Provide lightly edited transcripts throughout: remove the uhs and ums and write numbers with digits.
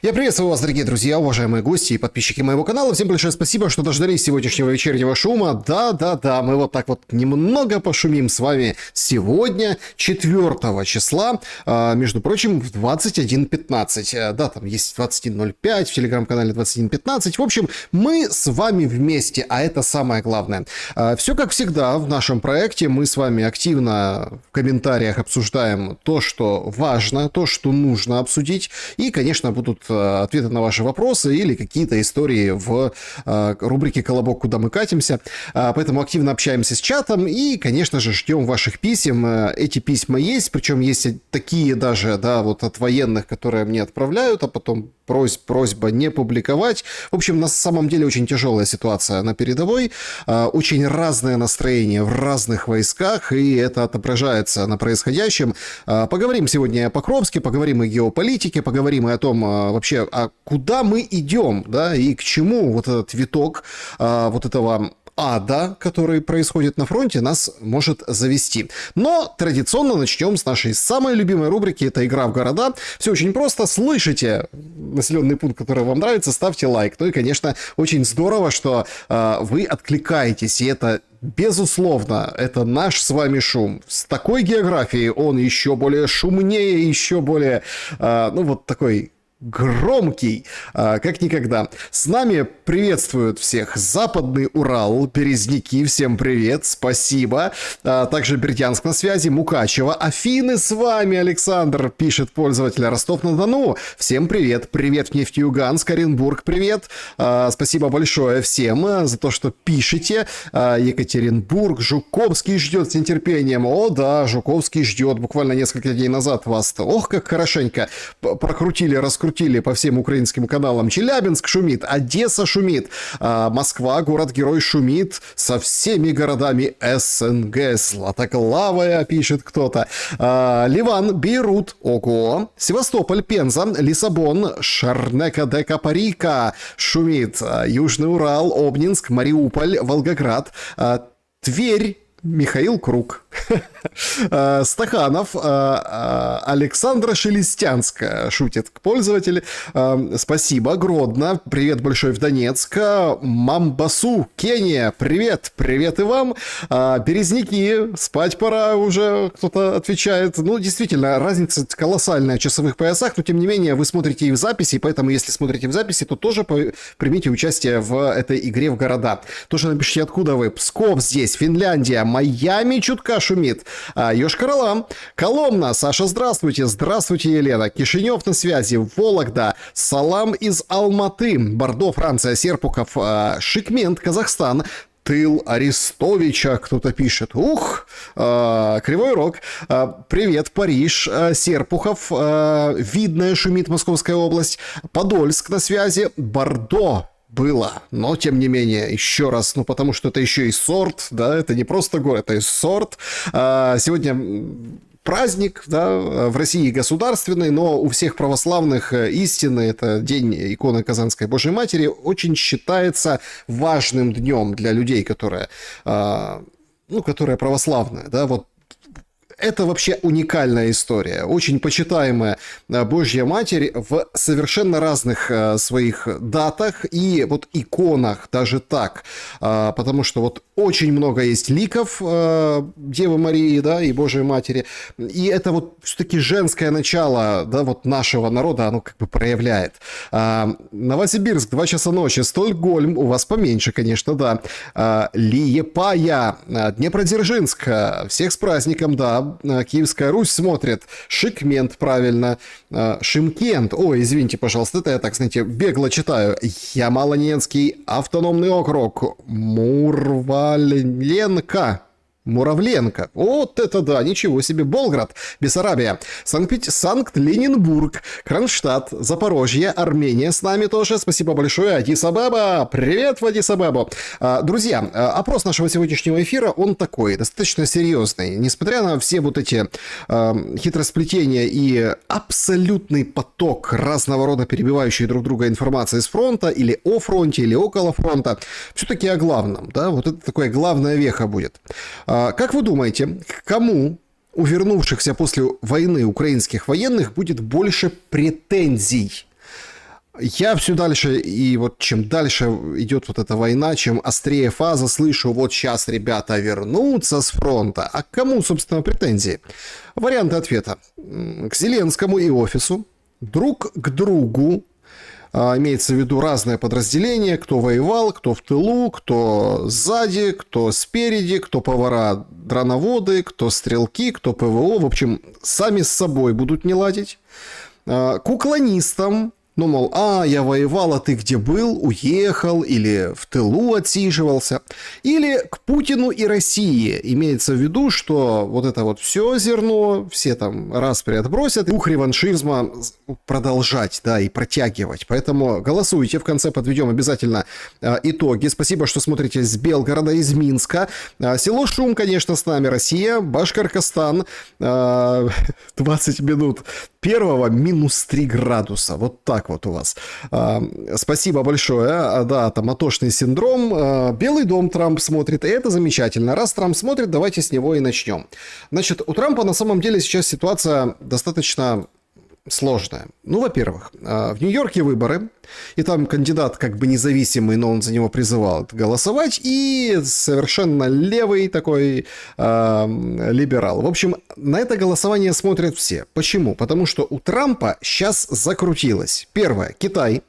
Я приветствую вас, дорогие друзья, уважаемые гости и подписчики моего канала. Всем большое спасибо, что дождались сегодняшнего вечернего шума. Да, мы вот так вот немного пошумим с вами сегодня, 4 числа, между прочим, в 21:15. Да, там есть 21:05, в телеграм-канале 21:15. В общем, мы с вами вместе, а это самое главное. Все как всегда в нашем проекте. Мы с вами активно в комментариях обсуждаем то, что важно, то, что нужно обсудить. И, конечно, будут ответы на ваши вопросы или какие-то истории в рубрике «Колобок. Куда мы катимся?». Поэтому активно общаемся с чатом и, конечно же, ждем ваших писем. Эти письма есть, причем есть такие даже, да, вот от военных, которые мне отправляют, а потом просьба не публиковать. В общем, на самом деле очень тяжелая ситуация на передовой, очень разное настроение в разных войсках, и это отображается на происходящем. Поговорим сегодня о Покровске, поговорим о геополитике, поговорим и о том вообще, куда мы идем, да, и к чему вот этот виток вот этого ада, который происходит на фронте, нас может завести. Но традиционно начнем с нашей самой любимой рубрики, это игра в города. Все очень просто. Слышите населенный пункт, который вам нравится, ставьте лайк. Ну и, конечно, очень здорово, что вы откликаетесь, и это безусловно, это наш с вами шум. С такой географией он еще более шумнее, еще более, ну вот такой громкий, как никогда. С нами приветствуют всех Западный Урал, Березники, всем привет, спасибо. Также Бердянск на связи, Мукачево, Афины с вами, Александр, пишет пользователь, Ростов-на-Дону, всем привет, привет Нефтеюганск, Оренбург, привет, спасибо большое всем за то, что пишете. Екатеринбург, Жуковский ждет с нетерпением, о да, Жуковский ждет, буквально несколько дней назад вас, ох, как хорошенько прокрутили, раскрутили по всем украинским каналам. Челябинск шумит, Одесса шумит, Москва, город-герой, шумит со всеми городами СНГ. Златоглавая, пишет кто-то. Ливан, Бейрут, ого. Севастополь, Пенза, Лиссабон, Шарнека-де-Капарика шумит. Южный Урал, Обнинск, Мариуполь, Волгоград, Тверь, Михаил Круг, Стаханов, Александра Шелестянска шутит пользователь. Спасибо, Гродно, привет большой в Донецк, Мамбасу, Кения, привет, привет и вам. Березники, спать пора уже, кто-то отвечает. Ну, действительно, разница колоссальная в часовых поясах, но тем не менее вы смотрите и в записи, поэтому если смотрите в записи, то тоже примите участие в этой игре в города. Тоже напишите, откуда вы. Псков здесь, Финляндия, Майами чутка шумит. Йошкар-Ола, Коломна, Саша, здравствуйте. Здравствуйте, Елена. Кишинев на связи. Вологда, Салам из Алматы, Бордо, Франция, Серпухов, Шикмент, Казахстан. Тыл Арестовича, кто-то пишет. Ух, Кривой Рог. Привет, Париж, Серпухов, Видное шумит, Московская область. Подольск на связи. Бордо. Было, но тем не менее, еще раз, ну потому что это еще и сорт, да, это не просто город, это и сорт. Сегодня праздник, да, в России государственный, но у всех православных истинный, это день иконы Казанской Божьей Матери, очень считается важным днем для людей, которые, ну, которые православные, да, вот. Это вообще уникальная история, очень почитаемая Божья Матерь в совершенно разных своих датах и вот иконах даже так, потому что вот очень много есть ликов Девы Марии, да, и Божьей Матери, и это вот все-таки женское начало, да, вот нашего народа, оно как бы проявляет. Новосибирск, 2 часа ночи, Стокгольм, у вас поменьше, конечно, да, Лиепая, Днепродзержинск, всех с праздником, да, Киевская Русь смотрит, Шикмент, правильно, Шимкент, ой, извините, пожалуйста, это я так, знаете, бегло читаю, Ямало-Ненецкий автономный округ, Муравленко, вот это да, ничего себе, Болград, Бессарабия, Санкт-Ленинбург, Кронштадт, Запорожье, Армения с нами тоже, спасибо большое, Аддис-Абеба, привет в Аддис-Абебу. Друзья, опрос нашего сегодняшнего эфира, он такой, достаточно серьезный, несмотря на все вот эти хитросплетения и абсолютный поток разного рода перебивающей друг друга информации с фронта, или о фронте, или около фронта, все-таки о главном, да, вот это такое главная веха будет. Как вы думаете, к кому у вернувшихся после войны украинских военных будет больше претензий? Я все дальше, и вот чем дальше идет вот эта война, чем острее фаза, слышу, вот сейчас ребята вернутся с фронта. А к кому, собственно, претензии? Варианты ответа. К Зеленскому и офису, друг к другу, имеется в виду разные подразделения, кто воевал, кто в тылу, кто сзади, кто спереди, кто повара, дроноводы, кто стрелки, кто ПВО. В общем, сами с собой будут не ладить. К уклонистам, ну, мол, я воевал, а ты где был? Уехал или в тылу отсиживался? Или к Путину и России. Имеется в виду, что вот это вот все зерно, все там распри отбросят, и дух реваншизма продолжать, да, и протягивать. Поэтому голосуйте, в конце подведем обязательно итоги. Спасибо, что смотрите с Белгорода, из Минска. Село Шум, конечно, с нами, Россия, Башкортостан, 20 минут первого, минус 3 градуса. Вот так вот у вас. Спасибо большое. Да, там атошный синдром. Белый дом Трамп смотрит, и это замечательно. Раз Трамп смотрит, давайте с него и начнем. Значит, у Трампа на самом деле сейчас ситуация достаточно сложная. Ну, во-первых, в Нью-Йорке выборы, и там кандидат как бы независимый, но он за него призывал голосовать, и совершенно левый такой либерал. В общем, на это голосование смотрят все. Почему? Потому что у Трампа сейчас закрутилось. Первое, Китай,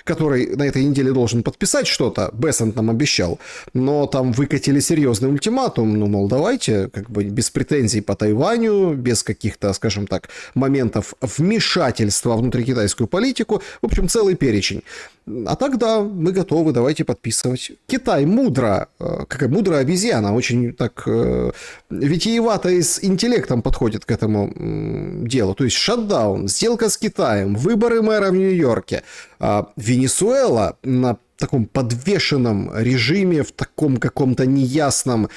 который на этой неделе должен подписать что-то, Бессент нам обещал, но там выкатили серьезный ультиматум, ну, мол, давайте, как бы без претензий по Тайваню, без каких-то, скажем так, моментов вмешательства в внутрикитайскую политику, в общем, целый перечень. А тогда мы готовы, давайте подписывать. Китай мудро, какая мудрая обезьяна, очень так витиевато и с интеллектом подходит к этому делу. То есть шатдаун, сделка с Китаем, выборы мэра в Нью-Йорке, Венесуэла на таком подвешенном режиме, в таком каком-то неясном...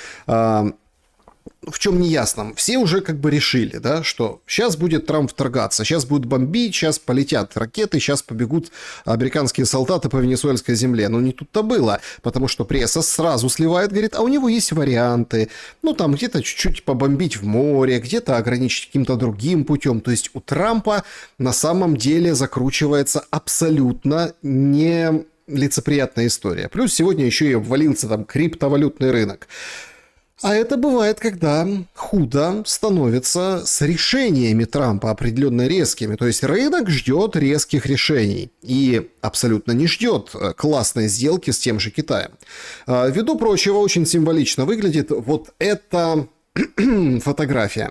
В чем неясном? Все уже как бы решили, да, что сейчас будет Трамп вторгаться, сейчас будет бомбить, сейчас полетят ракеты, сейчас побегут американские солдаты по венесуэльской земле. Но не тут-то было, потому что пресса сразу сливает, говорит, а у него есть варианты. Ну, там где-то чуть-чуть побомбить в море, где-то ограничить каким-то другим путем. То есть у Трампа на самом деле закручивается абсолютно не лицеприятная история. Плюс сегодня еще и обвалился там криптовалютный рынок. А это бывает, когда худо становится с решениями Трампа определенно резкими. То есть рынок ждет резких решений и абсолютно не ждет классной сделки с тем же Китаем. Ввиду прочего, очень символично выглядит вот эта фотография.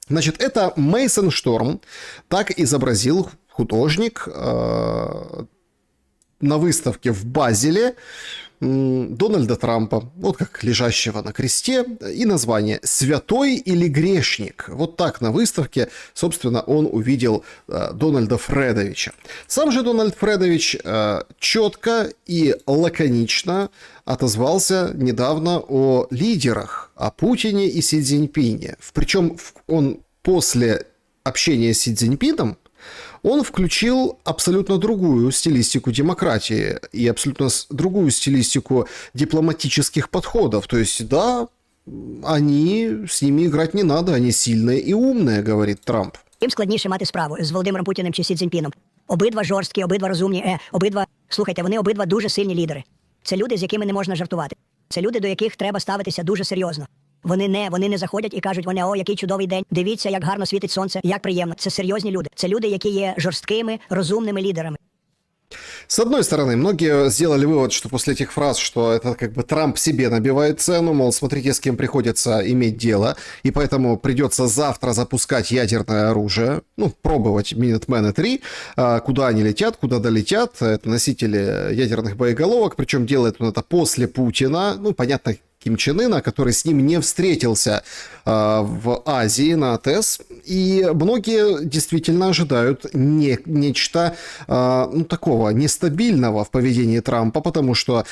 Значит, это Мейсон Шторм. Так изобразил художник на выставке в Базеле Дональда Трампа, вот как лежащего на кресте, и название «Святой или грешник». Вот так на выставке, собственно, он увидел Дональда Фредовича. Сам же Дональд Фредович четко и лаконично отозвался недавно о лидерах, о Путине и Си Цзиньпине. Причем он после общения с Си Цзиньпином он включил абсолютно другую стилистику демократии и абсолютно другую стилистику дипломатических подходов. То есть, да, с ними играть не надо, они сильные і умные, говорить Трамп. Їм складніше мати справу з Володимиром Путіним чи Сі Цзіньпіном. Обидва жорсткі, обидва розумні, слухайте, вони обидва дуже сильні лідери. Це люди, з якими не можна жартувати. Це люди, до яких треба ставитися дуже серйозно. Вони не заходять і кажуть, о, який чудовий день, дивіться, як гарно світить сонце, як приємно. Це серйозні люди. Це люди, які є жорсткими, розумними лідерами. С одной стороны, многие сделали вывод, что после этих фраз, что это как бы Трамп себе набивает цену, мол, смотрите, с кем приходится иметь дело, и поэтому придется завтра запускать ядерное оружие, ну, пробовать Минутмены 3, куда они летят, куда долетят, это носители ядерных боеголовок, причем делает он это после Путина, ну, понятно, Ким Чен Ына, который с ним не встретился в Азии на АТС. И многие действительно ожидают нечто такого нестабильного в поведении Трампа, потому что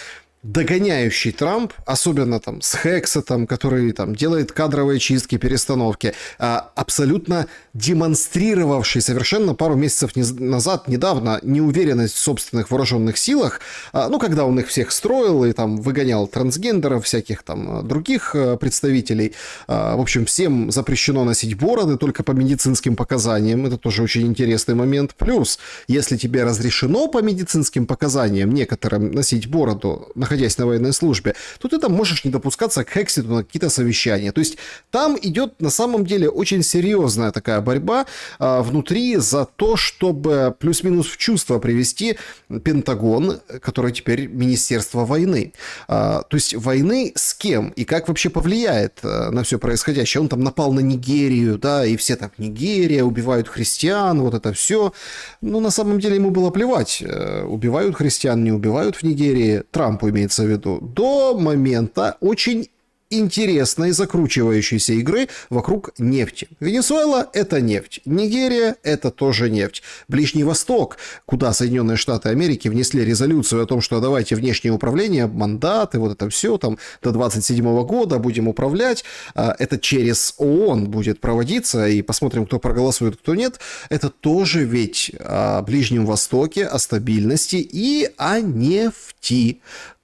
догоняющий Трамп, особенно там с Хексетом, который там делает кадровые чистки, перестановки, абсолютно демонстрировавший совершенно пару месяцев назад, недавно, неуверенность в собственных вооруженных силах, ну, когда он их всех строил и там выгонял трансгендеров, всяких там других представителей. В общем, всем запрещено носить бороды только по медицинским показаниям. Это тоже очень интересный момент. Плюс, если тебе разрешено по медицинским показаниям некоторым носить бороду, находясь на военной службе, то ты там можешь не допускаться к Хексету на какие-то совещания. То есть там идет на самом деле очень серьезная такая борьба внутри за то, чтобы плюс-минус в чувство привести Пентагон, который теперь Министерство войны. То есть войны с кем и как вообще повлияет на все происходящее. Он там напал на Нигерию, да, и все так: Нигерия, убивают христиан, вот это все. Но на самом деле ему было плевать, убивают христиан, не убивают в Нигерии, Трампу имеется в виду, до момента очень интересной закручивающейся игры вокруг нефти. Венесуэла – это нефть. Нигерия – это тоже нефть. Ближний Восток, куда Соединенные Штаты Америки внесли резолюцию о том, что давайте внешнее управление, мандаты, вот это все там до 27 года будем управлять. Это через ООН будет проводиться, и посмотрим, кто проголосует, кто нет. Это тоже ведь о Ближнем Востоке, о стабильности и о нефти.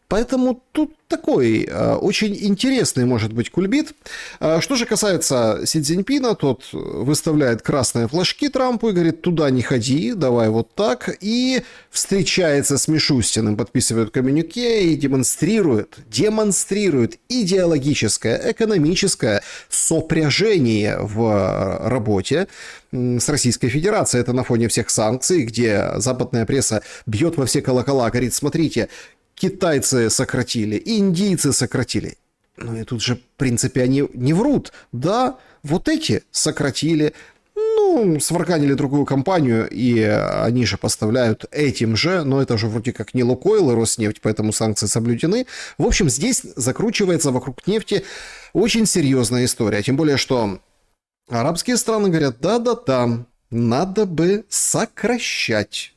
Поэтому тут такой очень интересный может быть кульбит. Что же касается Си Цзиньпина, тот выставляет красные флажки Трампу и говорит: туда не ходи, давай вот так. И встречается с Мишустиным, подписывает коммюнике и демонстрирует идеологическое, экономическое сопряжение в работе с Российской Федерацией. Это на фоне всех санкций, где западная пресса бьет во все колокола, говорит: смотрите, китайцы сократили, индийцы сократили. Ну и тут же, в принципе, они не врут. Да, вот эти сократили, ну, сварганили другую компанию, и они же поставляют этим же, но это же вроде как не Лукойл и Роснефть, поэтому санкции соблюдены. В общем, здесь закручивается вокруг нефти очень серьезная история. Тем более, что арабские страны говорят: да-да-да, надо бы сокращать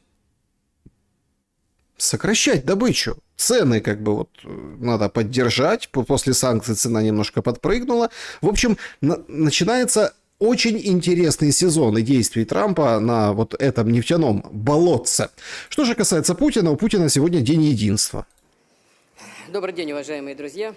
добычу. Цены как бы вот надо поддержать. После санкций цена немножко подпрыгнула. В общем, начинается очень интересный сезон и действий Трампа на вот этом нефтяном болотце. Что же касается Путина, у Путина сегодня день единства. Добрый день, уважаемые друзья.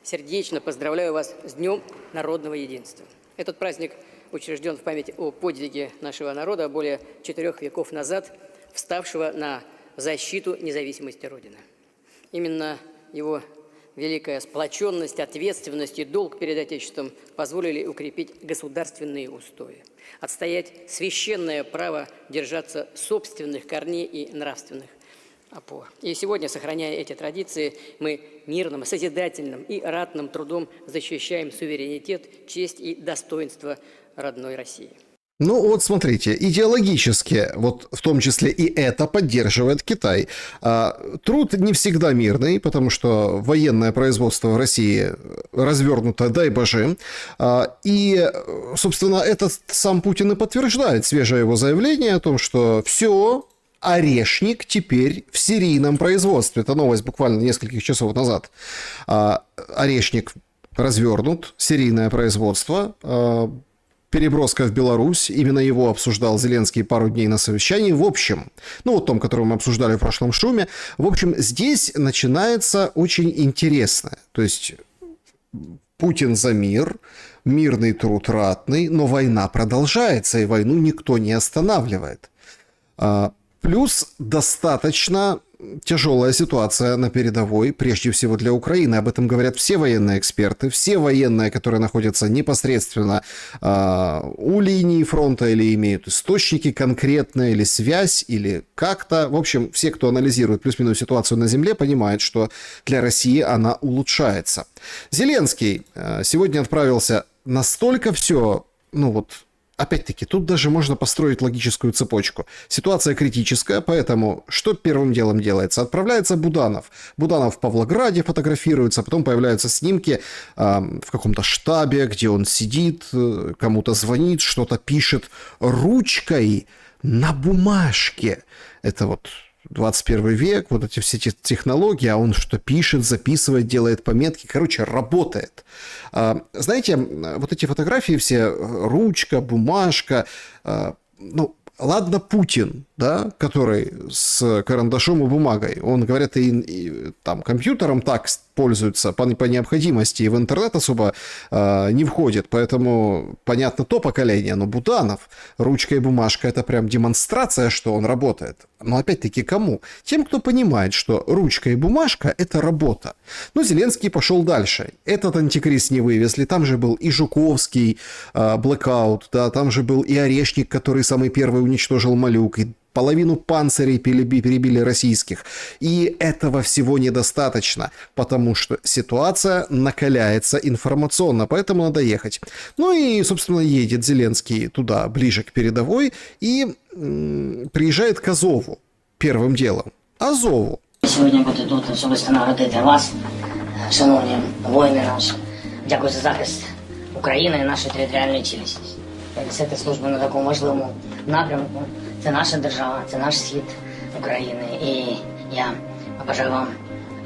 Сердечно поздравляю вас с Днем народного единства. Этот праздник учрежден в память о подвиге нашего народа более 4 веков назад, вставшего на защиту независимости Родины. Именно его великая сплоченность, ответственность и долг перед Отечеством позволили укрепить государственные устои, отстоять священное право держаться собственных корней и нравственных опор. И сегодня, сохраняя эти традиции, мы мирным, созидательным и ратным трудом защищаем суверенитет, честь и достоинство родной России. Ну вот смотрите, идеологически, вот в том числе и это поддерживает Китай. Труд не всегда мирный, потому что военное производство в России развернуто, дай боже. И, собственно, это сам Путин и подтверждает, свежее его заявление о том, что все, орешник теперь в серийном производстве. Это новость буквально нескольких часов назад. Орешник развернут, серийное производство, переброска в Беларусь, именно его обсуждал Зеленский пару дней на совещании. В общем, ну вот том, который мы обсуждали в прошлом шуме, в общем, здесь начинается очень интересное. То есть Путин за мир, мирный труд ратный, но война продолжается, и войну никто не останавливает. Плюс достаточно тяжелая ситуация на передовой, прежде всего для Украины. Об этом говорят все военные эксперты, все военные, которые находятся непосредственно у линии фронта или имеют источники конкретные, или связь, или как-то. В общем, все, кто анализирует плюс-минус ситуацию на земле, понимают, что для России она улучшается. Зеленский сегодня отправился настолько все, ну вот, опять-таки, тут даже можно построить логическую цепочку. Ситуация критическая, поэтому что первым делом делается? Отправляется Буданов. Буданов в Павлограде фотографируется, потом появляются снимки в каком-то штабе, где он сидит, кому-то звонит, что-то пишет ручкой на бумажке. Это вот 21 век, вот эти все эти технологии, а он что пишет, записывает, делает пометки, короче, работает. Знаете, вот эти фотографии все, ручка, бумажка, ну, ладно, Путин, да, который с карандашом и бумагой, он, говорят, и там компьютером так пользуется по необходимости, и в интернет особо не входит, поэтому понятно то поколение, но Буданов, ручка и бумажка, это прям демонстрация, что он работает. Но опять-таки кому? Тем, кто понимает, что ручка и бумажка – это работа. Но Зеленский пошел дальше. Этот антикриз не вывезли, там же был и Жуковский, Blackout, да, там же был и Орешник, который самый первый уничтожил Малюк, и половину панцирей перебили российских. И этого всего недостаточно, потому что ситуация накаляется информационно, поэтому надо ехать. Ну и, собственно, едет Зеленский туда, ближе к передовой, и приїжджає к Азову первым делом. Азову. Сьогодні бути тут, особисто нагородити вас, шановні воїни наші. Дякую за захист України і нашої територіальної цілісності. Несете службу на такому важливому напрямку. Це наша держава, це наш схід України. І я бажаю вам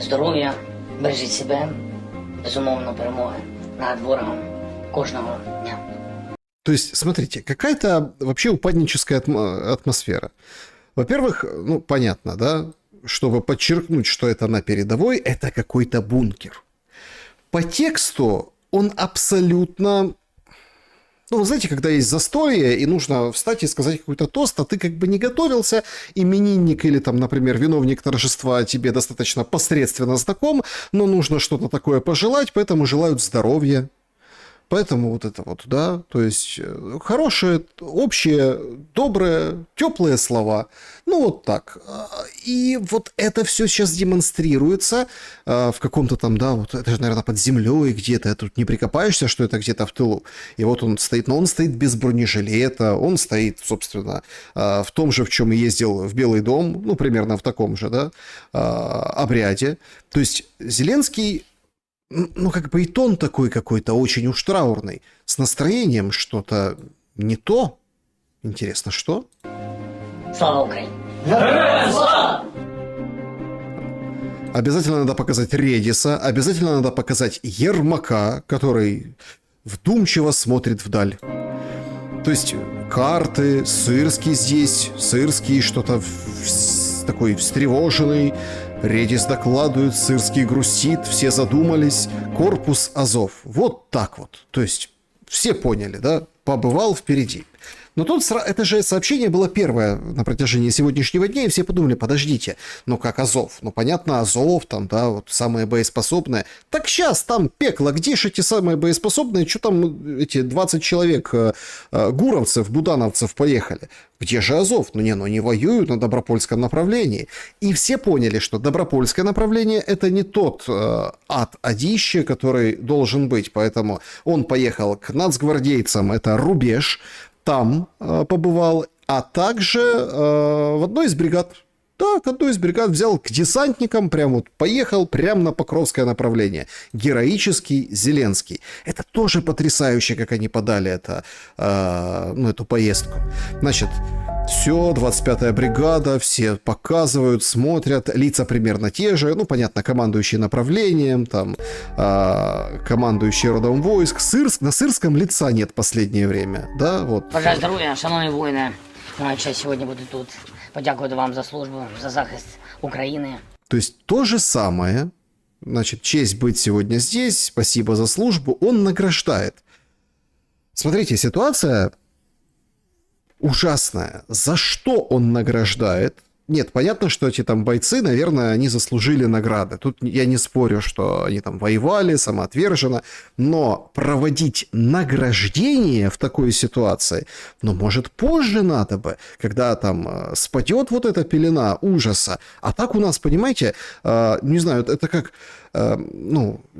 здоров'я, бережіть себе, безумовно, перемоги над ворогом кожного дня. То есть, смотрите, какая-то вообще упадническая атмосфера. Во-первых, ну, понятно, да, чтобы подчеркнуть, что это на передовой, это какой-то бункер. По тексту он абсолютно... Ну, знаете, когда есть застолье, и нужно встать и сказать какой-то тост, а ты как бы не готовился, именинник или там, например, виновник торжества тебе достаточно посредственно знаком, но нужно что-то такое пожелать, поэтому желают здоровья. Поэтому вот это вот, да, то есть хорошие, общие, добрые, теплые слова. Ну, вот так. И вот это все сейчас демонстрируется в каком-то там, да, вот это же, наверное, под землей где-то. Тут не прикопаешься, что это где-то в тылу. И вот он стоит, но он стоит без бронежилета, он стоит, собственно, в том же, в чем и ездил в Белый дом, ну, примерно в таком же, да, обряде. То есть Зеленский... Ну, как бы и тон такой какой-то очень уж траурный. С настроением что-то не то. Интересно, что? Слава Україні! Обязательно надо показать Редиса, обязательно надо показать Ермака, который вдумчиво смотрит вдаль. То есть карты, Сырский здесь, Сырский что-то такой встревоженный. Редис докладывает, Сырский грустит, все задумались. Корпус Азов. Вот так вот. То есть все поняли, да? Побывал впереди. Но тут это же сообщение было первое на протяжении сегодняшнего дня, и все подумали, подождите, ну как Азов? Ну понятно, Азов, там, да, вот самые боеспособные. Так сейчас там пекло, где же эти самые боеспособные? Что там эти 20 человек гуровцев, будановцев поехали? Где же Азов? Ну не воюют на Добропольском направлении. И все поняли, что Добропольское направление это не тот ад-адище, который должен быть. Поэтому он поехал к нацгвардейцам, это рубеж, там побывал, а также в одной из бригад. Так, одну из бригад взял к десантникам, прям вот поехал прямо на Покровское направление. Героический Зеленский. Это тоже потрясающе, как они подали это, эту поездку. Значит, все, 25-я бригада, все показывают, смотрят, лица примерно те же, ну, понятно, командующий направлением, там, командующий родом войск. На Сырском лица нет в последнее время, да, вот. Бажаю здоров'я, шановні воїни. Маю честь сьогодні бути тут. Подякувати вам за службу, за захист України. То есть то же самое, значит, честь быть сегодня здесь, спасибо за службу, он награждает. Смотрите, ситуация ужасная. За что он награждает? Нет, понятно, что эти там бойцы, наверное, они заслужили награды. Тут я не спорю, что они там воевали самоотверженно, но проводить награждение в такой ситуации, ну, может, позже надо бы, когда там спадет вот эта пелена ужаса. А так у нас, понимаете, не знаю, это как...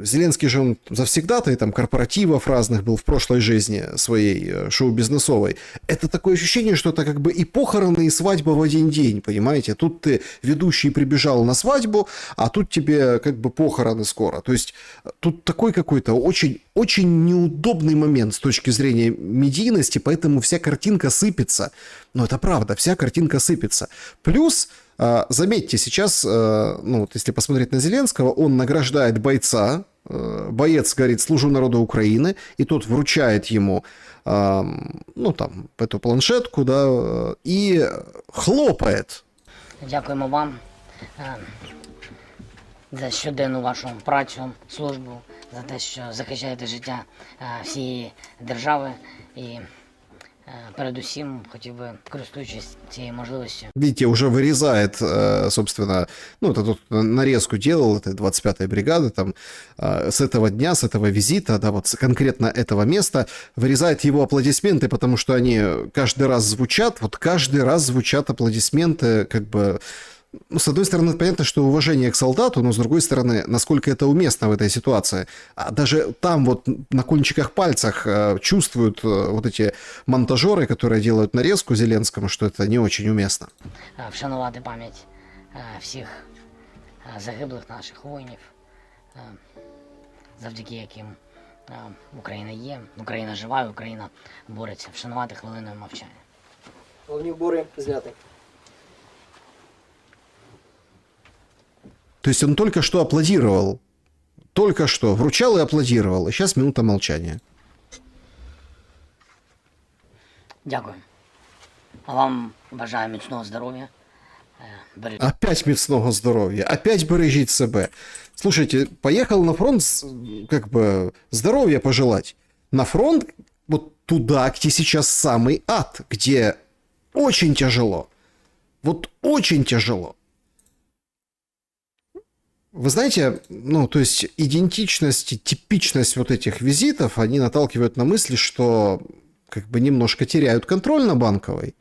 Зеленский же он завсегдатай там корпоративов разных был в прошлой жизни своей шоу-бизнесовой. Это такое ощущение, что это как бы и похороны, и свадьба в один день, понимаете? Тут ты, ведущий, прибежал на свадьбу, а тут тебе как бы похороны скоро. То есть тут такой какой-то очень, очень неудобный момент с точки зрения медийности, поэтому вся картинка сыпется. Но это правда, вся картинка сыпется. Плюс Заметьте, сейчас, ну, вот если посмотреть на Зеленского, он награждает бойца, боец говорит «служу народу Украины», и тот вручает ему, ну, там, эту планшетку, да, и хлопает. Дякуємо вам за щоденну вашу працю, службу, за те, що захищаєте життя всієї держави. І передусім хотів би, користуючись цією можливістю, Видите, уже вырезает, собственно, ну, это тут нарезку делал, это 25-я бригада, там, с этого дня, с этого визита, да, вот конкретно этого места, вырезает его аплодисменты, потому что они каждый раз звучат, вот каждый раз звучат аплодисменты, как бы, ну, с одной стороны, понятно, что уважение к солдату, но с другой стороны, насколько это уместно в этой ситуации. А даже там вот на кончиках пальцах чувствуют вот эти монтажеры, которые делают нарезку Зеленскому, что это не очень уместно. вшанувати пам'ять всіх загиблих наших воїнів, завдяки яким Україна є, Україна жива, і Україна бореться. Вшанувати хвилиною мовчання. Головні убори зняти. То есть он только что аплодировал. Только что вручал и аплодировал. И сейчас минута молчания. Дякую. А вам бажаю міцного здоров'я. Бережіть Опять міцного здоров'я, опять бережіть себе. Слушайте, поехал на фронт, как бы, здоровья пожелать. На фронт, вот туда, где сейчас самый ад, где очень тяжело. Вот очень тяжело. Вы знаете, ну, то есть идентичность и типичность вот этих визитов, они наталкивают на мысли, что как бы немножко теряют контроль на Банковой.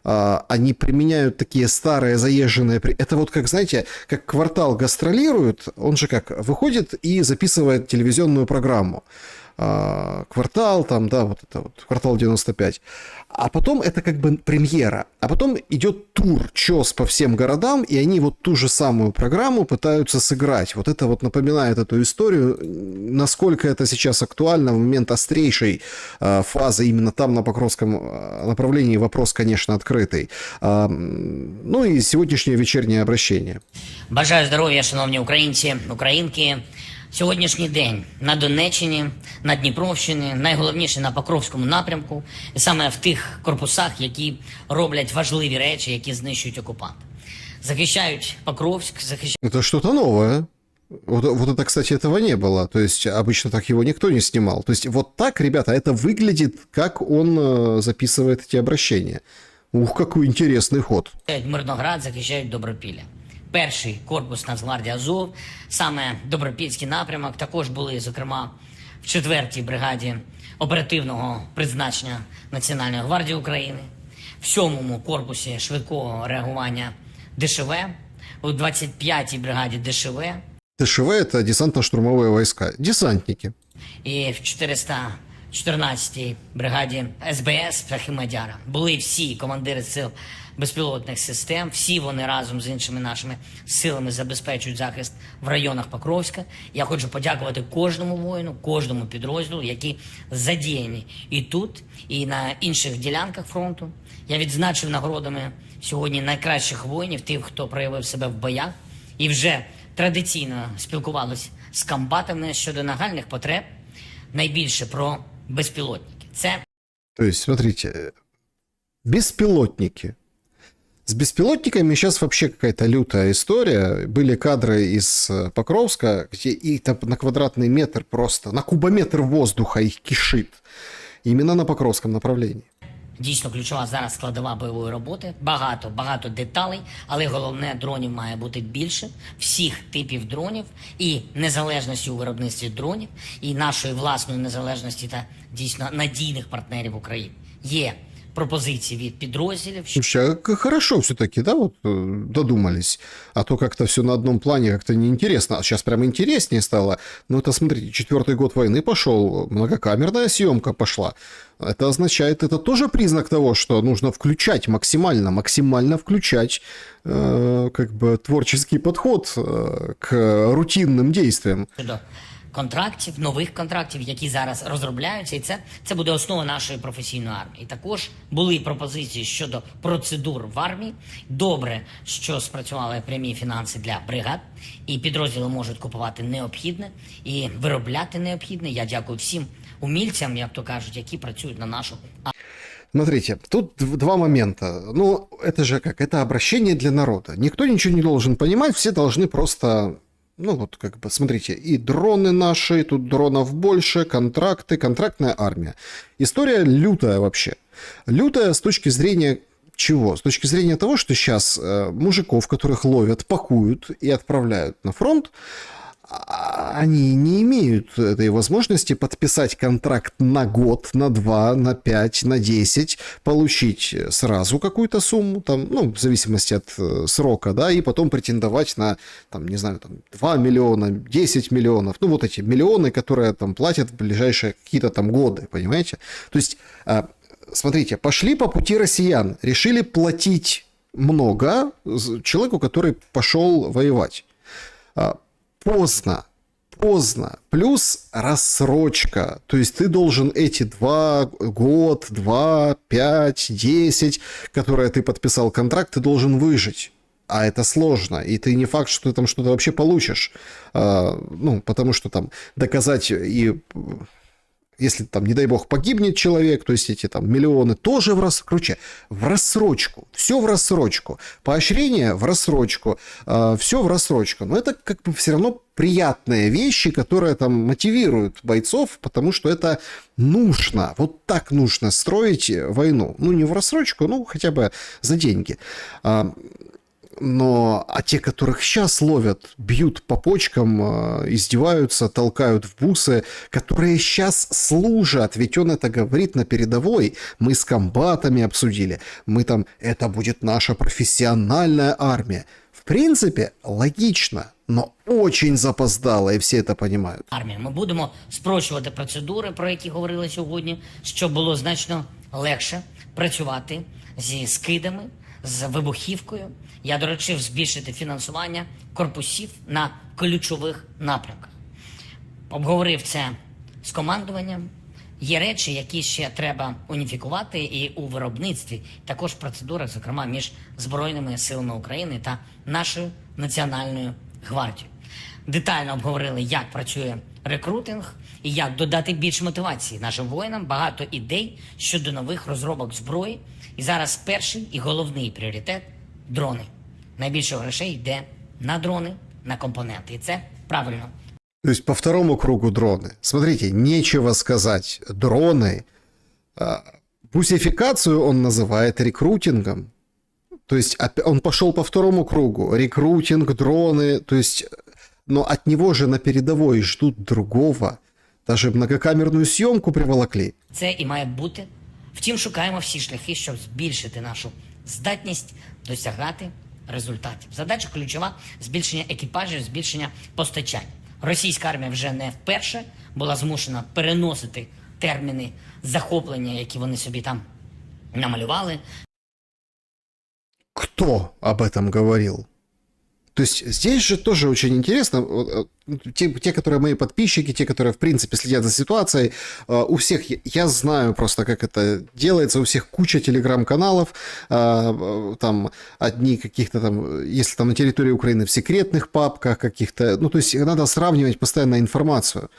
Они применяют такие старые заезженные... Это вот как, знаете, как Квартал гастролирует, он же как выходит и записывает телевизионную программу. Квартал, там, да, вот это вот, Квартал 95. А потом это как бы премьера. А потом идет тур, чес по всем городам, и они вот ту же самую программу пытаются сыграть. Вот это вот напоминает эту историю, насколько это сейчас актуально в момент острейшей фазы именно там на Покровском направлении. Вопрос, конечно, открытый. Ну и сегодняшнее вечернее обращение. Бажаю здоров'я, шановні українці, українки. Сьогоднішній день на Донеччині, на Дніпровщині, найголовніше на Покровському напрямку, і саме в тих корпусах, які роблять важливі речі, які знищують окупанти. Захищають Покровськ, захищають... Это что-то новое. Вот это, кстати, этого не было. То есть обычно так его никто не снимал. То есть вот так, ребята, это выглядит, как он записывает эти обращения. Ух, какой интересный ход. Мирноград, захищають Добропілля. Перший корпус Нацгвардії Азов, саме Добропільський напрямок, також були, зокрема, в 4-й бригаді оперативного призначення Національної гвардії України, в 7-му корпусі швидкого реагування ДШВ, у 25-й бригаді ДШВ. ДШВ – это десантно-штурмовые войска. Десантники. І в 414-й бригаді СБС «Птахи Мадяра». Були всі командири сил безпілотних систем, всі вони разом з іншими нашими силами забезпечують захист в районах Покровська. Я хочу подякувати кожному воїну, кожному підрозділу, які задіяні і тут, і на інших ділянках фронту. Я відзначив нагородами сьогодні найкращих воїнів, тих, хто проявив себе в боях, і вже традиційно спілкувалися з комбатами щодо нагальних потреб, найбільше про безпілотники. Це... То есть, смотрите, беспилотники. С беспилотниками сейчас вообще какая-то лютая история. Были кадры из Покровска, где их там на квадратный метр просто, на кубометр воздуха их кишит. Именно на Покровском направлении. Дійсно ключова зараз складова бойової роботи. Багато деталей, але головне, дронів має бути більше, всіх типів дронів і незалежності у виробництві дронів, і нашої власної незалежності та дійсно надійних партнерів України. Є пропозиції від підрозділів. Слушай, а хорошо все-таки, да, вот додумались. А то как-то все на одном плане как-то неинтересно. А сейчас прям интереснее стало. Ну, это, смотрите, 4-й год войны пошел, многокамерная съемка пошла. Это означает, это тоже признак того, что нужно включать максимально включать как бы творческий подход к рутинным действиям. Щодо контрактів, нових контрактів, які зараз розробляються, і це буде основа нашої професійної армії. Також були пропозиції щодо процедур в армії. Добре, що спрацювали прямі фінанси для бригад, і підрозділи можуть купувати необхідне і виробляти необхідне. Я дякую всім умільцям, як то кажуть, які працюють на нашу армію. Смотрите, тут два момента. Ну, это же как? Это обращение для народа. Никто ничего не должен понимать, все должны просто... Ну, вот как бы, смотрите, и дроны наши, тут дронов больше, контракты, контрактная армия. История лютая вообще. Лютая с точки зрения чего? С точки зрения того, что сейчас мужиков, которых ловят, пакуют и отправляют на фронт, они не имеют этой возможности подписать контракт на год, на 2, на 5, на 10, получить сразу какую-то сумму, там, ну, в зависимости от срока, да, и потом претендовать на, там, не знаю, там, 2 миллиона, 10 миллионов, ну, вот эти миллионы, которые там платят в ближайшие какие-то там годы, понимаете? То есть, смотрите, пошли по пути россиян, решили платить много человеку, который пошел воевать. Поздно. Плюс рассрочка. То есть ты должен эти 2, 5, 10, которые ты подписал контракт, ты должен выжить. А это сложно. И ты не факт, что ты там что-то вообще получишь. Ну, потому что там доказать и... Если там, не дай бог, погибнет человек, то есть эти там миллионы тоже в рассрочку. Все в рассрочку. Поощрение в рассрочку. Все в рассрочку. Но это как бы все равно приятные вещи, которые там мотивируют бойцов, потому что это нужно. Вот так нужно строить войну. Ну, не в рассрочку, ну, хотя бы за деньги. Но, а те, которых сейчас ловят, бьют по почкам, издеваются, толкают в бусы, которые сейчас служат, ведь он это говорит на передовой, мы с комбатами обсудили, мы там, это будет наша профессиональная армия. В принципе, логично, но очень запоздало, и все это понимають. Армія. Ми будемо спрощувати процедури, про які говорили сьогодні, щоб було значно легше працювати зі скидами, з вибухівкою. Я доручив збільшити фінансування корпусів на ключових напрямках. Обговорив це з командуванням. Є речі, які ще треба уніфікувати і у виробництві, також в процедурах, зокрема, між Збройними силами України та нашою Національною гвардією. Детально обговорили, як працює рекрутинг і як додати більше мотивації нашим воїнам, багато ідей щодо нових розробок зброї. І зараз перший і головний пріоритет – дрони. Найбільше грошей йде на дрони, на компоненти. І це правильно. То есть по второму кругу дроны. Смотрите, нечего сказать. Дроны. Бусификацию он называет рекрутингом. То есть он пошел по второму кругу. Рекрутинг, дроны. То есть, но от него же на передовой ждут другого. Даже многокамерную съемку приволокли. Це і має бути. Втім, шукаємо всі шляхи, щоб збільшити нашу здатність досягати результатів. Задача ключова – збільшення екіпажів, збільшення постачань. Російська армія вже не вперше була змушена переносити терміни захоплення, які вони собі там намалювали. Кто об этом говорил? То есть здесь же тоже очень интересно, те, которые мои подписчики, те, которые в принципе следят за ситуацией, у всех, я знаю просто, как это делается, у всех куча телеграм-каналов, там одни каких-то там, если там на территории Украины в секретных папках каких-то, ну то есть надо сравнивать постоянно информацию.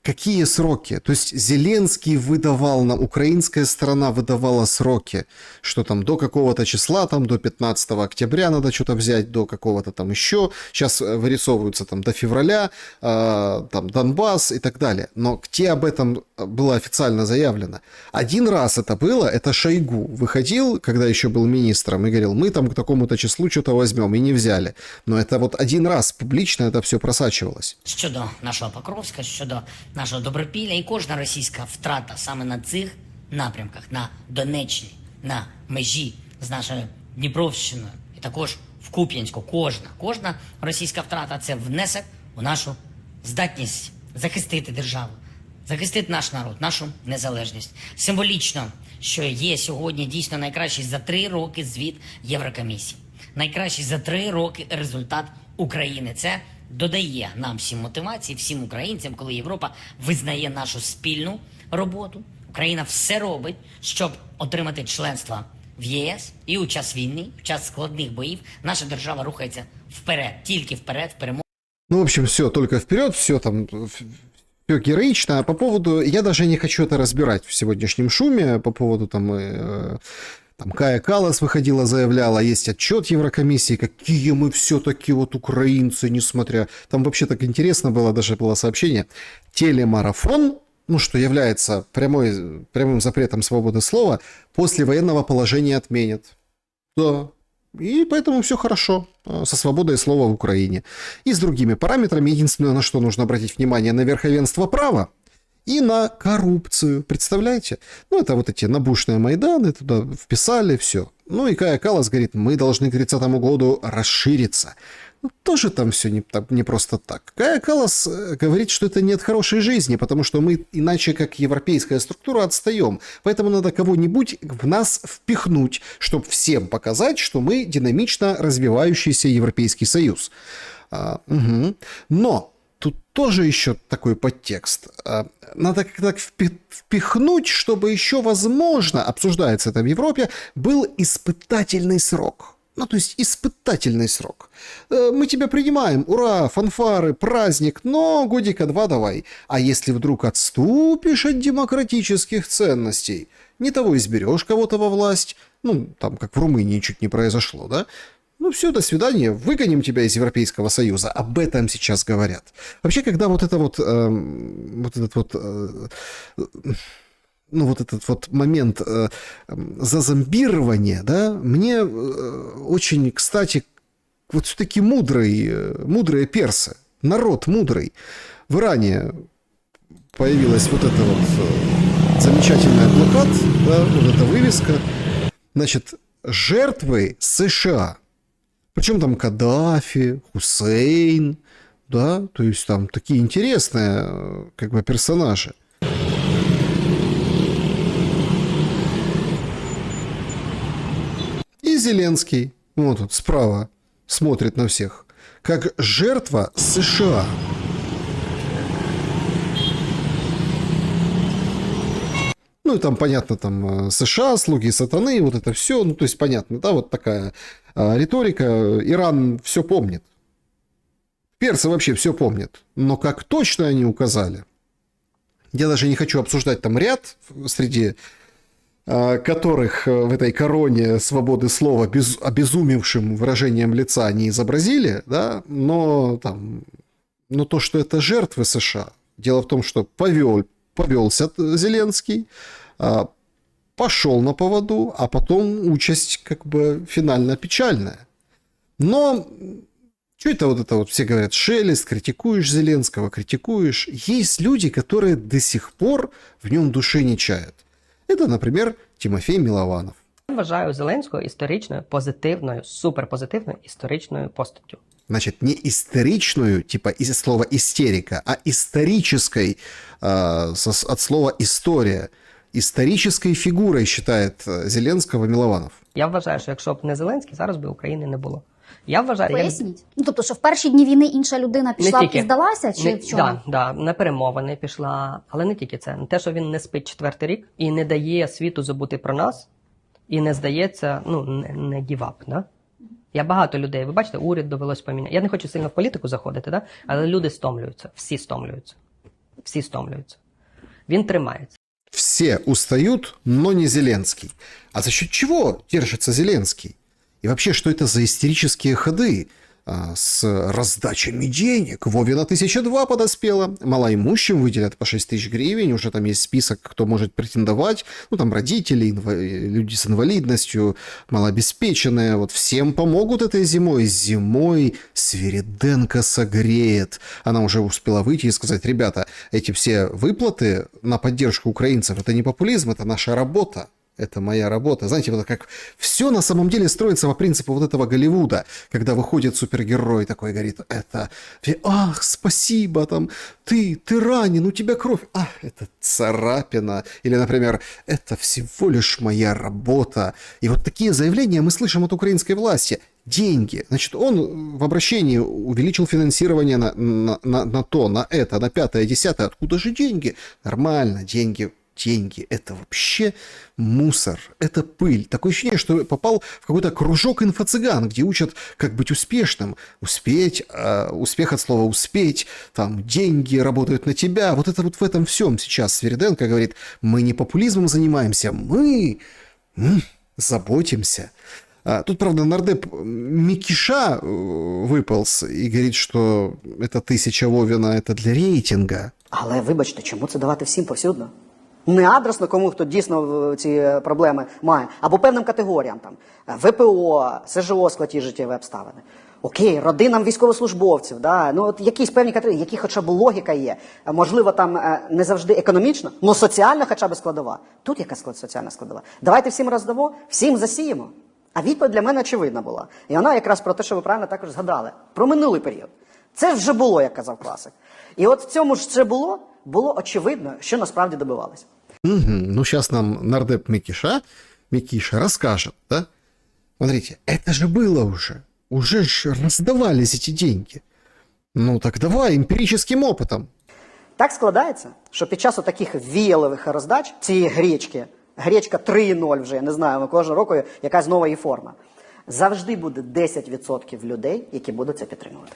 Какие сроки? То есть Зеленский выдавал нам, украинская сторона выдавала сроки, что там до какого-то числа, там до 15 октября надо что-то взять, до какого-то там еще. Сейчас вырисовываются там до февраля, там Донбасс и так далее. Но где об этом было официально заявлено? Один раз это было, это Шойгу выходил, когда еще был министром, и говорил, мы там к такому-то числу что-то возьмем, и не взяли. Но это вот один раз публично это все просачивалось. Щодо нашого Покровська, щодо нашого Добропілля, і кожна російська втрата саме на цих напрямках, на Донеччині, на межі з нашою Дніпровщиною, і також в Куп'янську, кожна російська втрата – це внесок у нашу здатність захистити державу, захистити наш народ, нашу незалежність. Символічно, що є сьогодні дійсно найкращий за 3 роки звіт Єврокомісії. Найкращий за 3 роки результат України. Це додає нам всім мотивації, всім українцям, коли Європа визнає нашу спільну роботу. Україна все робить, щоб отримати членство в ЄС. І у час війни, в час складних боїв, наша держава рухається вперед, тільки вперед, в перемогу. Ну, в общем, все только вперед, все там, все героично. А по поводу, я даже не хочу это разбирать в сегодняшнем шуме, по поводу там Кая Каллас выходила, заявляла, есть отчет Еврокомиссии, какие мы все-таки вот украинцы, несмотря... Там вообще так интересно было, даже было сообщение. Телемарафон, ну, что является прямым запретом свободы слова, после военного положения отменят. Да. И поэтому все хорошо со свободой слова в Украине. И с другими параметрами. Единственное, на что нужно обратить внимание, на верховенство права и на коррупцию. Представляете? Ну, это вот эти набушные Майданы, туда вписали, все. Ну, и Кая Каллас говорит, мы должны к 30 году расшириться. Ну, тоже там все не просто так. Кая Каллас говорит, что это не от хорошей жизни, потому что мы иначе, как европейская структура, отстаем. Поэтому надо кого-нибудь в нас впихнуть, чтобы всем показать, что мы динамично развивающийся Европейский Союз. Угу. Но тут тоже еще такой подтекст. Надо как-то впихнуть, чтобы еще, возможно, обсуждается это в Европе, был испытательный срок. Ну, то есть испытательный срок. Мы тебя принимаем, ура, фанфары, праздник, но годика 2 давай. А если вдруг отступишь от демократических ценностей, не того изберешь кого-то во власть, ну, там, как в Румынии чуть не произошло, да? Ну, все, до свидания, выгоним тебя из Европейского Союза. Об этом сейчас говорят. Вообще, когда вот это вот, вот этот вот момент зазомбирования, да, мне очень, кстати, вот все-таки мудрые персы, народ мудрый. В Иране появилась вот эта вот замечательная плакат, да, вот эта вывеска, значит, жертвы США. Причем там Каддафи, Хусейн, да, то есть там такие интересные как бы персонажи. И Зеленский, вот тут справа, смотрит на всех, как жертва США. Ну и там понятно, там США, слуги сатаны, вот это все, ну то есть понятно, да, вот такая риторика. Иран все помнит. Персы вообще все помнят. Но как точно они указали, я даже не хочу обсуждать там ряд, среди которых в этой короне свободы слова обезумевшим выражением лица они изобразили, да, но то, что это жертвы США. Дело в том, что повелся Зеленский, пошел на поводу, а потом участь как бы финально печальная. Но что это вот все говорят, шелест, критикуешь Зеленского, критикуешь. Есть люди, которые до сих пор в нем души не чают. Это, например, Тимофей Милованов. Я вважаю Зеленського історичною, позитивною, суперпозитивною історичною постаттю. Значит, не историчную, типа из слова истерика, а исторической, от слова история. Історичною фігурою вважає Зеленського Милованов. Я вважаю, що якщо б не Зеленський, зараз би України не було. Я вважаю... Поясніть. Ну, тобто, що в перші дні війни інша людина пішла і здалася, чи в чому? Да, на перемовини пішла, але не тільки це. Те, що він не спить 4-й рік і не дає світу забути про нас, і не здається, не give up, да? Я багато людей, ви бачите, уряд довелось поміняти. Я не хочу сильно в політику заходити, да? Але люди стомлюються, всі стомлюються. Він тримається. Все устают, но не Зеленский. А за счет чего держится Зеленский? И вообще, что это за истерические ходы с раздачами денег? Вовина 1002 подоспела. Малоимущим выделят по 6 тысяч гривен. Уже там есть список, кто может претендовать. Ну, там родители, люди с инвалидностью, малообеспеченные. Вот всем помогут этой зимой. Зимой Свириденко согреет. Она уже успела выйти и сказать, ребята, эти все выплаты на поддержку украинцев, это не популизм, это наша работа. Это моя работа. Знаете, вот как все на самом деле строится по принципу вот этого Голливуда, когда выходит супергерой такой, говорит, это, ах, спасибо, там, ты ранен, у тебя кровь, ах, это царапина. Или, например, это всего лишь моя работа. И вот такие заявления мы слышим от украинской власти. деньги. Значит, он в обращении увеличил финансирование на то, на это, на пятое, десятое. Откуда же деньги? Нормально, деньги. Деньги – это вообще мусор, это пыль. Такое ощущение, что попал в какой-то кружок инфо-цыган, где учат, как быть успешным. Успеть, успех от слова «успеть», там, деньги работают на тебя. Вот это вот в этом всем сейчас Свириденко говорит, мы не популизмом занимаемся, мы заботимся. Тут, правда, нардеп Микиша выполз и говорит, що это 1000 Вовина – это для рейтинга. Але вибачте, чому це давати всім повсюдно? Не адресно кому, хто дійсно ці проблеми має, або певним категоріям, там, ВПО, СЖО, складні життєві обставини. Окей, родинам військовослужбовців, да? Ну, от якісь певні категорії, які хоча б логіка є. Можливо, там не завжди економічна, але соціальна хоча б складова. Тут яка соціальна складова? Давайте всім роздамо, всім засіємо. А відповідь для мене очевидна була. І вона якраз про те, що ви правильно також згадали. Про минулий період. Це вже було, як казав класик. І от в цьому ж це було очевидно, що насправді добивалися. Ну, сейчас нам нардеп Микиша расскажет, да? Смотрите, это же было уже. Уже ж раздавались эти деньги. Ну, так давай, эмпирическим опытом. Так складається, що під час таких віялових роздач, цієї гречки, гречка 3.0 вже, я не знаю, кожного року якась нова її форма, завжди буде 10% людей, які будуть це підтримувати.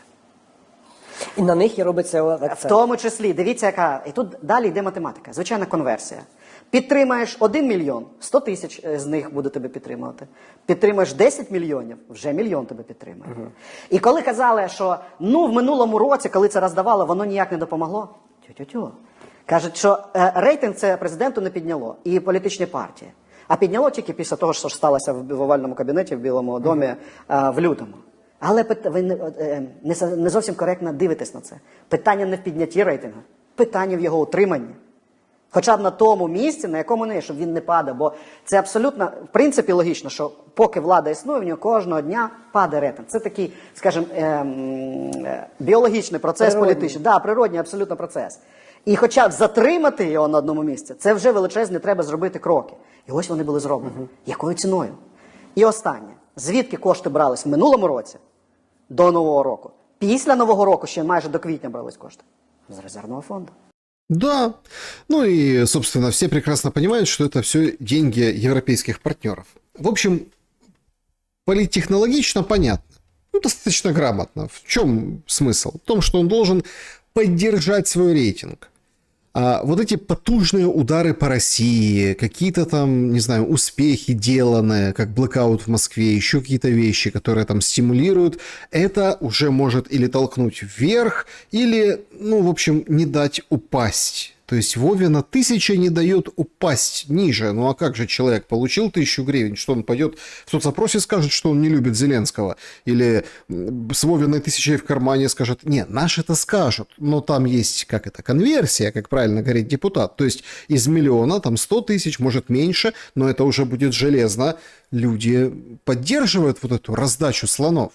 І на них і робиться акцент. В тому числі, дивіться, яка, і тут далі йде математика, звичайна конверсія. Підтримаєш 1 мільйон, 100 тисяч з них буде тебе підтримувати. Підтримаєш 10 мільйонів, вже мільйон тебе підтримує. І коли казали, що в минулому році, коли це роздавало, воно ніяк не допомогло, тю-тю-тю. Кажуть, що рейтинг це президенту не підняло, і політичні партії. А підняло тільки після того, що сталося в овальному кабінеті, в Білому домі в лютому. Але ви не зовсім коректно дивитесь на це. Питання не в піднятті рейтингу, питання в його утриманні. Хоча б на тому місці, на якому не є, щоб він не падав. Бо це абсолютно, в принципі, логічно, що поки влада існує, в нього кожного дня падає рейтинг. Це такий, скажімо, біологічний процес політичний. Да, природній абсолютно процес. І хоча б затримати його на одному місці, це вже величезні треба зробити кроки. І ось вони були зроблені. Якою ціною? І останнє. Звідки кошти брались в минулому році до Нового року? Після Нового року, ще майже до квітня брались кошти. З резервного фонду. Да. Ну и, собственно, все прекрасно понимают, что это все деньги европейских партнеров. В общем, политтехнологично понятно. Ну, достаточно грамотно. В чем смысл? В том, что он должен поддержать свой рейтинг. А вот эти потужные удары по России, какие-то там, не знаю, успехи деланные, как блэкаут в Москве, еще какие-то вещи, которые там стимулируют, это уже может или толкнуть вверх, или, ну, в общем, не дать упасть. То есть Вовина 1000 не дает упасть ниже. Ну а как же человек получил 1000 гривен? Что он пойдет в соцопросе скажет, что он не любит Зеленского? Или с Вовиной 1000 в кармане скажет, не, наши это скажут. Но там есть, как это, конверсия, как правильно говорит депутат. То есть из миллиона там 100 тысяч, может меньше, но это уже будет железно. Люди поддерживают вот эту раздачу слонов.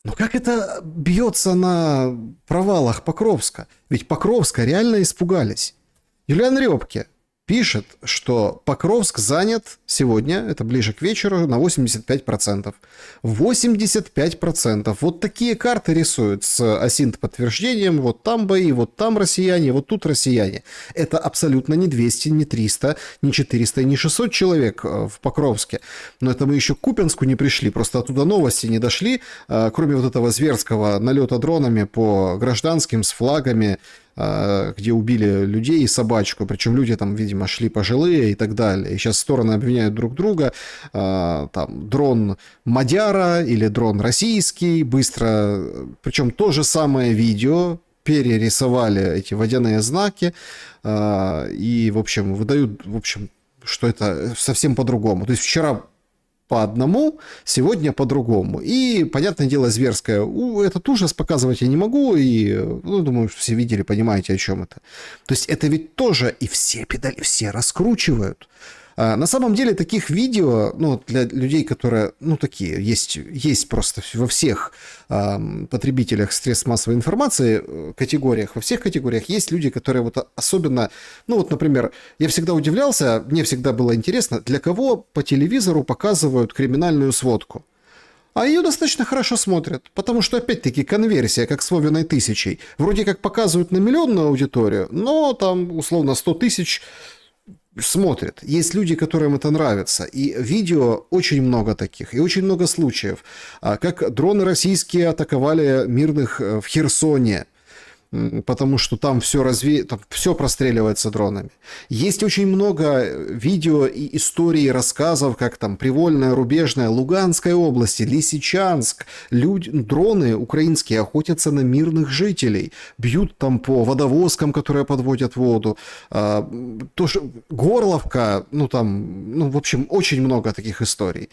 Но как это бьется на провалах Покровска? Ведь Покровска реально испугались. Юлиан Рёбке пишет, что Покровск занят сегодня, это ближе к вечеру, на 85%. 85%. Вот такие карты рисуют с асинт-подтверждением. Вот там бои, вот там россияне, вот тут россияне. Это абсолютно не 200, не 300, не 400 и не 600 человек в Покровске. Но это мы еще к Купянску не пришли. Просто оттуда новости не дошли. Кроме вот этого зверского налета дронами по гражданским с флагами, где убили людей и собачку, причем люди там, видимо, шли пожилые и так далее. И сейчас стороны обвиняют друг друга, там, дрон Мадяра или дрон российский, быстро, причем то же самое видео, перерисовали эти водяные знаки и, в общем, выдают, в общем, что это совсем по-другому. То есть вчера по одному, сегодня по-другому. И, понятное дело, зверское. Этот ужас показывать я не могу, и, ну, думаю, все видели, понимаете, о чем это. То есть это ведь тоже, и все педали, все раскручивают. На самом деле таких видео, ну, для людей, которые, ну, такие, есть просто во всех потребителях средств массовой информации, категориях, во всех категориях есть люди, которые вот особенно, ну, вот, например, я всегда удивлялся, мне всегда было интересно, для кого по телевизору показывают криминальную сводку. А ее достаточно хорошо смотрят, потому что, опять-таки, конверсия, как с Вовиной 1000. Вроде как показывают на миллионную аудиторию, но там, условно, 100 тысяч смотрят. Есть люди, которым это нравится. И видео очень много таких, и очень много случаев. Как дроны российские атаковали мирных в Херсоне, потому что там все простреливается дронами. Есть очень много видео и историй, рассказов, как там Привольная, Рубежная, Луганская области, Лисичанск. Дроны украинские охотятся на мирных жителей, бьют там по водовозкам, которые подводят воду. Горловка, в общем, очень много таких историй.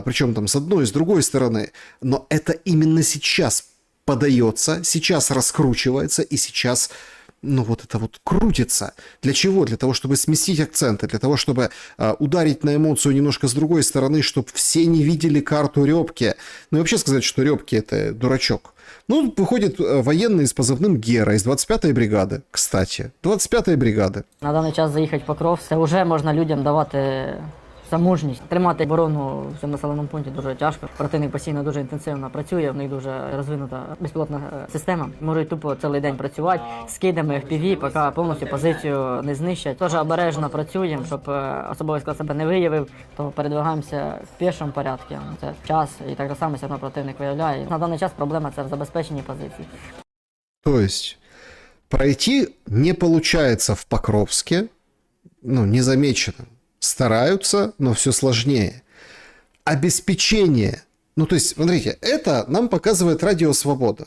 Причем там с одной и с другой стороны. Но это именно сейчас подается, сейчас раскручивается и сейчас, это крутится. Для чего? Для того, чтобы сместить акценты, для того, чтобы ударить на эмоцию немножко с другой стороны, чтобы все не видели карту Рёбки. Ну и вообще сказать, что Рёбки – это дурачок. Выходит военный с позывным Гера из 25-ї бригади, кстати. 25-ї бригади. На даний час заїхати в Покровськ, це вже можна людям давати за мужність. Тримати оборону в цьому населеному пункті дуже тяжко. Противник постійно дуже інтенсивно працює, в них дуже розвинута безпілотна система. Можуть тупо цілий день працювати з кидами FPV, поки повністю позицію не знищать. Тож обережно працюємо, щоб особовий склад себе не виявив, то передвигаємося в пішому порядку. Це час, і так само все одно противник виявляє. На даний час проблема – це в забезпеченні позицій. То есть пройти не получается в Покровске, незамеченным. Стараются, но все сложнее. Обеспечение. То есть, смотрите, это нам показывает Радио Свобода.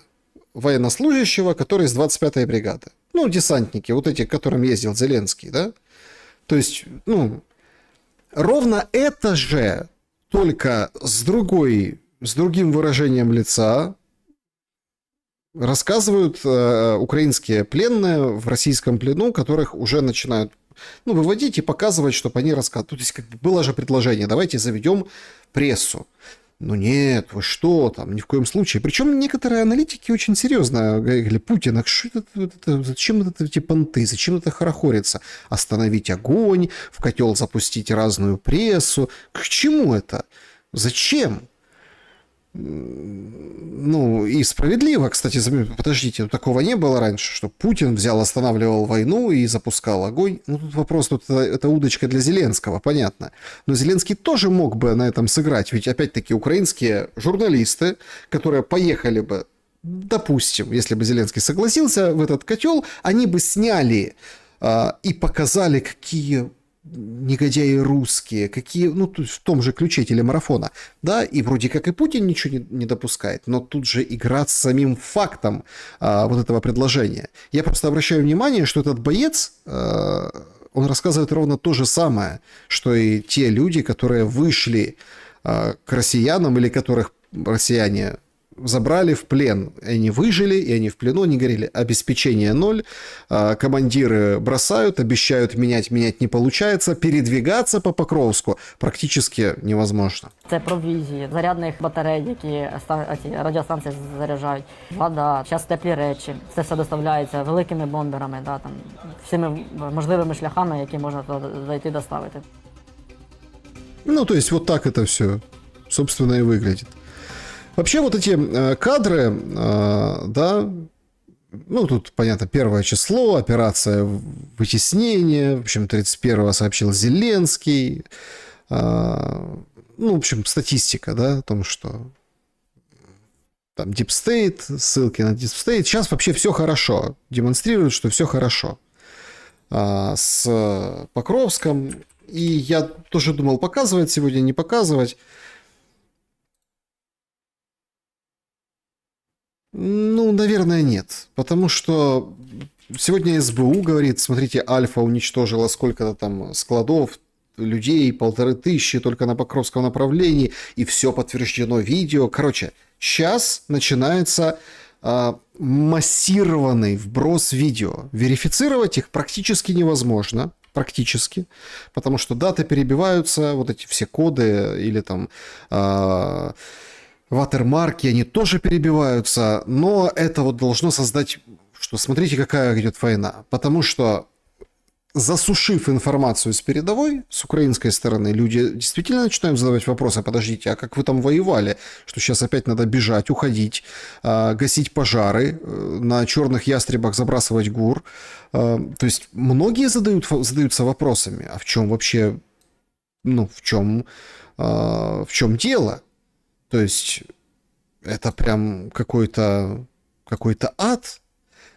Военнослужащего, который из 25-й бригады. Десантники, вот эти, к которым ездил Зеленский, да? То есть, ровно это же, только с другим выражением лица рассказывают украинские пленные в российском плену, которых уже начинают выводить и показывать, чтобы они рассказывали. То есть, было же предложение, давайте заведем прессу. Нет, вы что там, ни в коем случае. Причем некоторые аналитики очень серьезно говорили: Путин, зачем эти понты, зачем это хорохориться? Остановить огонь, в котел запустить разную прессу. К чему это? Зачем? И справедливо, кстати, подождите, такого не было раньше, что Путин останавливал войну и запускал огонь. Тут вопрос, это удочка для Зеленского, понятно. Но Зеленский тоже мог бы на этом сыграть, ведь опять-таки украинские журналисты, которые поехали бы, допустим, если бы Зеленский согласился в этот котел, они бы сняли и показали, какие негодяи русские, какие, в том же ключе телемарафона, да, и вроде как и Путин ничего не допускает, но тут же игра с самим фактом вот этого предложения. Я просто обращаю внимание, что этот боец, он рассказывает ровно то же самое, что и те люди, которые вышли к россиянам или которых россияне забрали в плен. Они выжили, и они в плену не горели. Обеспечение ноль. Командиры бросают, обещают менять не получается. Передвигаться по Покровску практически невозможно. Це провізії, зарядних батарей, які радіостанції заряджають, вода, зараз теплі речі. Це все доставляється великими бомберами, всіми можливими шляхами, які можна зайти доставити. То есть вот так это все, собственно, и выглядит. Вообще вот эти кадры, да, тут, понятно, 1 число, операция вытеснения, в общем, 31-го сообщил Зеленский, в общем, статистика, да, о том, что там Deep State, ссылки на Deep State, сейчас вообще все хорошо, демонстрируют, что все хорошо с Покровском, и я тоже думал, показывать сегодня, не показывать. Наверное, нет. Потому что сегодня СБУ говорит, смотрите, Альфа уничтожила сколько-то там складов, людей, 1500 только на Покровском направлении, и все подтверждено видео. Короче, сейчас начинается массированный вброс видео. Верифицировать их практически невозможно. Практически. Потому что даты перебиваются, вот эти все коды или там... ватермарки, они тоже перебиваются, но это должно создать, что смотрите, какая идет война. Потому что засушив информацию с передовой, с украинской стороны, люди действительно начинают задавать вопросы: подождите, а как вы там воевали? Что сейчас опять надо бежать, уходить, гасить пожары, на черных ястребах забрасывать ГУР? То есть многие задаются вопросами: а в чем вообще, в чем дело? То есть это прям какой-то ад.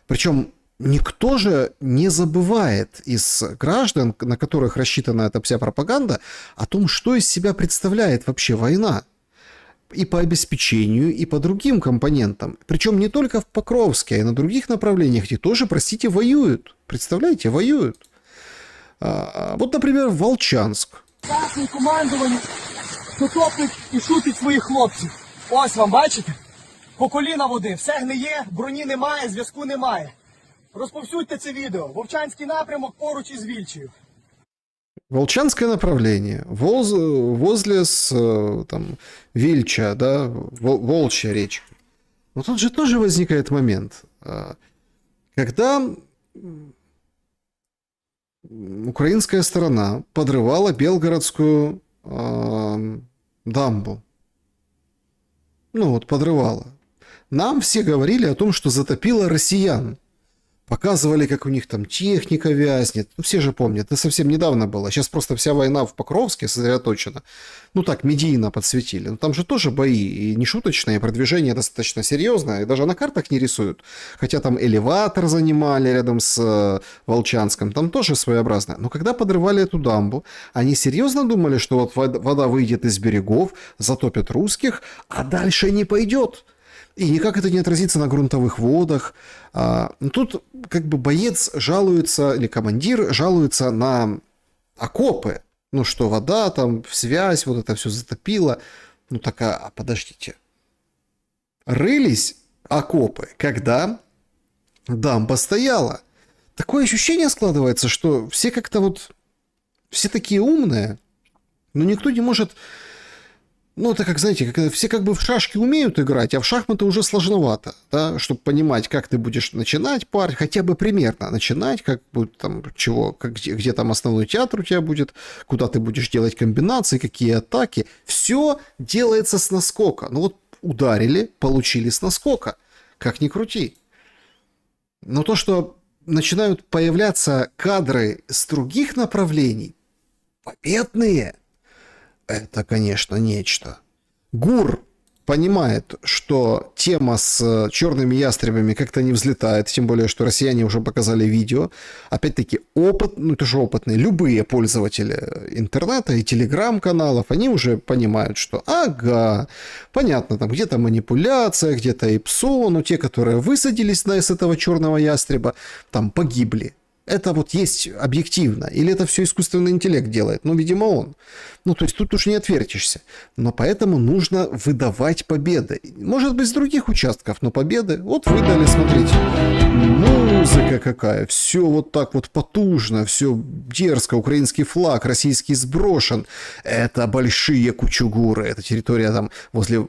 Причем никто же не забывает из граждан, на которых рассчитана эта вся пропаганда, о том, что из себя представляет вообще война. И по обеспечению, и по другим компонентам. Причем не только в Покровске, а и на других направлениях, где тоже, простите, воюют. Представляете, воюют. Вот, например, Волчанск. Красний командування, хто топить і шутить своїх хлопців. Ось вам, бачите? По коліна води, все гниє, броні немає, зв'язку немає. Розповсюдьте це відео. Вовчанський напрямок поруч із Вільчею. Волчанское направление, возле там, Вильча, да, Волчья речка. Но тут же тоже возникает момент, когда украинская сторона подрывала Белгородскую дамбу. Подрывала. Нам все говорили о том, что затопило россиян. Показывали, как у них там техника вязнет. Все же помнят, это совсем недавно было. Сейчас просто вся война в Покровске сосредоточена. Так, медийно подсветили. Но там же тоже бои, и не шуточные, продвижение достаточно серьезное. И даже на картах не рисуют. Хотя там элеватор занимали рядом с Волчанском. Там тоже своеобразное. Но когда подрывали эту дамбу, они серьезно думали, что вот вода выйдет из берегов, затопит русских, а дальше не пойдет. И никак это не отразится на грунтовых водах. Тут как бы боец жалуется, или командир жалуется на окопы. Что вода там, связь, вот это все затопило. Подождите. Рылись окопы, когда дамба стояла. Такое ощущение складывается, что все как-то все такие умные, но никто не может... это как, знаете, все как бы в шашки умеют играть, а в шахматы уже сложновато, да, чтобы понимать, как ты будешь начинать партию, хотя бы примерно начинать, как будет там, где там основной театр у тебя будет, куда ты будешь делать комбинации, какие атаки. Все делается с наскока. Ударили, получили с наскока. Как ни крути. Но то, что начинают появляться кадры с других направлений, победные, это, конечно, нечто. ГУР понимает, что тема с черными ястребами как-то не взлетает, тем более, что россияне уже показали видео. Опять-таки, это же опытные, любые пользователи интернета и телеграм-каналов, они уже понимают, что ага, понятно, там где-то манипуляция, где-то ИПСО, но те, которые высадились с этого черного ястреба, там погибли. Это есть объективно. Или это все искусственный интеллект делает? Видимо, он. То есть тут уж не отвертишься. Но поэтому нужно выдавать победы. Может быть, с других участков, но победы. Выдали, смотрите. Музыка какая. Все так потужно, все дерзко. Украинский флаг, российский сброшен. Это большие кучугуры. Это территория там возле,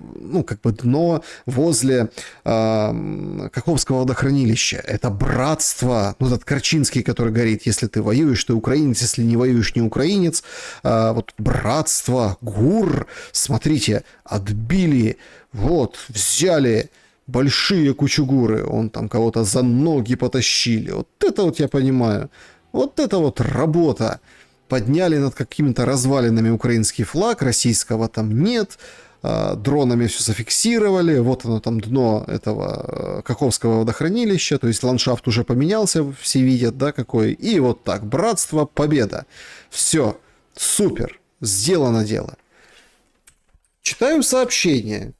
дно, возле Каховского водохранилища. Это братство. Этот Корчинский, который говорит: если ты воюешь, ты украинец, если не воюешь, не украинец. Братство, ГУР, смотрите, отбили, взяли большие кучугуры, он там кого-то за ноги потащили. Это я понимаю, это работа. Подняли над какими-то развалинами украинский флаг, российского там нет, дронами все зафиксировали, оно там дно этого Каховского водохранилища, то есть ландшафт уже поменялся, все видят, да, какой, и так, братство, победа, все, супер, сделано дело. Читаю сообщение.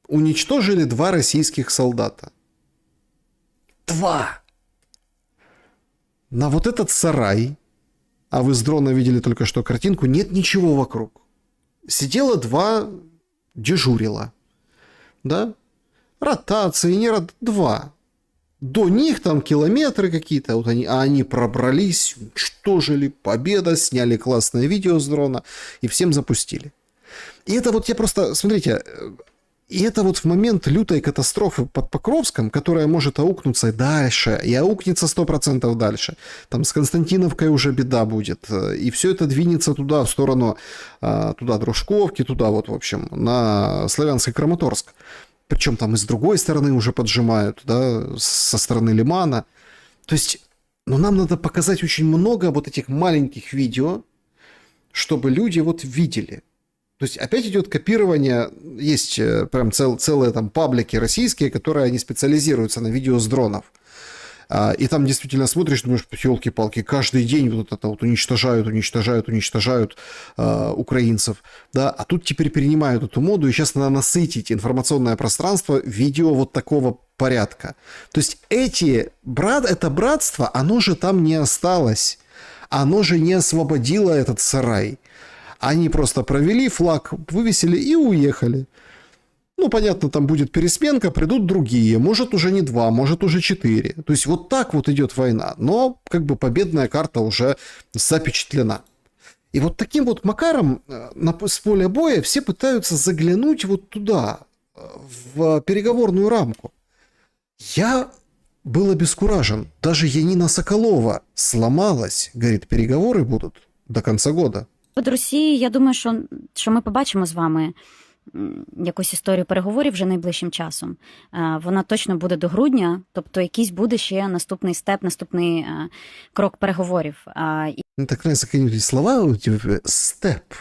Уничтожили 2 российских солдата. 2! На этот сарай, а вы с дрона видели только что картинку, нет ничего вокруг. Сидело 2 дежурила. Да? Ротации, не 2. До них там километры какие-то, они пробрались, уничтожили, победа, сняли классное видео с дрона и всем запустили. И это я просто, смотрите, И это вот в момент лютой катастрофы под Покровском, которая может аукнуться дальше, и аукнется 100% дальше. Там с Константиновкой уже беда будет. И все это двинется туда, в сторону, туда Дружковки, туда вот, в общем, на Славянск-Краматорск. Причем там и с другой стороны уже поджимают, да, со стороны Лимана. То есть, ну, нам надо показать очень много вот этих маленьких видео, чтобы люди вот видели. То есть опять идет копирование, есть прям целые там паблики российские, которые они специализируются на видео с дронов. И там действительно смотришь, думаешь, елки-палки, каждый день вот это вот уничтожают украинцев. Да? А тут теперь перенимают эту моду, и сейчас надо насытить информационное пространство видео вот такого порядка. То есть это братство, оно же там не осталось. Оно же не освободило этот сарай. Они просто провели флаг, вывесили и уехали. Ну, понятно, там будет пересменка, придут другие. Может, уже не 2, может, уже 4. То есть, вот так вот идет война. Но, как бы, победная карта уже запечатлена. И вот таким вот макаром с поля боя все пытаются заглянуть вот туда, в переговорную рамку. Я был обескуражен. Даже Янина Соколова сломалась. Говорит, переговоры будут до конца года. Від Росії, я думаю, що ми побачимо з вами якусь історію переговорів вже найближчим часом. Вона точно буде до грудня, тобто якийсь буде ще наступний степ, наступний крок переговорів. Так нравятся какие-нибудь слова, типа степ.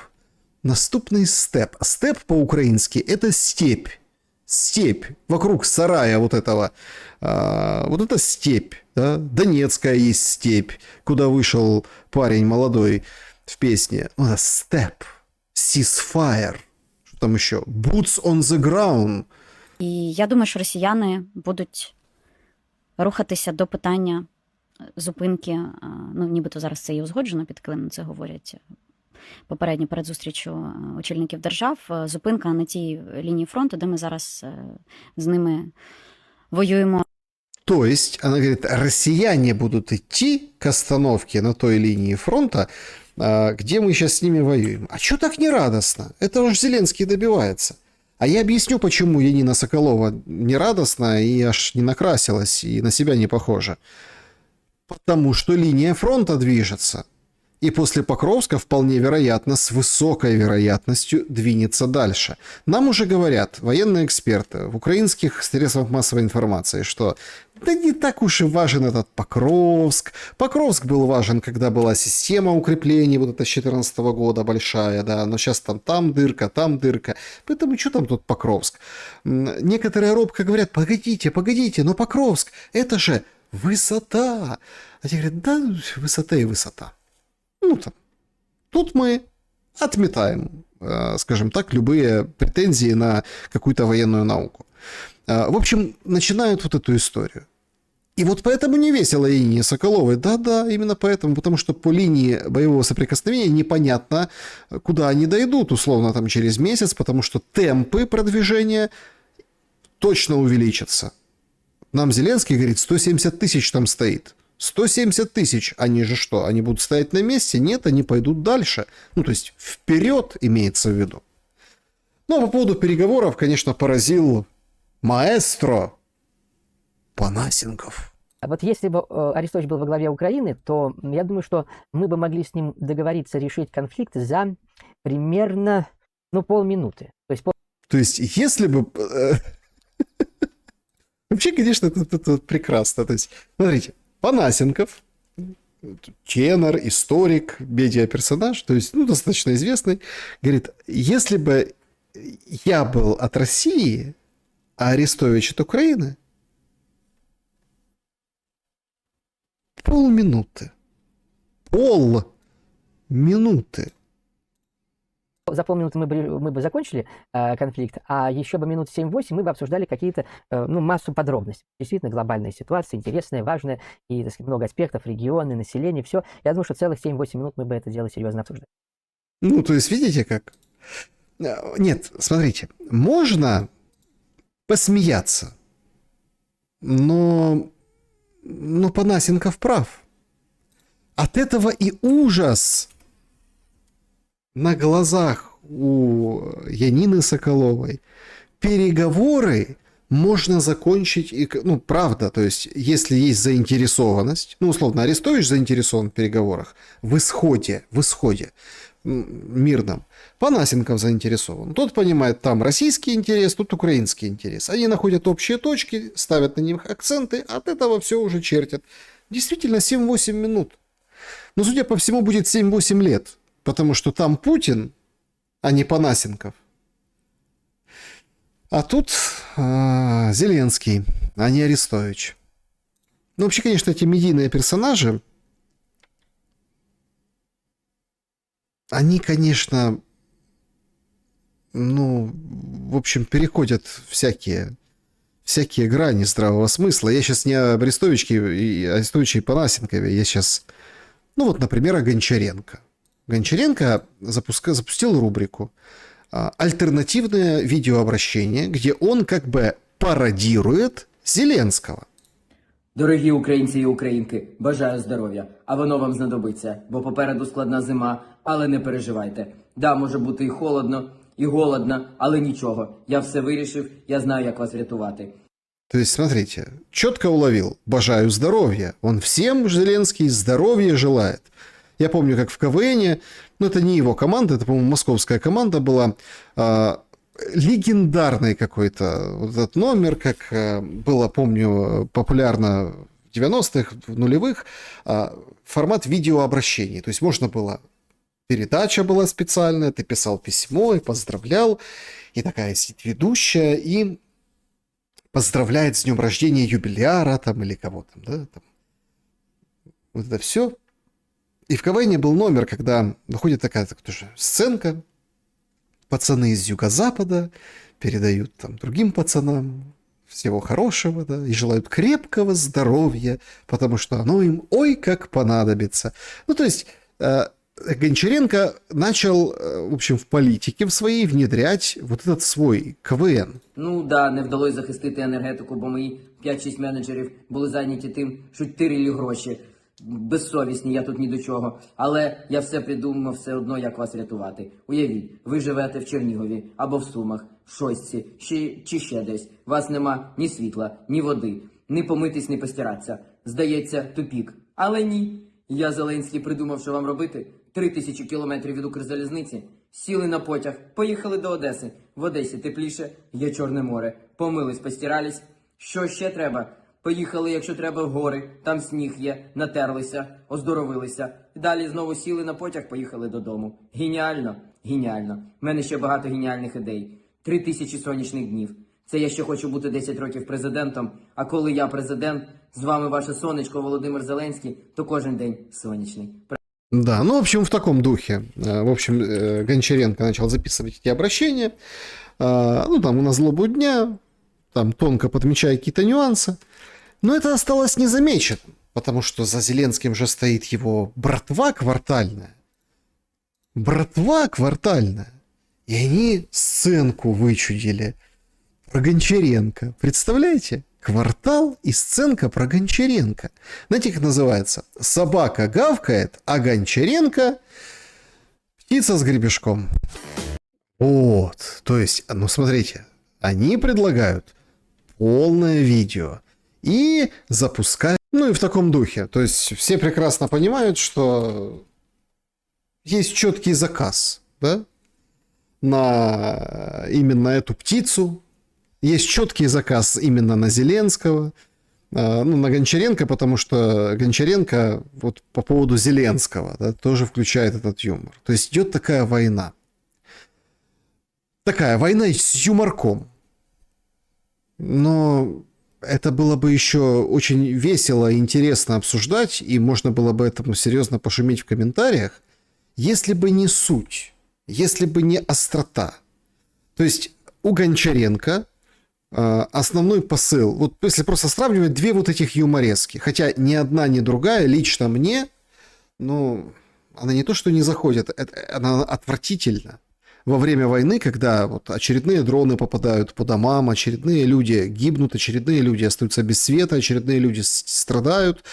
Наступный степ. Степ по-украински – это степь. Степь. Вокруг сарая вот этого. Вот это степь. Да? Донецкая есть степь, куда вышел парень молодой в песне. Степ. Ceasefire. Что там еще? Boots on the ground. І я думаю, що росіяни будуть рухатися до питання зупинки, ну, нібито зараз це і узгоджено, під килимом це говорять попередньо перед зустрічю очільників держав, зупинка на тій лінії фронту, де ми зараз з ними воюємо. То есть, она говорит, россияне будут идти к остановке на той линии фронта, где мы сейчас с ними воюем. А что так не радостно? Это уж Зеленский добивается. А я объясню, почему Янина Соколова не радостна и аж не накрасилась, и на себя не похожа. Потому что линия фронта движется. И после Покровска вполне вероятно, с высокой вероятностью двинется дальше. Нам уже говорят военные эксперты в украинских средствах массовой информации, что да не так уж и важен этот Покровск. Покровск был важен, когда была система укреплений, вот это с 2014 года большая, да, но сейчас там дырка, там дырка. Поэтому что там тут Покровск? Некоторые робко говорят, погодите, но Покровск, это же высота. А те говорят, да, высота и высота. Ну, там. Тут мы отметаем, скажем так, любые претензии на какую-то военную науку. В общем, начинают вот эту историю. И вот поэтому не весело Янине Соколовой. Да, именно поэтому, потому что по линии боевого соприкосновения непонятно, куда они дойдут, условно, там через месяц, потому что темпы продвижения точно увеличатся. Нам Зеленский говорит, 170 тысяч там стоит. 170 тысяч, они же что, они будут стоять на месте? Нет, они пойдут дальше. Ну, то есть, вперед имеется в виду. Ну, а по поводу переговоров, конечно, поразил маэстро Панасенков. Вот если бы Арестович был во главе Украины, то я думаю, что мы бы могли с ним договориться решить конфликт за примерно, полминуты. То есть если бы... Вообще, конечно, это прекрасно. То есть, смотрите, Панасенков, тенор, историк, медиаперсонаж, то есть, достаточно известный, говорит, если бы я был от России, а Арестович от Украины, полминуты. За полминуты мы бы закончили конфликт, а еще бы минут 7-8 мы бы обсуждали какие-то, массу подробностей. Действительно глобальная ситуация, интересная, важная, и, так сказать, много аспектов, регионы, население, все. Я думаю, что целых 7-8 минут мы бы это дело серьезно обсуждали. То есть, видите как? Нет, смотрите, можно посмеяться, но Панасенков прав. От этого и ужас на глазах у Янины Соколовой переговоры можно закончить, ну, правда, то есть, если есть заинтересованность, ну, условно, Арестович заинтересован в переговорах, в исходе мирном. Панасенков заинтересован. Тот понимает, там российский интерес, тут украинский интерес. Они находят общие точки, ставят на них акценты, от этого все уже чертят. Действительно, 7-8 минут. Но, судя по всему, будет 7-8 лет, потому что там Путин, а не Панасенков. А тут Зеленский, а не Арестович. Ну, вообще, конечно, эти медийные персонажи, они, конечно, ну, в общем, переходят всякие грани здравого смысла. Я сейчас не об Арестовиче и Панасенкове, я сейчас, ну вот, например, о Гончаренко. Гончаренко запустил рубрику «Альтернативное видеообращение», где он как бы пародирует Зеленского. Дорогі українці і українки, бажаю здоров'я, а воно вам знадобиться, бо попереду складна зима, але не переживайте. Да, може бути і холодно, і голодно, але нічого. Я все вирішив, я знаю, як вас врятувати. То есть, смотрите, четко уловил. Бажаю здоровья. Он всем, Зеленский, здоровья желает. Я помню, как в КВН, ну это не его команда, это, по-моему, московская команда была, легендарный какой-то вот этот номер, как было, помню, популярно в 90-х, в нулевых, формат видеообращений. То есть можно было, передача была специальная, ты писал письмо и поздравлял, и такая сидит ведущая, и поздравляет с днем рождения юбиляра там или кого там, да, там. Вот это все. И в КВН был номер, когда выходит такая тоже сценка, пацаны из юго-запада передают там другим пацанам всего хорошего, да, и желают крепкого здоровья, потому что оно им ой как понадобится. Ну, то есть Гончаренко начал, в общем, в политике в своей внедрять вот этот свой КВН. Ну да, не вдалося захистити енергетику, бо мої 5-6 менеджерів були зайняті тим, що тирили гроші. Безсовісні, я тут ні до чого. Але я все придумав все одно, як вас рятувати. Уявіть, ви живете в Чернігові, або в Сумах, в Шостці, чи ще десь. Вас нема ні світла, ні води, ні помитись, ні постиратися. Здається, тупік. Але ні. Я, Зеленський, придумав, що вам робити. 3000 кілометрів від Укрзалізниці. Сіли на потяг, поїхали до Одеси. В Одесі тепліше, є Чорне море. Помились, постирались. Що ще треба? Поїхали, якщо треба, в гори, там сніг є, натерлися, оздоровилися. Далі знову сіли на потяг, поїхали додому. Геніально? Геніально. В мене ще багато геніальних ідей. 3000 сонячних днів. Це я ще хочу бути 10 років президентом, а коли я президент, з вами ваше сонечко Володимир Зеленський, то кожен день сонячний. Да, ну, в общем, в таком духе. В общем, Гончаренко начал записывать эти обращения. Ну, там, на злобу дня, там, тонко подмечая какие-то нюансы. Но это осталось незамеченным, потому что за Зеленским же стоит его братва квартальная. Братва квартальная. И они сценку вычудили про Гончаренко. Представляете? Квартал и сценка про Гончаренко. Знаете, как называется? Собака гавкает, а Гончаренко птица с гребешком. Вот. То есть, ну смотрите, они предлагают полное видео и запускают, ну и в таком духе. То есть все прекрасно понимают, что есть четкий заказ, да, на именно эту птицу. Есть четкий заказ именно на Зеленского, ну, на Гончаренко, потому что Гончаренко вот по поводу Зеленского, да, тоже включает этот юмор. То есть идет такая война. Такая война с юморком. Но это было бы еще очень весело и интересно обсуждать, и можно было бы этому серьезно пошуметь в комментариях, если бы не суть, если бы не острота. То есть у Гончаренко основной посыл, вот если просто сравнивать две вот этих юморески, хотя ни одна, ни другая лично мне, ну, она не то, что не заходит, она отвратительна. во время войны, когда вот очередные дроны попадают по домам, очередные люди гибнут, очередные люди остаются без света, очередные люди страдают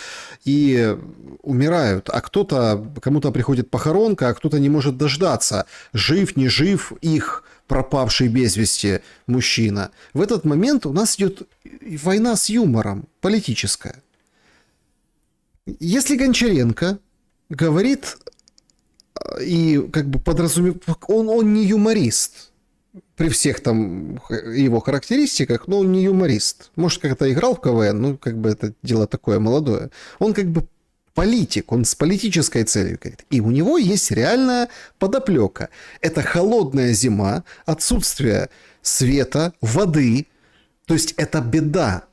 и умирают, а кому-то приходит похоронка, а кто-то не может дождаться, жив, не жив их пропавший без вести мужчина. В этот момент у нас идет война с юмором, политическая. Если Гончаренко говорит и как бы подразумевает, он не юморист при всех там его характеристиках, но он не юморист. Может, как-то играл в КВН, ну, как бы это дело такое молодое. Он как бы политик, он с политической целью говорит. И у него есть реальная подоплека. Это холодная зима, отсутствие света, воды. То есть это беда.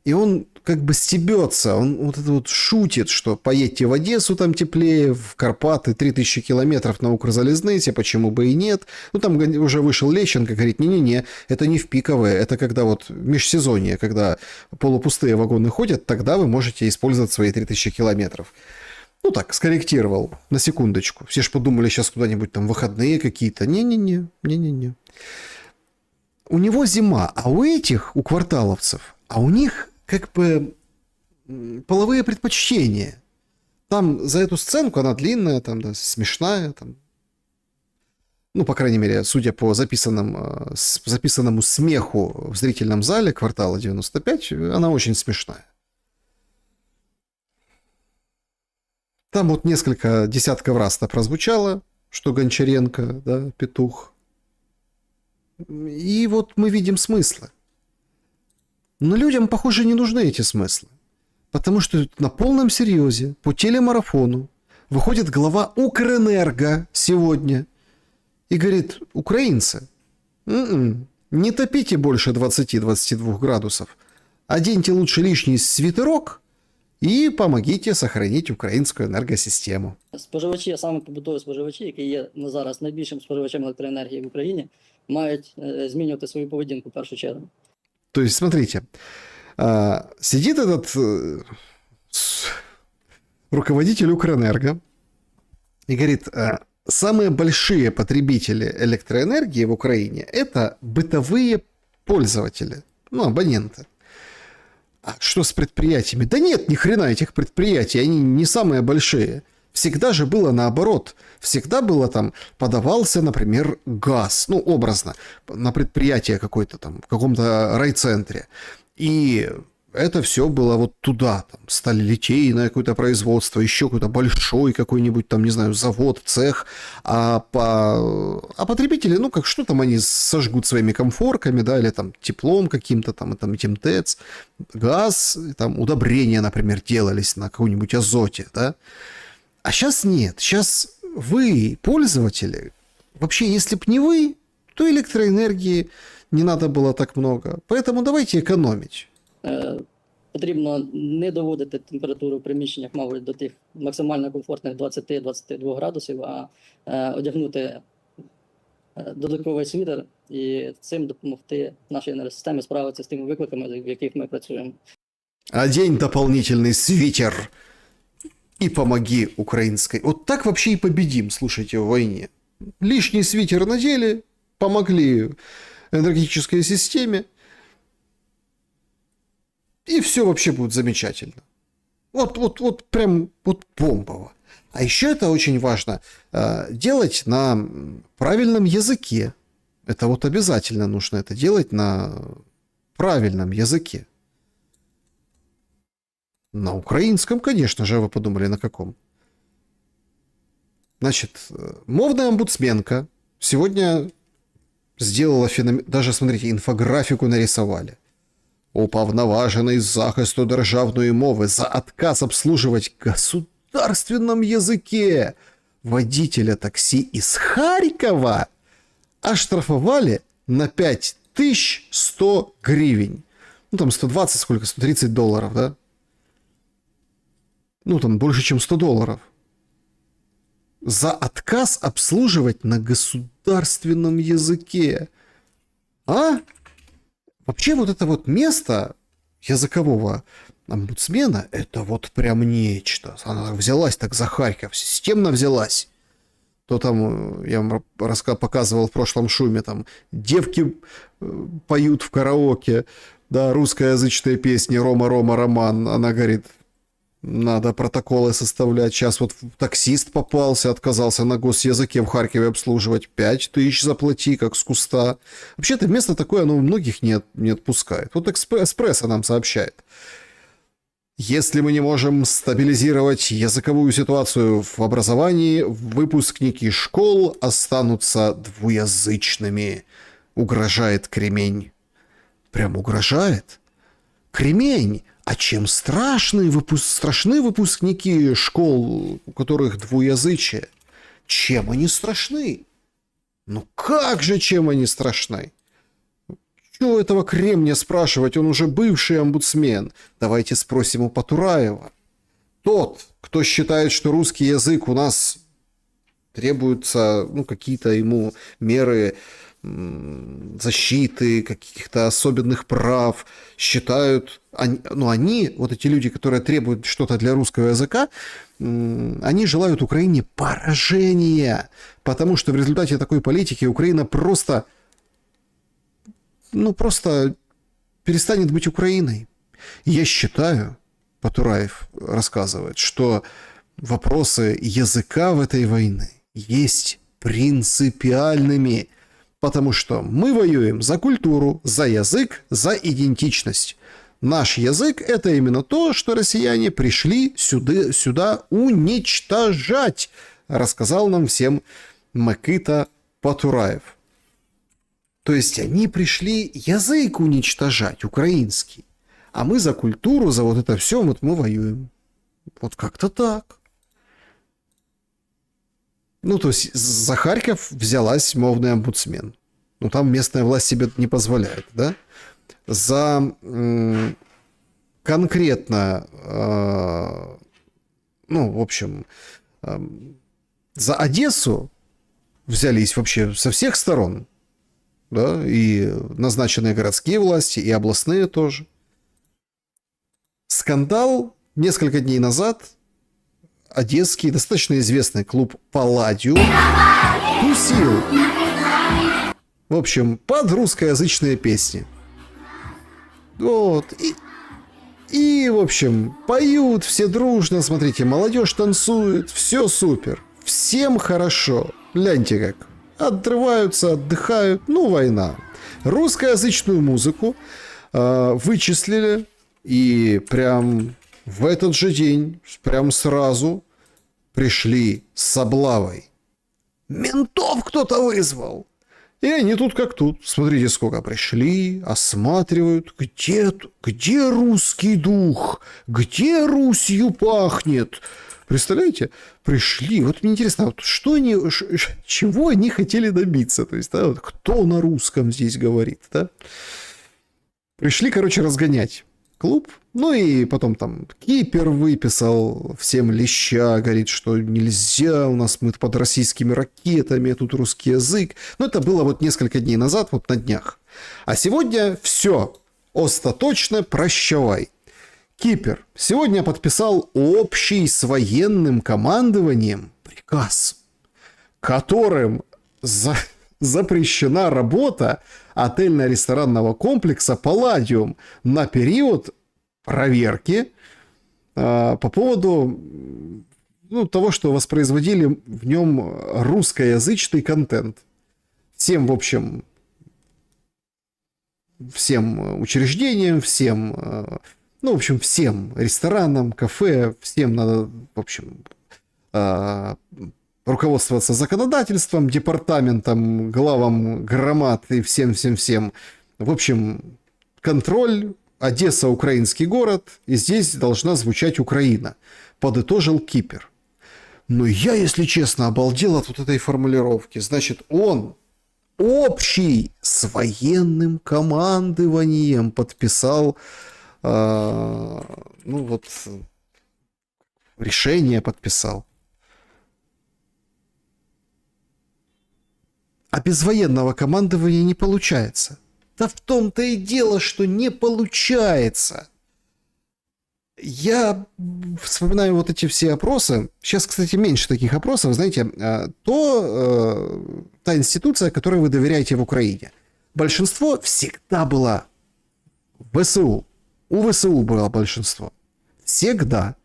И он как бы стебется, он вот это вот шутит, что поедьте в Одессу, там теплее, в Карпаты 3000 километров на Укрзалезнице, почему бы и нет. Ну, там уже вышел Лещенко, говорит, не-не-не, это не в пиковое, это когда вот межсезонье, когда полупустые вагоны ходят, тогда вы можете использовать свои 3000 километров. Ну, так, скорректировал, на секундочку. Все ж подумали, сейчас куда-нибудь там выходные какие-то. Не-не-не. У него зима, а у этих, у кварталовцев, а у них как бы половые предпочтения. Там за эту сценку, она длинная, там, да, смешная, там, ну, по крайней мере, судя по записанному смеху в зрительном зале «Квартала 95», она очень смешная. Там вот несколько десятков раз-то прозвучало, что Гончаренко, да, петух. И вот мы видим смыслы. Но людям, похоже, не нужны эти смыслы. Потому что на полном серьезе по телемарафону выходит глава Укрэнерго сегодня и говорит, украинцы, не топите больше 20-22 градусов, оденьте лучше лишний свитерок і помогите сохранить українську енергосистему. Споживачі, а саме побутові споживачі, які є на зараз найбільшим споживачем електроенергії в Україні, мають змінювати свою поведінку в першу чергу. То есть, смотрите, сидит этот руководитель Укрэнерго и говорит, самые большие потребители электроэнергии в Украине – это бытовые пользователи, ну, абоненты. А что с предприятиями? Да нет, ни хрена этих предприятий, они не самые большие. Всегда же было наоборот. Всегда было там, подавался, например, газ, ну, образно, на предприятие какое-то там, в каком-то райцентре. И это все было вот туда, там, сталелитейное какое-то производство, еще какой-то большой какой-нибудь там, не знаю, завод, цех. А потребители, ну, как что там они сожгут своими комфорками, да, или там теплом каким-то там, и там этим ТЭЦ, газ, там удобрения, например, делались на каком-нибудь азоте, да. А сейчас нет. Сейчас вы, пользователи, вообще, если бы не вы, то электроэнергии не надо было так много. Поэтому давайте экономить. Потрібно не доводити температуру в приміщеннях, мабуть, до тих максимально комфортних 20-22 градусів, а одягнути додатковий світер і цим допомогти нашій енергосистемі справитися з тими викликами, в яких ми працюємо. Одень дополнительный свитер и помоги украинской. Вот так вообще и победим, слушайте, в войне. Лишний свитер надели, помогли энергетической системе, и все вообще будет замечательно. Вот прям вот бомбово. А еще это очень важно делать на правильном языке. Это вот обязательно нужно это делать на правильном языке. На украинском, конечно же, вы подумали, на каком. Значит, мовная омбудсменка сегодня сделала даже, смотрите, инфографику нарисовали. Уповноважений з захисту державної мови за отказ обслуживать в государственном языке водителя такси из Харькова оштрафовали на 5100 гривен. Ну, там 120, сколько? $130, да? Ну, там больше, чем $100. За отказ обслуживать на государственном языке. А? Вообще вот это вот место языкового омбудсмена, это вот прям нечто. Она взялась так за Харьков, системно взялась. то там, я вам показывал в прошлом шуме, там девки поют в караоке, да, русскоязычные песни «Рома, Рома, Роман», она говорит, надо протоколы составлять. Сейчас вот таксист попался, отказался на госязыке в Харькове обслуживать, 5000 заплати, как с куста. Вообще-то место такое, оно многих не отпускает. Вот «Эспрессо» нам сообщает. Если мы не можем стабилизировать языковую ситуацию в образовании, выпускники школ останутся двуязычными. Угрожает Кремень. Прям угрожает? Кремень! А чем страшны выпускники школ, у которых двуязычие? Чем они страшны? Ну как же, чем они страшны? Чего этого Кремня спрашивать? Он уже бывший омбудсмен. Давайте спросим у Патураева. Тот, кто считает, что русский язык у нас требуются, ну, какие-то ему меры защиты, каких-то особенных прав, считают, они, вот эти люди, которые требуют что-то для русского языка, они желают Украине поражения, потому что в результате такой политики Украина просто перестанет быть Украиной. Я считаю, Патураев рассказывает, что вопросы языка в этой войне есть принципиальными, потому что мы воюем за культуру, за язык, за идентичность. Наш язык – это именно то, что россияне пришли сюда уничтожать, рассказал нам всем Микита Патураев. То есть они пришли язык уничтожать, украинский. А мы за культуру, за вот это все, вот мы воюем. Вот как-то так. Ну, то есть за Харьков взялась мовный омбудсмен. Ну, там местная власть себе не позволяет, да? За конкретно, за Одессу взялись вообще со всех сторон. Да, и назначенные городские власти, и областные тоже. Скандал несколько дней назад. Одесский, достаточно известный клуб «Палладиум» тусил, в общем, под русскоязычные песни. Вот. И, в общем, поют все дружно, смотрите, молодежь танцует, все супер. Всем хорошо. Гляньте как. Отрываются, отдыхают, война. Русскоязычную музыку вычислили, и прям в этот же день, прям сразу пришли с облавой. Ментов кто-то вызвал. И они тут как тут. Смотрите, сколько пришли, осматривают. Где русский дух? Где Русью пахнет? Представляете? Пришли. Вот мне интересно, вот чего они хотели добиться? То есть, да, вот кто на русском здесь говорит, да? Пришли, разгонять клуб. Ну и потом там Кипер выписал всем леща, говорит, что нельзя, у нас мы под российскими ракетами, а тут русский язык. Но это было вот несколько дней назад, вот на днях. А сегодня все, остаточно прощавай. Кипер сегодня подписал общий с военным командованием приказ, которым запрещена работа отельно-ресторанного комплекса «Палладиум» на период проверки по поводу того, что воспроизводили в нем русскоязычный контент. Всем, в общем, всем учреждениям, всем ресторанам, кафе, всем надо, в общем, руководствоваться законодательством, департаментом, главам громад и всем. В общем, контроль. Одесса – украинский город, и здесь должна звучать Украина, подытожил Кипер. Но я, если честно, обалдел от вот этой формулировки. Значит, он общий с военным командованием подписал, решение подписал. А без военного командования не получается. Да в том-то и дело, что не получается. Я вспоминаю вот эти все опросы. Сейчас, кстати, меньше таких опросов. Знаете, та институция, которой вы доверяете в Украине. Большинство всегда было в ВСУ. У ВСУ было большинство. Всегда.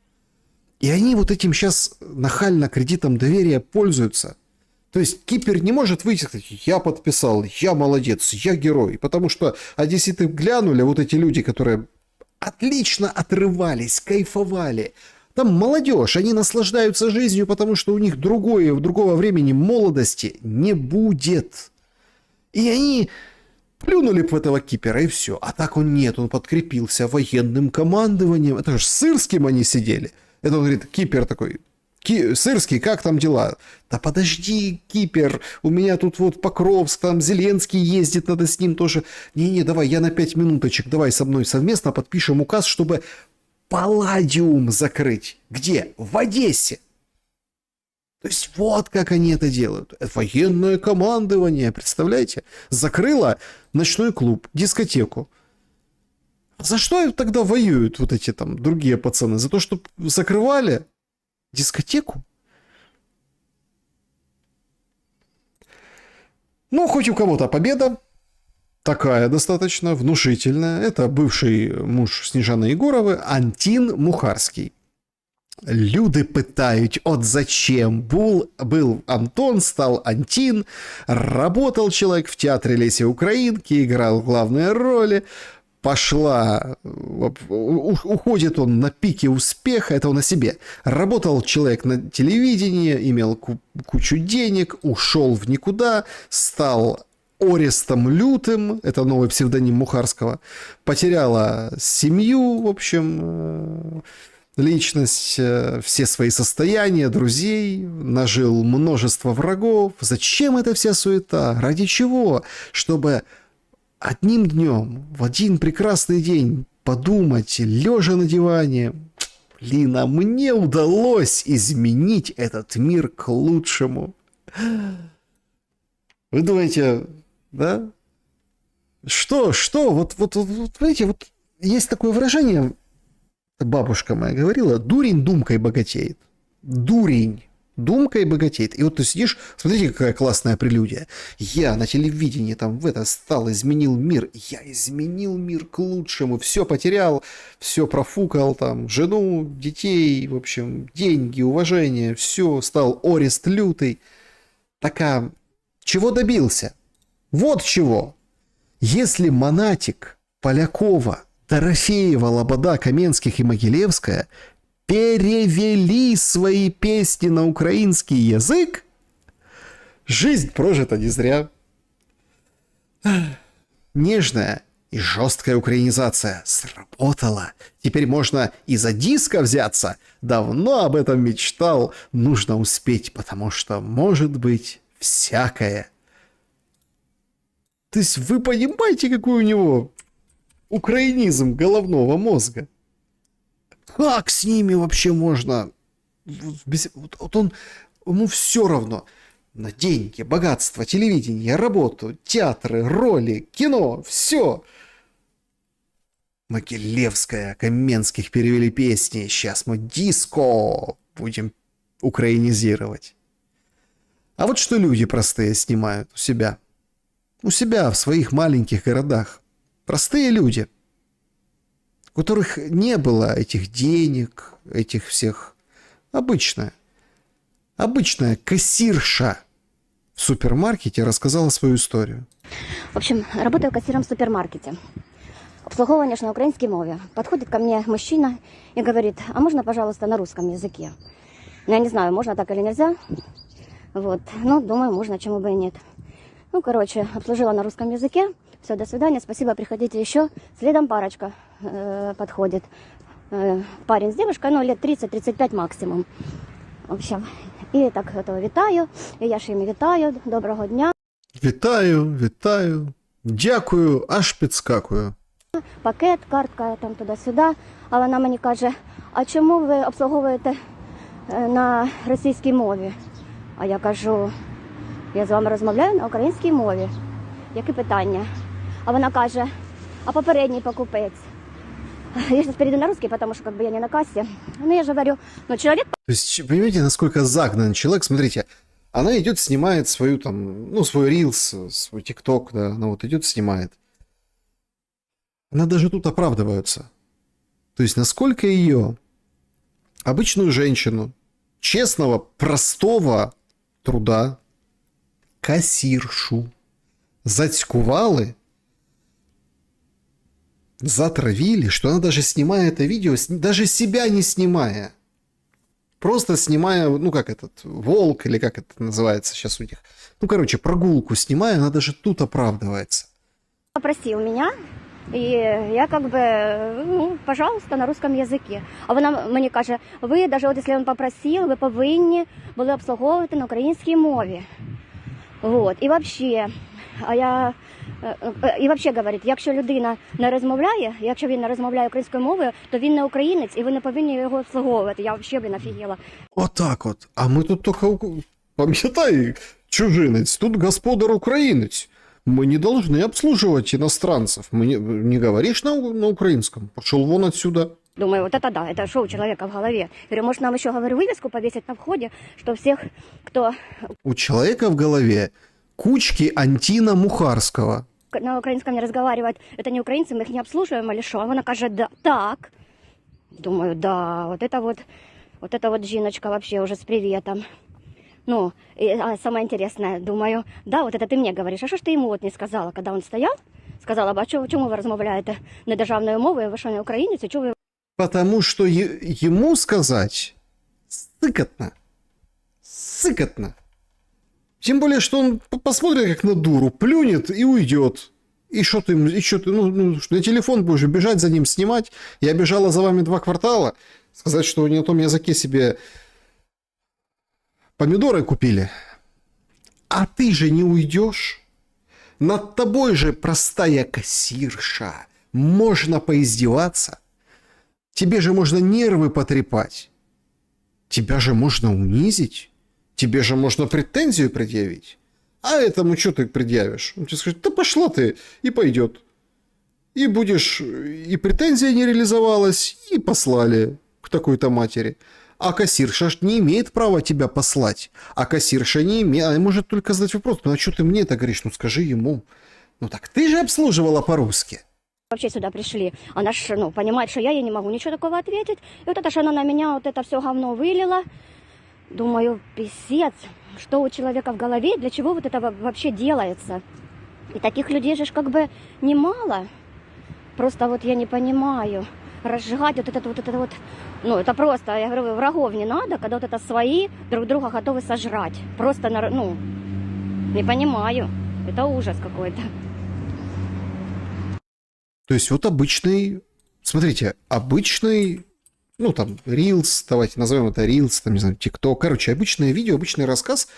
И они вот этим сейчас нахально кредитом доверия пользуются. То есть Кипер не может выйти и сказать: я подписал, я молодец, я герой. Потому что одесситы глянули, вот эти люди, которые отлично отрывались, кайфовали. Там молодежь, они наслаждаются жизнью, потому что у них другого времени молодости не будет. И они плюнули в этого Кипера, и все. А так он нет, он подкрепился военным командованием. Это же с Сырским они сидели. Это он говорит, Кипер такой: Сырский, как там дела? Да подожди, Кипер, у меня тут вот Покровск, там Зеленский ездит, надо с ним тоже. Не-не, давай, я на 5 минуточек, давай со мной совместно подпишем указ, чтобы Палладиум закрыть. Где? В Одессе. То есть вот как они это делают. Это военное командование, представляете? Закрыло ночной клуб, дискотеку. За что тогда воюют вот эти там другие пацаны? За то, что закрывали дискотеку? Ну, хоть у кого-то победа. Такая достаточно внушительная. Это бывший муж Снежаны Егоровой, Антін Мухарский. Люди питають, от зачем был Антон, стал Антін, работал человек в театре Леси Украинки, играл главные роли, уходит он на пике успеха, это он о себе. Работал человек на телевидении, имел кучу денег, ушел в никуда, стал Орестом Лютым, это новый псевдоним Мухарского, потеряла семью, в общем, личность, все свои состояния, друзей, нажил множество врагов. Зачем эта вся суета? Ради чего? Чтобы одним днем, в один прекрасный день подумать, лежа на диване: блин, а мне удалось изменить этот мир к лучшему. Вы думаете, да? Что? Вот, знаете, вот есть такое выражение, бабушка моя говорила: дурень думкой богатеет. Дурень думкой богатеет. И вот ты сидишь, смотрите, какая классная прелюдия. Я на телевидении там стал, изменил мир. Я изменил мир к лучшему. Все потерял, все профукал, там, жену, детей, в общем, деньги, уважение. Все, стал Орест Лютый. Так, чего добился? Вот чего. Если Монатик, Полякова, Дорофеева, Лобода, Каменских и Могилевская перевели свои песни на украинский язык, жизнь прожита не зря. Нежная и жесткая украинизация сработала. Теперь можно и за диско взяться. Давно об этом мечтал. Нужно успеть, потому что может быть всякое. То есть вы понимаете, какой у него украинизм головного мозга? Как с ними вообще можно? Вот он, ему все равно на деньги, богатство, телевидение, работу, театры, роли, кино, все. Могилевская, Каменских перевели песни. Сейчас мы диско будем украинизировать. А вот что люди простые снимают у себя. У себя в своих маленьких городах. Простые люди, у которых не было этих денег, этих всех. Обычная кассирша в супермаркете рассказала свою историю. В общем, работаю кассиром в супермаркете. Обслуговывание на украинской мове. Подходит ко мне мужчина и говорит: а можно, пожалуйста, на русском языке? Я не знаю, можно так или нельзя. Вот. Ну, думаю, можно, чему бы и нет. Ну, короче, обслужила на русском языке. Все, до свидания, спасибо, приходите еще. Следом парочка подходит. Парень с девушкой, ну, лет 30-35 максимум. В общем, і так вітаю, і я ж їм вітаю, доброго дня. Вітаю, дякую, аж підскакую. Пакет, картка, там туди-сюди. А вона мені каже: а чому ви обслуговуєте на російській мові? А я кажу: я з вами розмовляю на українській мові. Які питання? А вона каже: а попередній покупець? Я сейчас перейду на русский, потому что как бы я не на кассе. Но я же говорю, ну человек... То есть, понимаете, насколько загнан человек? Смотрите, она идет, снимает свою там, ну, свой рилс, свой тикток, да, она вот идет, снимает. Она даже тут оправдывается. То есть, насколько ее, обычную женщину, честного, простого труда, кассиршу, затькували, затравили, что она даже снимая это видео, даже себя не снимая, просто снимая, ну как этот, волк, или как это называется сейчас у них, ну короче, прогулку снимая, она даже тут оправдывается. Попросил меня, и я как бы, ну, пожалуйста, на русском языке. А вона мені каже, ви, навіть от, якщо він попросив, ви повинні були обслуговувати на українській мові. Вот. І взагалі говорить, якщо людина не розмовляє, якщо він не розмовляє українською мовою, то він не українець, і ви не повинні його обслуговувати. Я взагалі, блін, офігела. Отак от. А ми тут тільки, пам'ятай, чужинець, тут господар українець. Мы не должны обслуживать иностранцев. Мы не говоришь на украинском. Пошел вон отсюда. Думаю, вот это да, это что у человека в голове. Говорю, может нам еще, говорю, вывеску повесить на входе, что всех, кто... У человека в голове кучки Антина Мухарского. На украинском не разговаривает, это не украинцы, мы их не обслуживаем или что? Она каже, да, так. Думаю, да, вот это вот жиночка вообще уже с приветом. Ну, а самое интересное, думаю, да, вот это ты мне говоришь, а что ж ты ему вот не сказала, когда он стоял? Сказала бы, а чому ви розмовляєте недержавною мовою, ви що не українець, чому ви... Потому что ему сказать сыкотно. Сыкотно. Тем более, что он посмотрит как на дуру, плюнет и уйдет. И что ты, на телефон будешь бежать за ним, снимать. Я бежала за вами 2 квартала. Сказать, что вы не на том языке себе помидоры купили. А ты же не уйдешь. Над тобой же простая кассирша. Можно поиздеваться. Тебе же можно нервы потрепать. Тебя же можно унизить. Тебе же можно претензию предъявить. А этому что ты предъявишь? Он тебе скажет, да пошла ты, и пойдет. И будешь, и претензия не реализовалась, и послали к такой-то матери. А кассирша не имеет права тебя послать. А кассирша не имеет, она может только задать вопрос, ну а что ты мне это говоришь? Ну скажи ему. Ну так ты же обслуживала по-русски. Вообще сюда пришли. Она ж, ну, понимает, что я ей не могу ничего такого ответить. И вот это, что она на меня вот это все говно вылила. Думаю, писец, что у человека в голове, для чего вот это вообще делается. И таких людей же как бы немало. Просто вот я не понимаю. Разжигать вот это вот, ну, это просто, я говорю, врагов не надо, когда вот это свои друг друга готовы сожрать. Просто, ну, не понимаю. Это ужас какой-то. То есть вот обычный, смотрите, обычный, ну там, Reels, давайте назовем это Reels, там, не знаю, TikTok, короче, обычное видео, обычный рассказ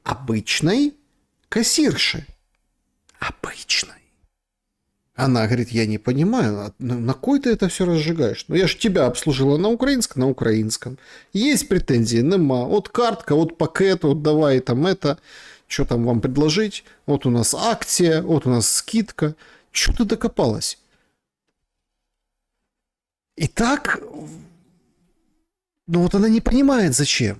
обычной кассирши. Обычной. Она говорит, я не понимаю, на кой ты это все разжигаешь? Ну я же тебя обслужила на украинском. Есть претензии? Нема. Вот картка, вот пакет, вот давай там это, что там вам предложить? Вот у нас акция, вот у нас скидка. Чё ты докопалась? И так, ну вот она не понимает, зачем.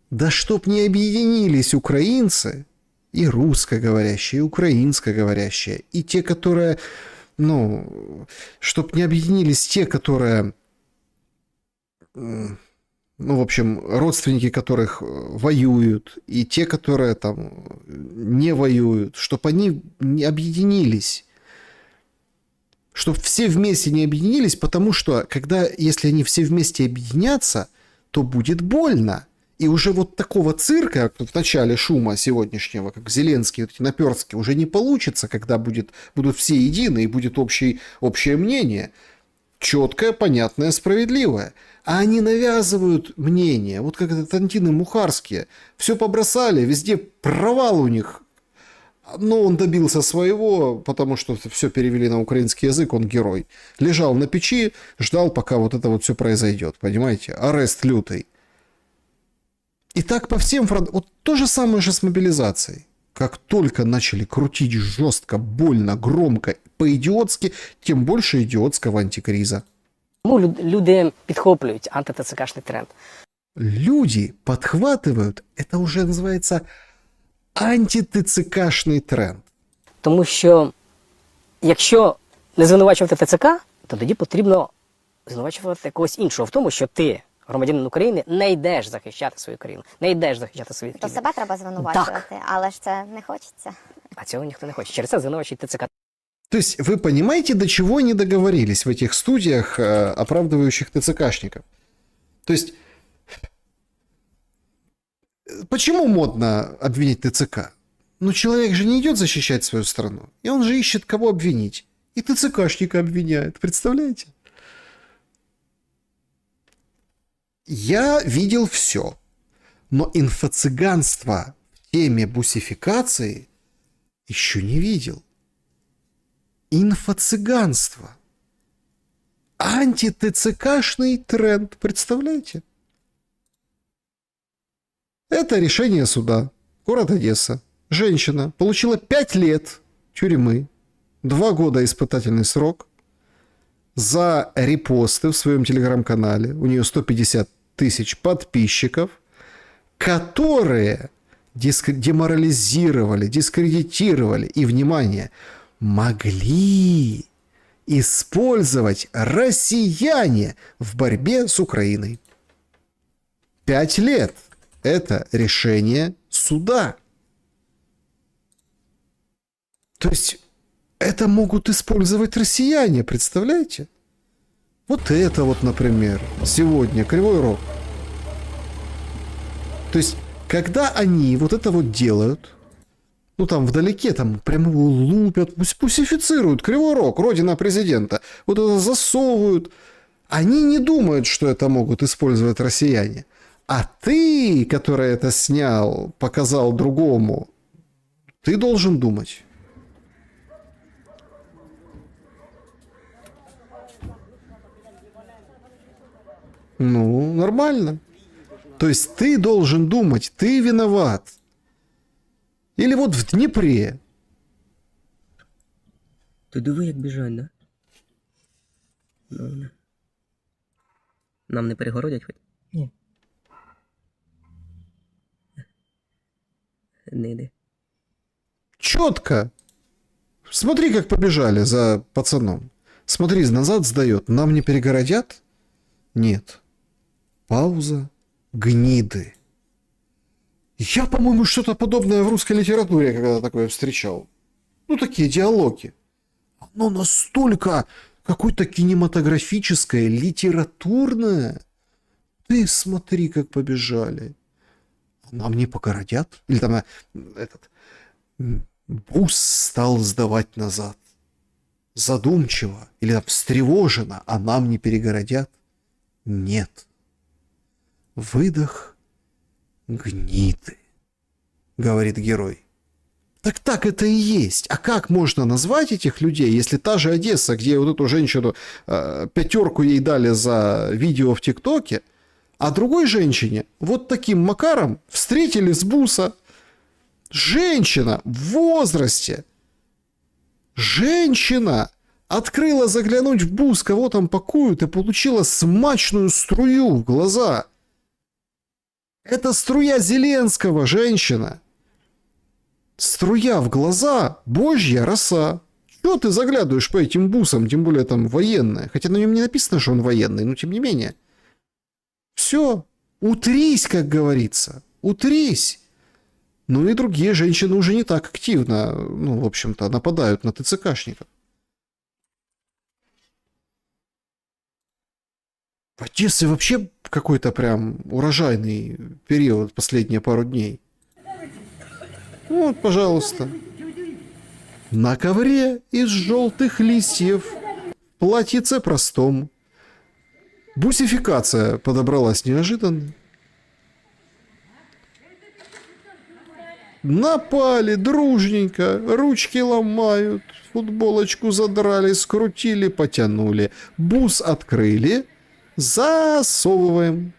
Да чтоб не объединились украинцы, и русскоговорящие, и украинскоговорящие, и те, которые, ну, чтоб не объединились те, которые, ну, в общем, родственники которых воюют, и те, которые там не воюют, чтоб они не объединились. Чтобы все вместе не объединились, потому что, если они все вместе объединятся, то будет больно. И уже вот такого цирка, как в начале шума сегодняшнего, как Зеленский, вот эти наперстки, уже не получится, когда будут все едины и будет общее мнение. Четкое, понятное, справедливое. А они навязывают мнение. Вот как это Антины Мухарские. Все побросали, везде провал у них. Но он добился своего, потому что все перевели на украинский язык, он герой. Лежал на печи, ждал, пока вот это вот все произойдет. Понимаете? Арест лютый. И так по всем фронтам. Вот то же самое же с мобилизацией. Как только начали крутить жестко, больно, громко, по-идиотски, тем больше идиотского антикриза. Тому люди підхоплюють анти-ТЦКшний тренд. Люди подхватывают, это уже называется анти-ТЦКшный тренд. Тому що якщо не звинувачувати ТЦК, то тоді потрібно звинувачувати когось іншого в тому, що ти, громадянин України, не йдеш захищати свою країну, не йдеш захищати свою То країну. себе треба звинувачувати, але ж це не хочеться. А цього ніхто не хоче. Через це звинувачують ТЦК. То есть вы понимаете, до чего они договорились в этих студиях, оправдывающих ТЦКшников? То есть, почему модно обвинить ТЦК? Ну, человек же не идет защищать свою страну, и он же ищет, кого обвинить. И ТЦКшника обвиняет, представляете? Я видел все, но инфо-цыганство в теме бусификации еще не видел. Инфо-цыганство. Анти-ТЦКшный тренд, представляете? Это решение суда. Город Одесса. Женщина получила 5 лет тюрьмы, 2 года испытательный срок за репосты в своем телеграм-канале. У нее 150 тысяч подписчиков, которые деморализировали, дискредитировали и, внимание, могли использовать россияне в борьбе с Украиной. 5 лет. Это решение суда. То есть это могут использовать россияне, представляете? Вот это вот, например, сегодня Кривой Рог. То есть, когда они вот это вот делают, ну там вдалеке, там прямо его лупят, пусифицируют, Кривой Рог, родина президента, вот это засовывают, они не думают, что это могут использовать россияне. А ты, который это снял, показал другому, ты должен думать. Ну, нормально. То есть ты должен думать, ты виноват. Или вот в Днепре. Ти диви, як біжать, да? Нам не перегородять хоч? Ні. Не йди. Четко. Смотри, как побежали за пацаном. Смотри, назад сдает. Нам не перегородят? Нет. Пауза. Гниды. Я, по-моему, что-то подобное в русской литературе когда такое встречал. Ну, такие диалоги. Оно настолько какое-то кинематографическое, литературное. Ты смотри, как побежали. Нам не погородят? Или там этот бус стал сдавать назад. Задумчиво или там встревоженно, а нам не перегородят? Нет. Выдох. Гниды, говорит герой. Так это и есть. А как можно назвать этих людей, если та же Одесса, где вот эту женщину 5 ей дали за видео в ТикТоке, а другой женщине вот таким макаром встретили с буса. Женщина в возрасте. Женщина открыла заглянуть в бус, кого там пакуют, и получила смачную струю в глаза. Это струя Зеленского, женщина. Струя в глаза, божья роса. Чего ты заглядываешь по этим бусам, тем более там военная? Хотя на нем не написано, что он военный, но тем не менее. Все, утрись, как говорится, утрись. Ну и другие женщины уже не так активно, ну, в общем-то, нападают на ТЦКшников. В Одессе вообще какой-то прям урожайный период последние пару дней. Вот, пожалуйста. На ковре из желтых листьев, в платьице простом. Бусификация подобралась неожиданно. Напали дружненько, ручки ломают, футболочку задрали, скрутили, потянули. Бус открыли. Засовываем.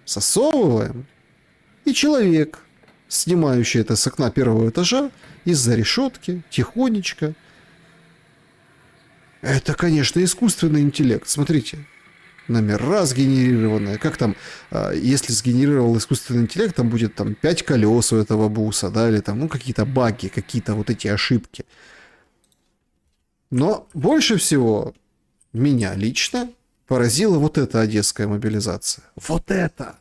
Засовываем. И человек, снимающий это с окна первого этажа, из-за решетки, тихонечко Это, конечно, искусственный интеллект. Смотрите. Номера сгенерированные. Как там, если сгенерировал искусственный интеллект, там будет там 5 колес у этого буса, да, или там, ну, какие-то баги, какие-то вот эти ошибки. Но больше всего меня лично поразила вот эта одесская мобилизация. Вот это!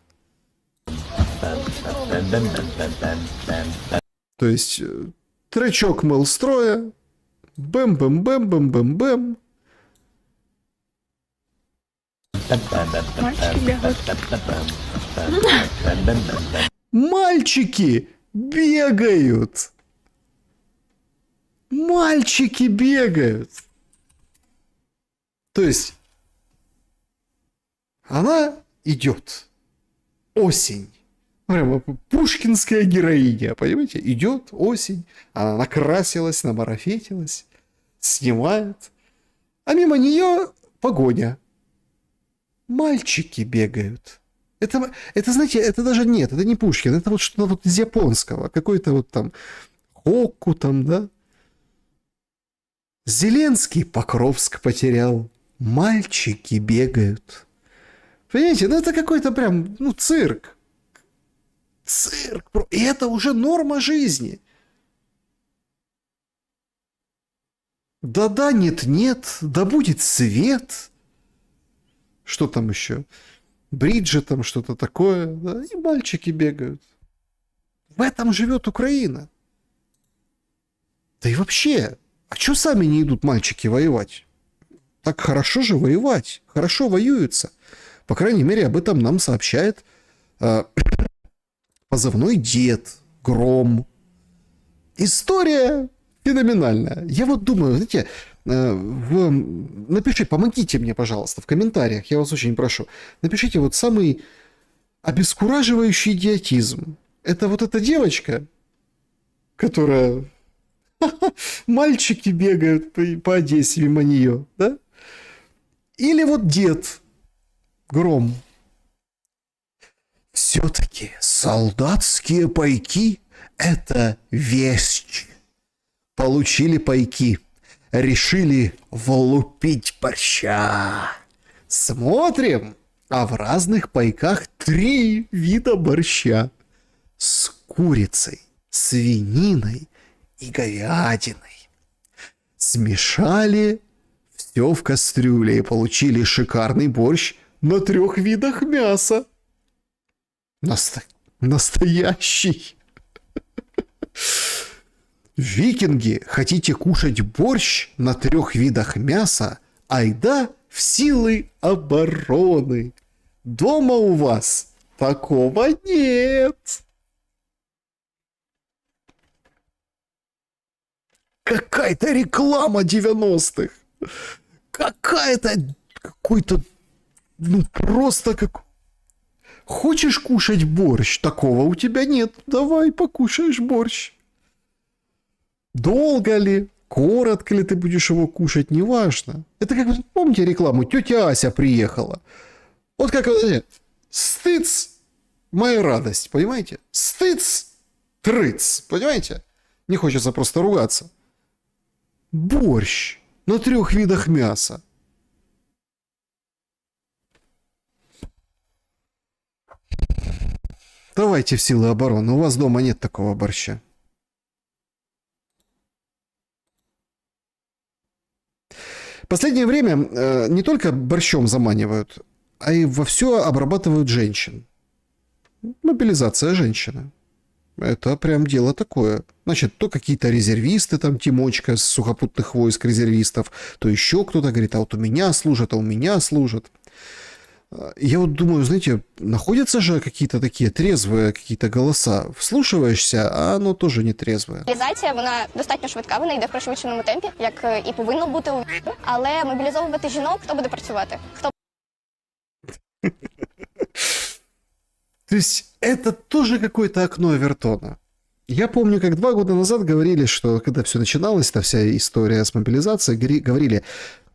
То есть, тречок мелстроя, бэм-бэм-бэм-бэм-бэм-бэм. Мальчики бегают. Мальчики бегают. То есть она идет. Осень. Прямо пушкинская героиня, понимаете? Идет осень. Она накрасилась, намарафетилась, снимает. А мимо нее погоня. Мальчики бегают. Это, знаете, это даже нет, это не Пушкин, это вот что-то вот из японского. Какой-то вот там Хокку там, да? Зеленский Покровск потерял. Мальчики бегают. Понимаете, ну это какой-то прям, ну, цирк. Цирк. И это уже норма жизни. Да-да, нет-нет, да будет свет. Что там еще? Бриджи там, что-то такое. Да? И мальчики бегают. В этом живет Украина. Да и вообще, а что сами не идут мальчики воевать? Так хорошо же воевать. Хорошо воюются. По крайней мере, об этом нам сообщает позывной дед, Гром. История феноменальная. Я вот думаю, знаете, напишите, помогите мне, пожалуйста, в комментариях, я вас очень прошу. Напишите вот самый обескураживающий идиотизм. Это вот эта девочка, которая... Мальчики бегают по Одессе мимо нее, да? Или вот дед Гром. Все-таки солдатские пайки – это вещь. Получили пайки, решили влупить борща. Смотрим, а в разных пайках 3 вида борща. С курицей, свининой и говядиной. Смешали все в кастрюле и получили шикарный борщ на 3 видах мяса. Настоящий. Викинги, хотите кушать борщ на 3 видах мяса? Айда в силы обороны. Дома у вас такого нет. Какая-то реклама 90-х. Какой-то, ну просто как... Хочешь кушать борщ? Такого у тебя нет. Давай покушаешь борщ. Долго ли, коротко ли ты будешь его кушать, неважно. Это как, помните рекламу? Тетя Ася приехала. Вот как, стыц, моя радость, понимаете? Стыц, трыц, понимаете? Не хочется просто ругаться. Борщ на 3 видах мяса. Давайте в силы обороны. У вас дома нет такого борща. Последнее время не только борщом заманивают, а и во все обрабатывают женщин. Мобилизация женщины. Это прям дело такое. Значит, то какие-то резервисты, там Тимочка с сухопутных войск резервистов, то еще кто-то говорит, а вот у меня служат, а у меня служат. Я вот думаю, знаете, находятся же какие-то такие трезвые какие-то голоса. Вслушиваешься, а оно тоже не трезве. Мобілізація, вона достатньо швидка, вона йде в пришвидшеному темпі, як і повинно бути. Але мобілізовувати жінок, хто буде працювати? Хто? То есть это тоже какое-то окно Авертона. Я помню, как 2 года назад говорили, что когда все начиналось, эта вся история с мобилизацией, говорили,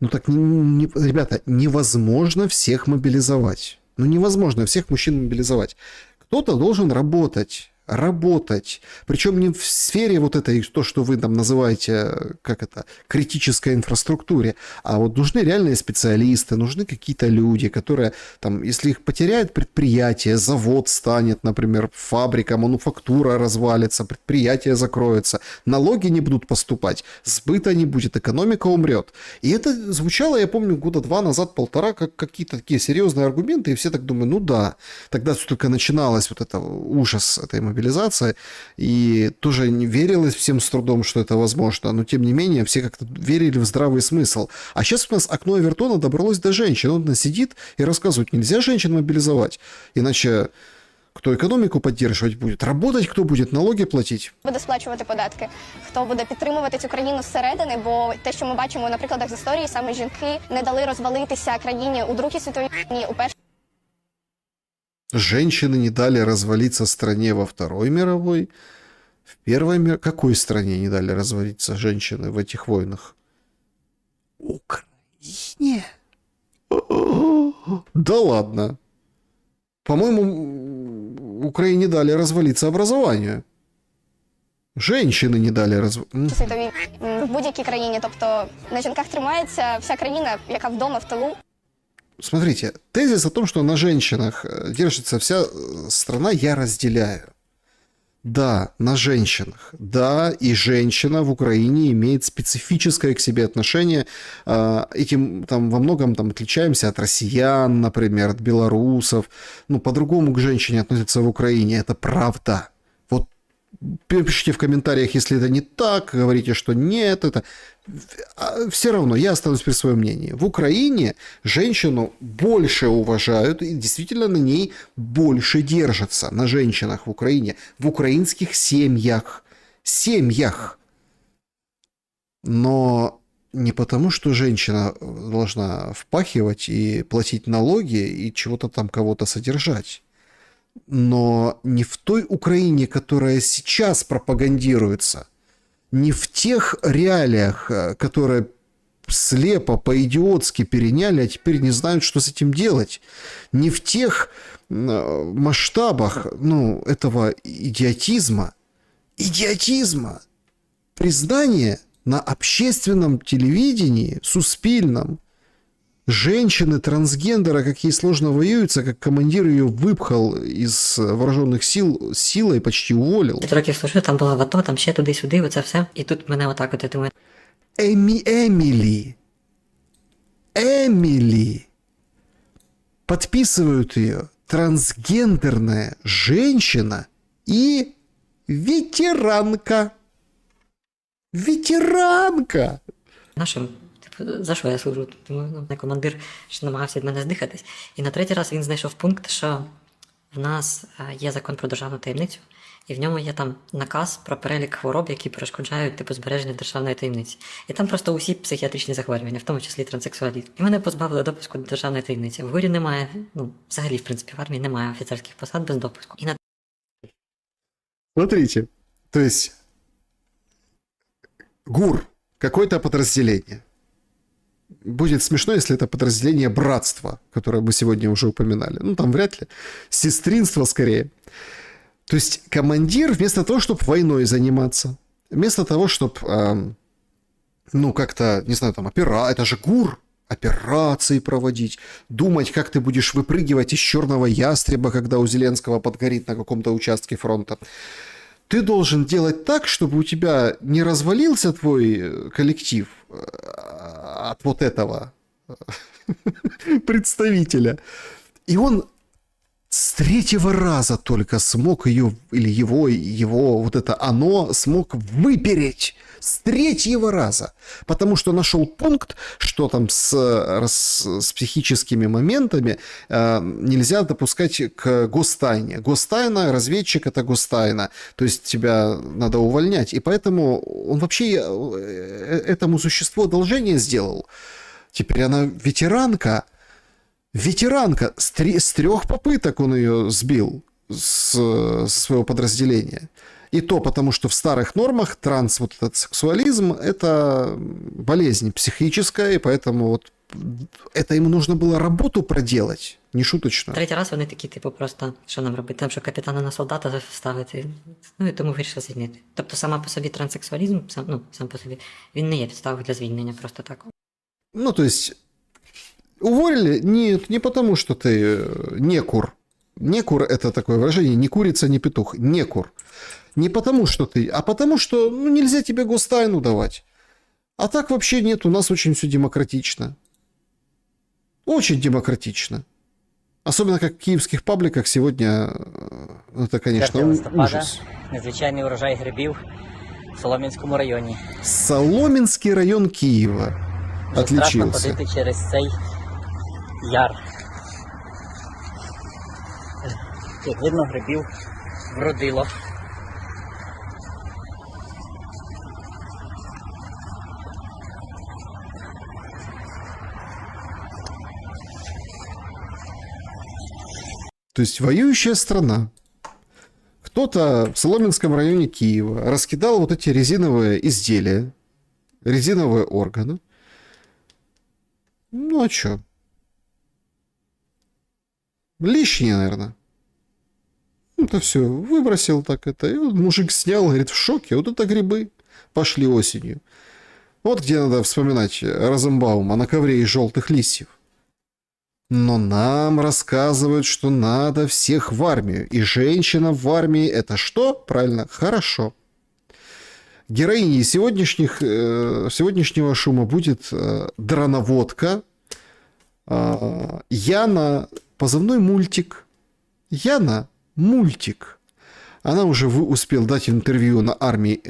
ну так, ребята, невозможно всех мобилизовать. Ну невозможно всех мужчин мобилизовать. Кто-то должен работать. работать. Причем не в сфере вот этой, то, что вы там называете, как это, критической инфраструктуре, а вот нужны реальные специалисты, нужны какие-то люди, которые там, если их потеряет предприятие, завод станет, например, фабрика, мануфактура развалится, предприятие закроется, налоги не будут поступать, сбыта не будет, экономика умрет. И это звучало, я помню, года 2 назад, 1,5, как какие-то такие серьезные аргументы, и все так думают, ну да, тогда только начиналось вот это ужас этой мобилизации, и тоже не верилось всем с трудом, что это возможно, но тем не менее все как-то верили в здравый смысл. А сейчас у нас окно Эвертона добралось до женщин, он сидит и рассказывает, нельзя женщин мобилизовать, иначе кто економіку підтримувати буде, работать хто буде, налоги платити. Буде сплачувати податки, хто буде підтримувати цю країну зсередини, бо те, що ми бачимо на прикладах з історії, саме жінки не дали розвалитися країні у Другій світовій війні, у Першій. Женщины не дали развалиться стране во Второй мировой. В Первой мировой... Какой стране не дали развалиться женщины в этих войнах? Украине? Да ладно. По-моему, Украине дали развалиться образованию. Женщины не дали развалиться. Світовій в будь-якій країні, тобто на жінках тримається вся країна, яка вдома в тилу. Смотрите, тезис о том, что на женщинах держится вся страна, я разделяю. Да, на женщинах. Да, и женщина в Украине имеет специфическое к себе отношение. Этим там во многом там отличаемся от россиян, например, от белорусов. Ну, по-другому к женщине относятся в Украине. Это правда. Вот пишите в комментариях, если это не так, говорите, что нет, это... Все равно я останусь при своем мнении. В Украине женщину больше уважают и действительно на ней больше держатся, на женщинах в Украине, в украинских семьях. Семьях. Но не потому, что женщина должна впахивать и платить налоги и чего-то там кого-то содержать. Но не в той Украине, которая сейчас пропагандируется, не в тех реалиях, которые слепо, по-идиотски переняли, а теперь не знают, что с этим делать. Не в тех масштабах, ну, этого идиотизма. Идиотизма. Признание на общественном телевидении, суспильном, женщины, трансгендера, как ей сложно воюются, как командир ее выпхал из вооруженных сил силой, почти уволил. 5 років служив, там була в АТО, там ще туди-сюди, оце все. І тут мене отак от, я думаю... Эмили. Подписывают ее трансгендерная женщина и ветеранка. Ветеранка! Нашим, типу, за що я служу? Тому командир ще намагався від мене здихатись. І на 3-й раз він знайшов пункт, що в нас є закон про державну таємницю, і в ньому є там наказ про перелік хвороб, які перешкоджають типу збереження державної таємниці. І там просто усі психіатричні захворювання, в тому числі транссексуалізм. І мене позбавили допуску до державної таємниці. В ГУРі немає, ну, взагалі, в принципі, в армії немає офіцерських посад без допуску. І на... Смотрите, то есть ГУР, какое-то подразделение. Будет смешно, если это подразделение братства, которое мы сегодня уже упоминали. Ну, там вряд ли. Сестринство скорее. То есть командир вместо того, чтобы войной заниматься, вместо того, чтобы, ну, как-то, не знаю, там, это же ГУР, операции проводить, думать, как ты будешь выпрыгивать из черного ястреба, когда у Зеленского подгорит на каком-то участке фронта. Ты должен делать так, чтобы у тебя не развалился твой коллектив от вот этого представителя. И он с 3-го раза только смог ее, или его, вот это оно смог выпереть. С 3-го раза. Потому что нашел пункт, что там с психическими моментами нельзя допускать к гостайне. Гостайна, разведчик — это гостайна. То есть тебя надо увольнять. И поэтому он вообще этому существу одолжение сделал. Теперь она ветеранка. Ветеранка. С 3 попыток он ее сбил с своего подразделения. И то потому, что в старых нормах вот этот сексуализм — это болезнь психическая, и поэтому вот это им нужно было работу проделать, не шуточно. Третій раз вони такі, типу, просто, що нам робити? Там, що капітана на солдата ставити. Ну, і тому вирішили звільнити. Тобто, сама по собі транссексуалізм, сам по собі, він не є підставою для звільнення просто так. Ну, то есть, уволили? Нет, не потому, что ты некур. Некур – это такое выражение, не курица, не петух, некур. Не потому, что ты, а потому, что нельзя тебе гостайну давать. А так вообще нет, у нас очень все демократично. Очень демократично. Особенно как в киевских пабликах сегодня, это, конечно, ужас. Незвичайний урожай грибів в Солом'янському районі. Соломенский район Киева отличился. Страшно ходити через цей яр. Як видно, грибів вродило. То есть воюющая страна. Кто-то в Соломенском районе Киева раскидал вот эти резиновые изделия, резиновые органы. Ну а чё? Лишнее, наверное. Это все, выбросил так это. И вот мужик снял, говорит, в шоке. Вот это грибы пошли осенью. Вот где надо вспоминать Розенбаума на ковре из желтых листьев. Но нам рассказывают, что надо всех в армию. И женщина в армии это что? Правильно, хорошо. Героиней сегодняшнего шума будет дроноводка Яна, позывной Мультик. Яна Мультик. Она уже успела дать интервью на Армии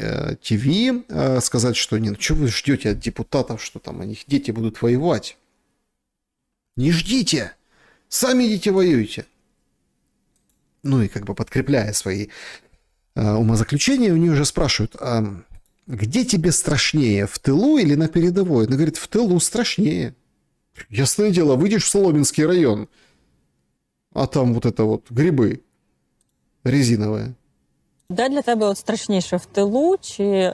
ТВ, сказать, что нет, что вы ждете от депутатов, что там у них дети будут воевать. Не ждите, сами идите воюйте. Ну и как бы подкрепляя свои умозаключения, у нее уже спрашивают, а где тебе страшнее, в тылу или на передовой? Она говорит, в тылу страшнее. Ясное дело, выйдешь в Соломенский район, а там вот это вот грибы резиновые. Де для тебе от страшніше, в тилу чи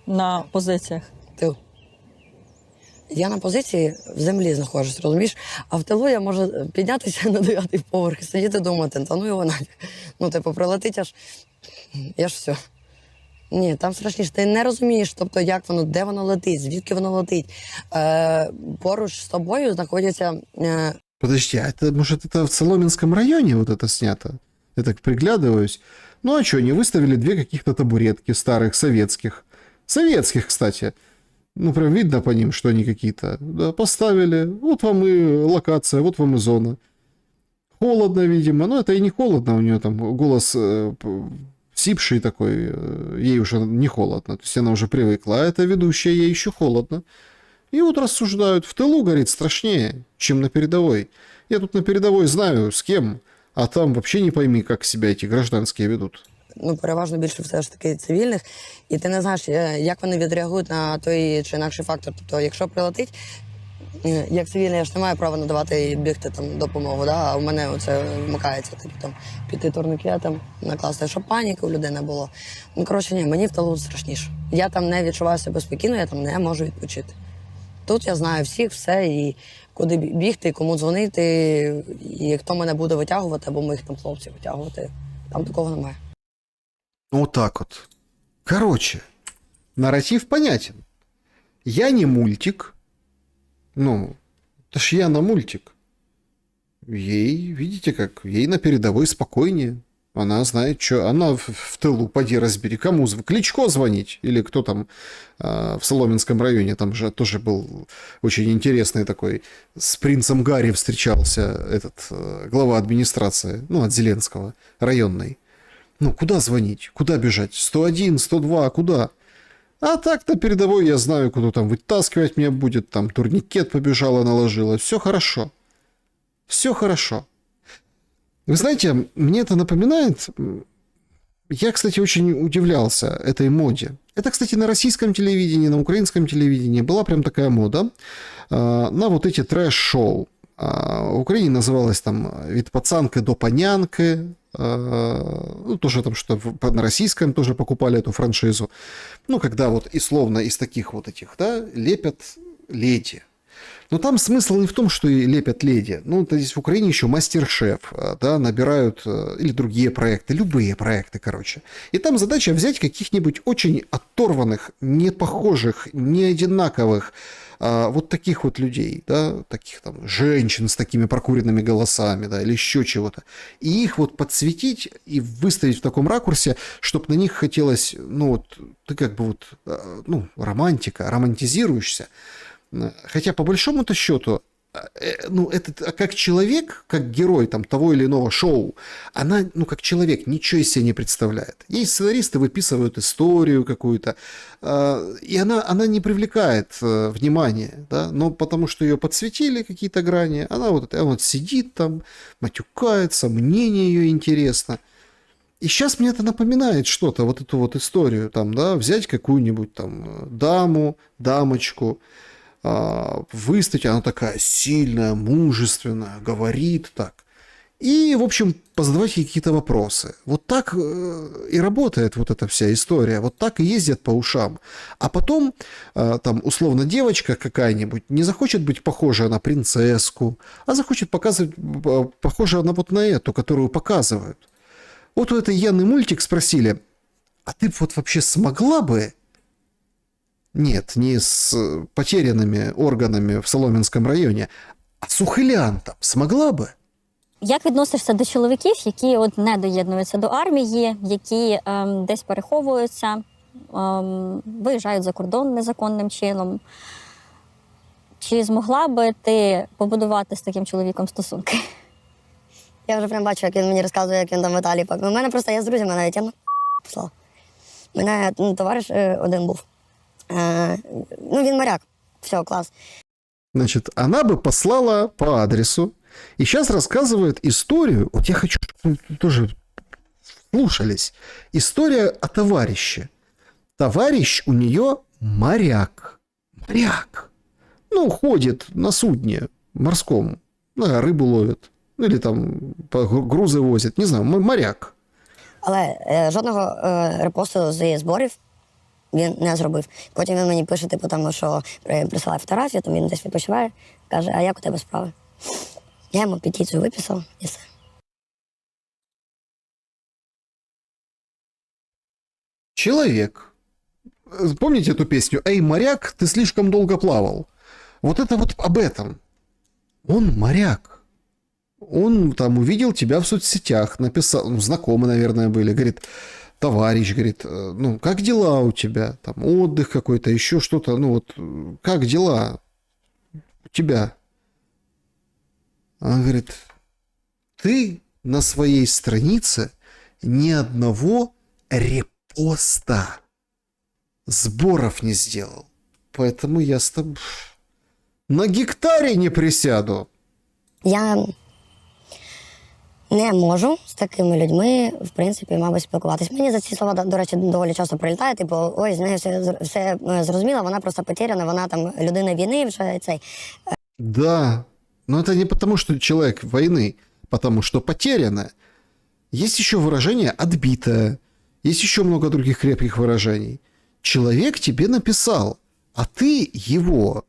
на позиціях? Тил. Я на позиції в землі знаходжусь, розумієш? А в тилу я можу піднятися на 9-й поверх і сидіти думати, та ну його нафіг. Ну, типу, прилетить аж, я ж все. Ні, там страшніше. Ти не розумієш, тобто, як воно, де воно летить, звідки воно летить. Поруч з тобою знаходяться... Подожди, а это, может, это в Соломенском районе вот это снято? Я так приглядываюсь. Ну, а что, они выставили две каких-то табуретки старых, советских. Советских, кстати. Ну, прям видно по ним, что они какие-то. Да, поставили. Вот вам и локация, вот вам и зона. Холодно, видимо. Но это и не холодно. У нее там голос сипший такой. Ей уже не холодно. То есть она уже привыкла. А эта ведущая, ей еще холодно. И вот рассуждают. В тылу, говорит, страшнее, чем на передовой. Я тут на передовой знаю, с кем. А там вообще не пойми, как себя эти гражданские ведут. Ну, переважно більше все ж таки цивільних, і ти не знаєш, як вони відреагують на той чи інакший фактор. Тобто, якщо прилетить, як цивільний, я ж не маю права надавати і бігти там допомогу, да? А в мене оце вмикається, типу, там, піти турникетом, накласти, щоб паніки у людей не було. Ну, коротше, ні, мені в тилу страшніше. Я там не відчуваю себе спокійно, я там не можу відпочити. Тут я знаю всіх, все, і куди бігти, і кому дзвонити, і хто мене буде витягувати, або моїх там хлопців витягувати. Там такого немає. Вот так вот. Короче, нарратив понятен. Я не Мультик. Ну, это ж Яна Мультик. Ей, видите как, ей на передовой спокойнее. Она знает, что... Она в тылу, поди разбери. Кому? Кличко звонить? Или кто там в Соломенском районе? Там же тоже был очень интересный такой... С принцем Гарри встречался этот глава администрации, ну, от Зеленского, районной. Ну, куда звонить? Куда бежать? 101, 102, куда? А так на передовой я знаю, куда там вытаскивать меня будет. Там турникет побежала, наложила. Все хорошо. Все хорошо. Вы знаете, мне это напоминает... Я, кстати, очень удивлялся этой моде. Это, кстати, на российском телевидении, на украинском телевидении была прям такая мода на вот эти трэш-шоу. В Украине называлось там «Від пацанки до панянки». Ну, тоже там что на российском тоже покупали эту франшизу. Ну, когда вот и словно из таких вот этих, да, лепят леди. Но там смысл не в том, что и лепят леди. Ну, то есть в Украине еще мастер-шеф, да, набирают, или другие проекты, любые проекты, короче. И там задача взять каких-нибудь очень оторванных, не похожих, не одинаковых, вот таких вот людей, да, таких там женщин с такими прокуренными голосами, да, или еще чего-то. И их вот подсветить и выставить в таком ракурсе, чтобы на них хотелось, ну, вот, ты как бы вот, ну, романтика, романтизируешься. Хотя по большому-то счету, ну, это как человек, как герой там того или иного шоу, она, ну, как человек, ничего из себя не представляет. Ей сценаристы выписывают историю какую-то, и она не привлекает внимания, да, но потому что ее подсветили какие-то грани, она вот сидит там, матюкается, мнение ее интересно. И сейчас мне это напоминает что-то, вот эту вот историю, там, да, взять какую-нибудь там дамочку, выставить, она такая сильная, мужественная, говорит так. И, в общем, позадавать ей какие-то вопросы. Вот так и работает вот эта вся история. Вот так и ездят по ушам. А потом, там, условно, девочка какая-нибудь не захочет быть похожа на принцесску, а захочет показывать, похожа она вот на эту, которую показывают. Вот у этой Яны Мультик спросили, а ты вот вообще смогла бы... Нет, не с потерянными органами в Солом'янському районі, а з ухилянтом смогла би? Як відносишся до чоловіків, які от не доєднуються до армії, які десь переховуються, виїжджають за кордон незаконним чином? Чи змогла би ти побудувати з таким чоловіком стосунки? Я вже прям бачу, як він мені розказує, як він там в Італії. У мене просто є з друзями навіть, я писала. У мене товариш один був. Ну, він моряк. Все, класс. Значит, она бы послала по адресу, и сейчас рассказывает историю, вот я хочу, чтобы вы тоже слушались, история о товарище. Товарищ у нее моряк. Моряк. Ну, ходит на судне морском, рыбу ловит, или там грузы возит, не знаю, моряк. Але жодного репосту з зборів він не зробив. Потім він мені пише, типу, там, що присилає фотографію, там він десь відпочиває, каже, а як у тебе справи? Я йому петицію виписав і все. Человек. Помните эту песню «Эй, моряк, ты слишком долго плавал»? Вот это вот об этом. Он моряк. Он там увидел тебя в соцсетях, написал, ну, знакомые, наверное, были, говорит, товарищ, говорит, ну, как дела у тебя? Там отдых какой-то, еще что-то, ну, вот, как дела у тебя? Он говорит, ты на своей странице ни одного репоста сборов не сделал. Поэтому я с тобой на гектаре не присяду. Я не можу з такими людьми, в принципі, мабуть, спілкуватись. Мені за ці слова, до речі, доволі часто прилітає, типу, ой, з нею все зрозуміло, вона просто потеряна, вона там людина війни вже цей. Да, но это не потому, что человек войны, потому что потеряна. Есть еще выражение «отбитое», есть еще много других крепких выражений. Человек тебе написал, а ты его,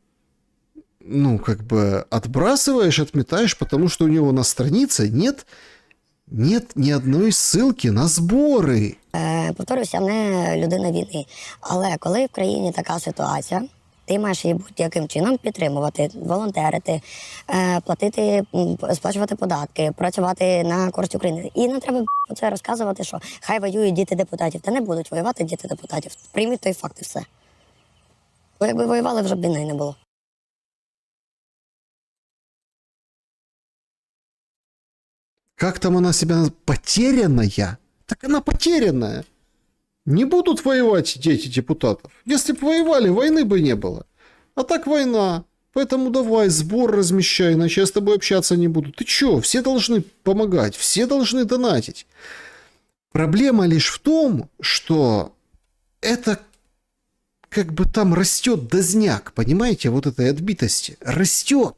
ну, как бы отбрасываешь, отметаешь, потому что у него на странице нет ни одной ссылки на збори. Повторюсь, я не людина війни. Але коли в країні така ситуація, ти маєш її будь-яким чином підтримувати, волонтерити, платити, сплачувати податки, працювати на користь України. І не треба про це розказувати, що хай воюють діти депутатів. Та не будуть воювати діти депутатів. Прийміть той факт і все. Бо якби воювали, вже б війни не було. Как там она себя... Потерянная? Так она потерянная. Не будут воевать дети депутатов. Если бы воевали, войны бы не было. А так война. Поэтому давай сбор размещай, иначе я с тобой общаться не буду. Ты чё? Все должны помогать, все должны донатить. Проблема лишь в том, что это как бы там растет дозняк, понимаете, вот этой отбитости. Растет.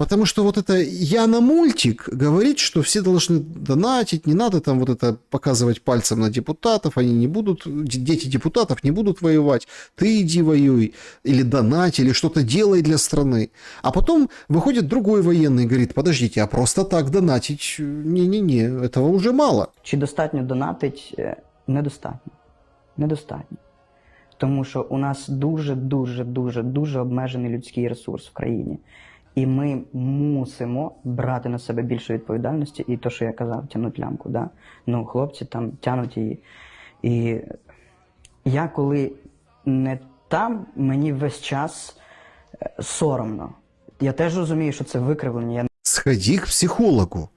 Потому что вот это Яна Мультик говорит, что все должны донатить, не надо там вот это показывать пальцем на депутатов, они не будут, дети депутатов не будут воевать, ты иди воюй, или донать, или что-то делай для страны. А потом выходит другой военный и говорит, подождите, а просто так донатить, не-не-не, этого уже мало. Чи достатньо донатить? Недостатньо. Недостатньо. Тому що у нас дуже обмежений людський ресурс в країні. І ми мусимо брати на себе більше відповідальності. І то, що я казав, тягнуть лямку. Да? Ну, хлопці там тягнуть її. І я коли не там, мені весь час соромно. Я теж розумію, що це викривлення. Сходи к психологу.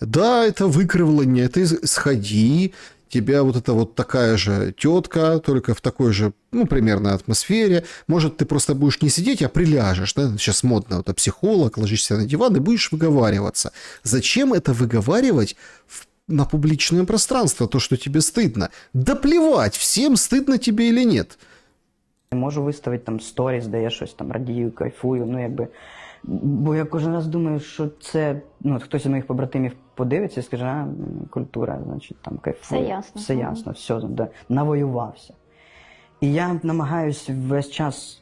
Да, это выкривление, ты сходи, тебя вот эта вот такая же тетка, только в такой же, ну, примерно атмосфере. Может, ты просто будешь не сидеть, а приляжешь, да? Сейчас модно, вот, психолог, ложишься на диван и будешь выговариваться. Зачем это выговаривать на публичное пространство, то, что тебе стыдно? Да плевать, всем стыдно тебе или нет. Я можу виставити там сторіс, де я щось там радію, кайфую, ну, якби... Бо я кожен раз думаю, що це, ну, хтось із моїх побратимів подивиться і скаже, а, культура, значить, там кайфує. Все ясно, все, да, навоювався. І я намагаюся весь час,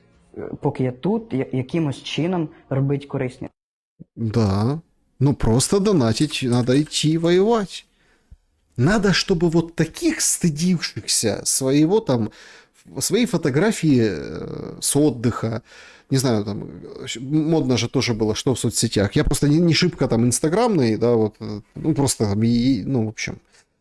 поки я тут, якимось чином робити корисне. Да, ну просто донатить, надо идти воевать. Надо, чтобы вот таких стыдившихся своей фотографии с отдыха, не знаю, там, модно же тоже было, что в соцсетях. Я просто не шибко там инстаграмный, да, вот, ну, просто там, ну, в общем,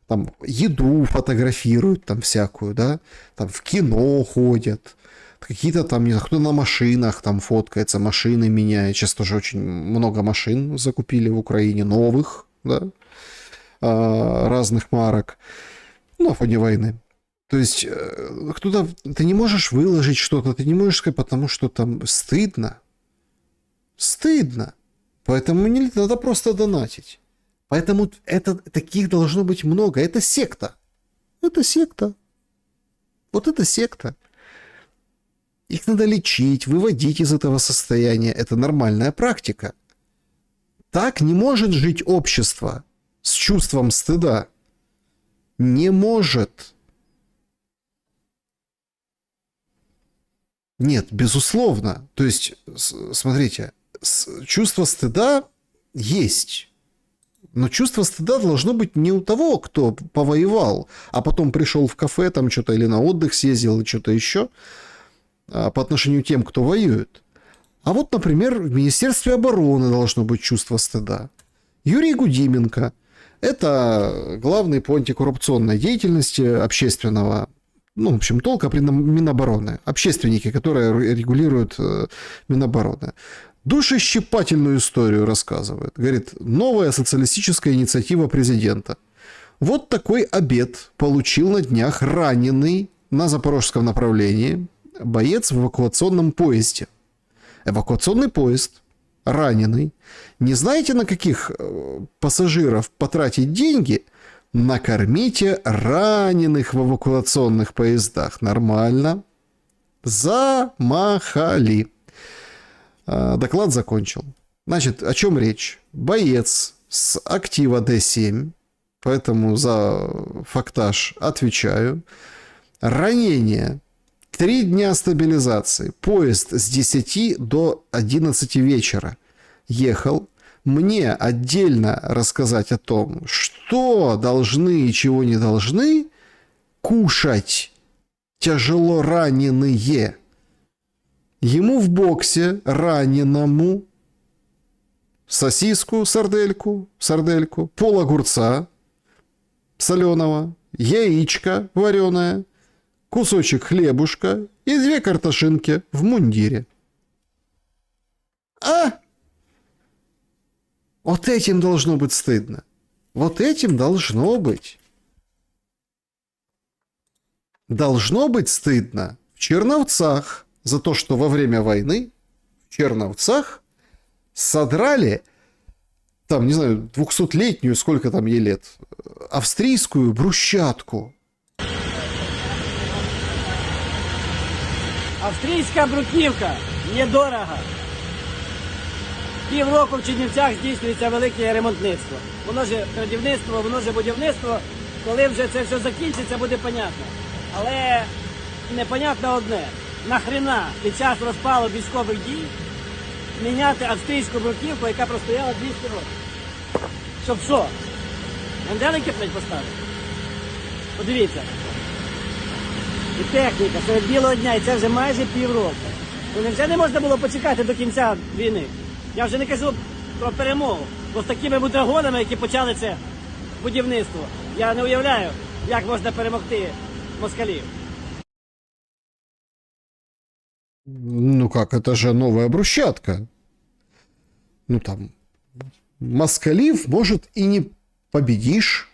там, еду фотографируют, там, всякую, да, там, в кино ходят, какие-то там, не знаю, кто на машинах там фоткается, машины меняет. Сейчас тоже очень много машин закупили в Украине, новых, да, разных марок, ну, на фоне войны. То есть, кто-то, ты не можешь выложить что-то, ты не можешь сказать, потому что там стыдно. Стыдно. Поэтому не надо просто донатить. Поэтому таких должно быть много. Это секта. Это секта. Вот это секта. Их надо лечить, выводить из этого состояния. Это нормальная практика. Так не может жить общество с чувством стыда. Не может. Нет, безусловно. То есть, смотрите, чувство стыда есть. Но чувство стыда должно быть не у того, кто повоевал, а потом пришел в кафе там что-то или на отдых съездил, или что-то еще, по отношению к тем, кто воюет. А вот, например, в Министерстве обороны должно быть чувство стыда. Юрий Гудименко – это главный по антикоррупционной деятельности общественного, ну, в общем, толка при Минобороны. Общественники, которые регулируют Минобороны. Душещипательную историю рассказывает. Говорит, новая социалистическая инициатива президента. Вот такой обед получил на днях раненый на запорожском направлении боец в эвакуационном поезде. Эвакуационный поезд, раненый. Не знаете, на каких пассажиров потратить деньги? Накормите раненых в эвакуационных поездах. Нормально. Замахали. Доклад закончил. Значит, о чем речь? Боец с актива Д7, поэтому за фактаж отвечаю. Ранение. 3 дня стабилизации. Поезд с 10 до 11 вечера ехал. Мне отдельно рассказать о том, что должны и чего не должны кушать тяжело раненые. Ему в боксе раненому сосиску, сардельку, пол огурца соленого, яичко вареное, кусочек хлебушка и 2 картошинки в мундире. Вот этим должно быть стыдно. Вот этим должно быть. Должно быть стыдно в Черновцах за то, что во время войны в Черновцах содрали, там, не знаю, 200-летнюю, сколько там ей лет, австрийскую брусчатку. Австрийская бруківка. Недорого. Півроку в Чернівцях здійснюється велике ремонтництво. Воно ж крадівництво, воно ж будівництво. Коли вже це все закінчиться, буде понятно. Але непонятно одне. Нахрена під час розпалу військових дій міняти австрійську бруківку, яка простояла 200 років? Щоб що? Генделики поставити? Подивіться. І техніка серед білого дня, і це вже майже півроку. Ну невже не можна було почекати до кінця війни? Я вже не кажу про перемогу, бо з такими бутрагонами, які почали це будівництво, я не уявляю, як можна перемогти москалів. Ну как, это же новая брусчатка. Ну там, москалив, может, и не победишь,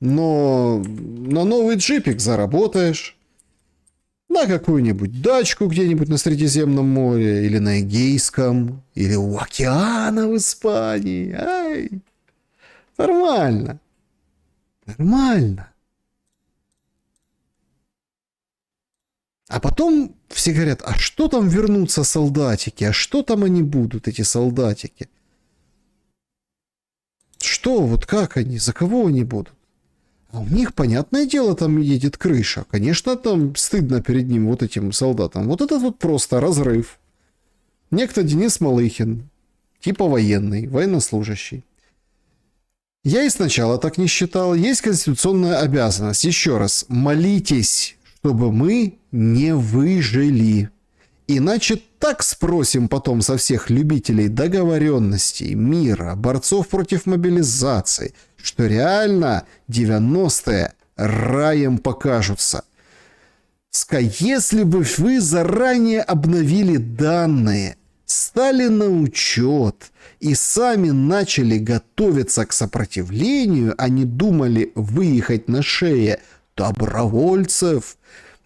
но на новый джипик заработаешь. На какую-нибудь дачку где-нибудь на Средиземном море, или на Эгейском, или у океана в Испании. Ай, нормально. Нормально. А потом все говорят, а что там вернутся солдатики? А что там они будут, эти солдатики? Что, вот как они, за кого они будут? А у них, понятное дело, там едет крыша. Конечно, там стыдно перед ним, вот этим солдатам. Вот этот вот просто разрыв. Некто Денис Малыхин, типа военный, военнослужащий. Я и сначала так не считал. Есть конституционная обязанность. Еще раз, молитесь, чтобы мы не выжили. Иначе так спросим потом со всех любителей договоренностей, мира, борцов против мобилизации, что реально 90-е раем покажутся. Если бы вы заранее обновили данные, стали на учет и сами начали готовиться к сопротивлению, а не думали выехать на шее добровольцев,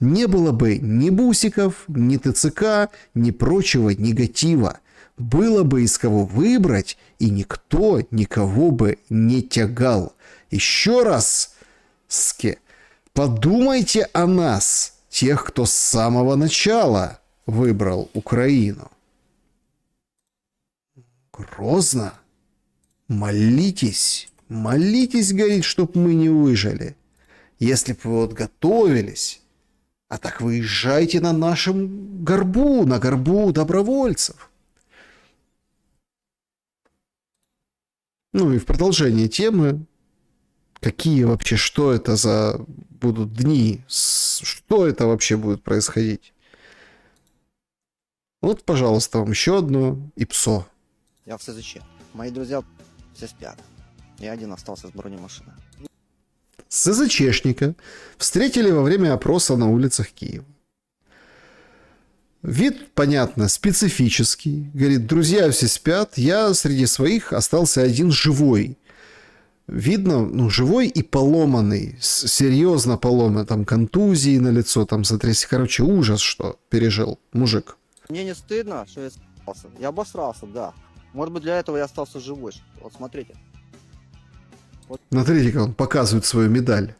не было бы ни бусиков, ни ТЦК, ни прочего негатива. Было бы из кого выбрать, и никто никого бы не тягал. Еще раз, подумайте о нас, тех, кто с самого начала выбрал Украину. Грозно. Молитесь, молитесь, говорит, чтоб мы не выжили. Если бы вы вот готовились, а так выезжайте на нашем горбу, на горбу добровольцев. Ну и в продолжение темы, какие вообще, что это за будут дни, что это вообще будет происходить. Вот, пожалуйста, вам еще одно и ПСО. Я в СЗЧ. Мои друзья все спят. Я один остался с бронемашиной. СЗЧшника встретили во время опроса на улицах Киева. Вид, понятно, специфический. Говорит, друзья все спят, я среди своих остался один живой. Видно, ну, живой и поломанный, серьезно поломанный, там контузии на лицо, там сотрясение. Короче, ужас, что пережил мужик. Мне не стыдно, что я остался. Я обосрался, да. Может быть, для этого я остался живой. Вот смотрите. Вот. Смотрите, как он показывает свою медаль.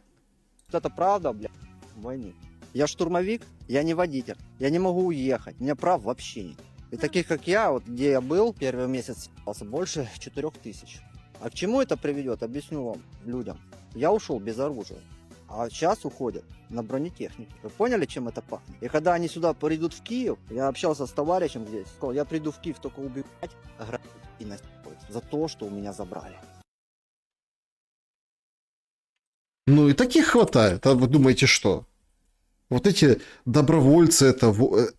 Вот это правда, бля, войны. Я штурмовик, я не водитель. Я не могу уехать. У меня прав вообще нет. И таких, как я, вот где я был, первый месяц больше 4000. А к чему это приведет, объясню вам, людям. Я ушел без оружия. А сейчас уходят на бронетехнике. Вы поняли, чем это пахнет? И когда они сюда придут в Киев, я общался с товарищем здесь, сказал, я приду в Киев только убивать, грабить и насиловать за то, что у меня забрали. Ну и таких хватает. А вы думаете, что? Вот эти добровольцы, это...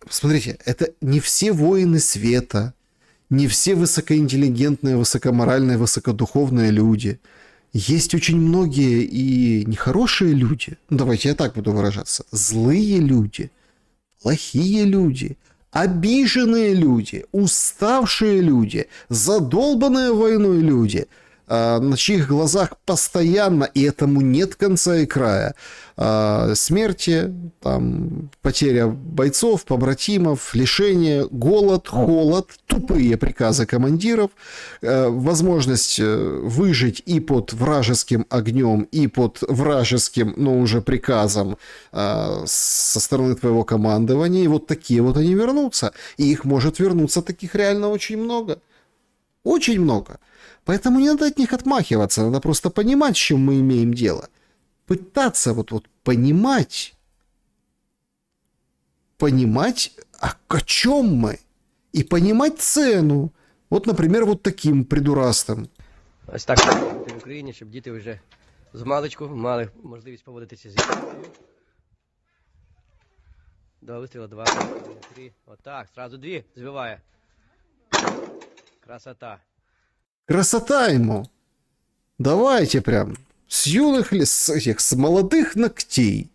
Смотрите, это не все воины света, не все высокоинтеллигентные, высокоморальные, высокодуховные люди. Есть очень многие и нехорошие люди. Ну, давайте я так буду выражаться. Злые люди, плохие люди, обиженные люди, уставшие люди, задолбанные войной люди, на чьих глазах постоянно, и этому нет конца и края, смерти, там, потеря бойцов, побратимов, лишение, голод, холод, тупые приказы командиров, возможность выжить и под вражеским огнем, и под вражеским, но уже приказом со стороны твоего командования, и вот такие вот они вернутся. И их может вернуться таких реально очень много. Очень много. Поэтому не надо от них отмахиваться, надо просто понимать, с чем мы имеем дело. Пытаться вот понимать, о чем мы, и понимать цену. Вот, например, вот таким придурастом. Ось так в Україні, щоб діти вже з маличку мали можливість поводитися з зброєю. Два вистріла, 2, 3. Отак, зразу 2 збиває. Красота. Красота ему. Давайте прям с юных, с молодых ногтей.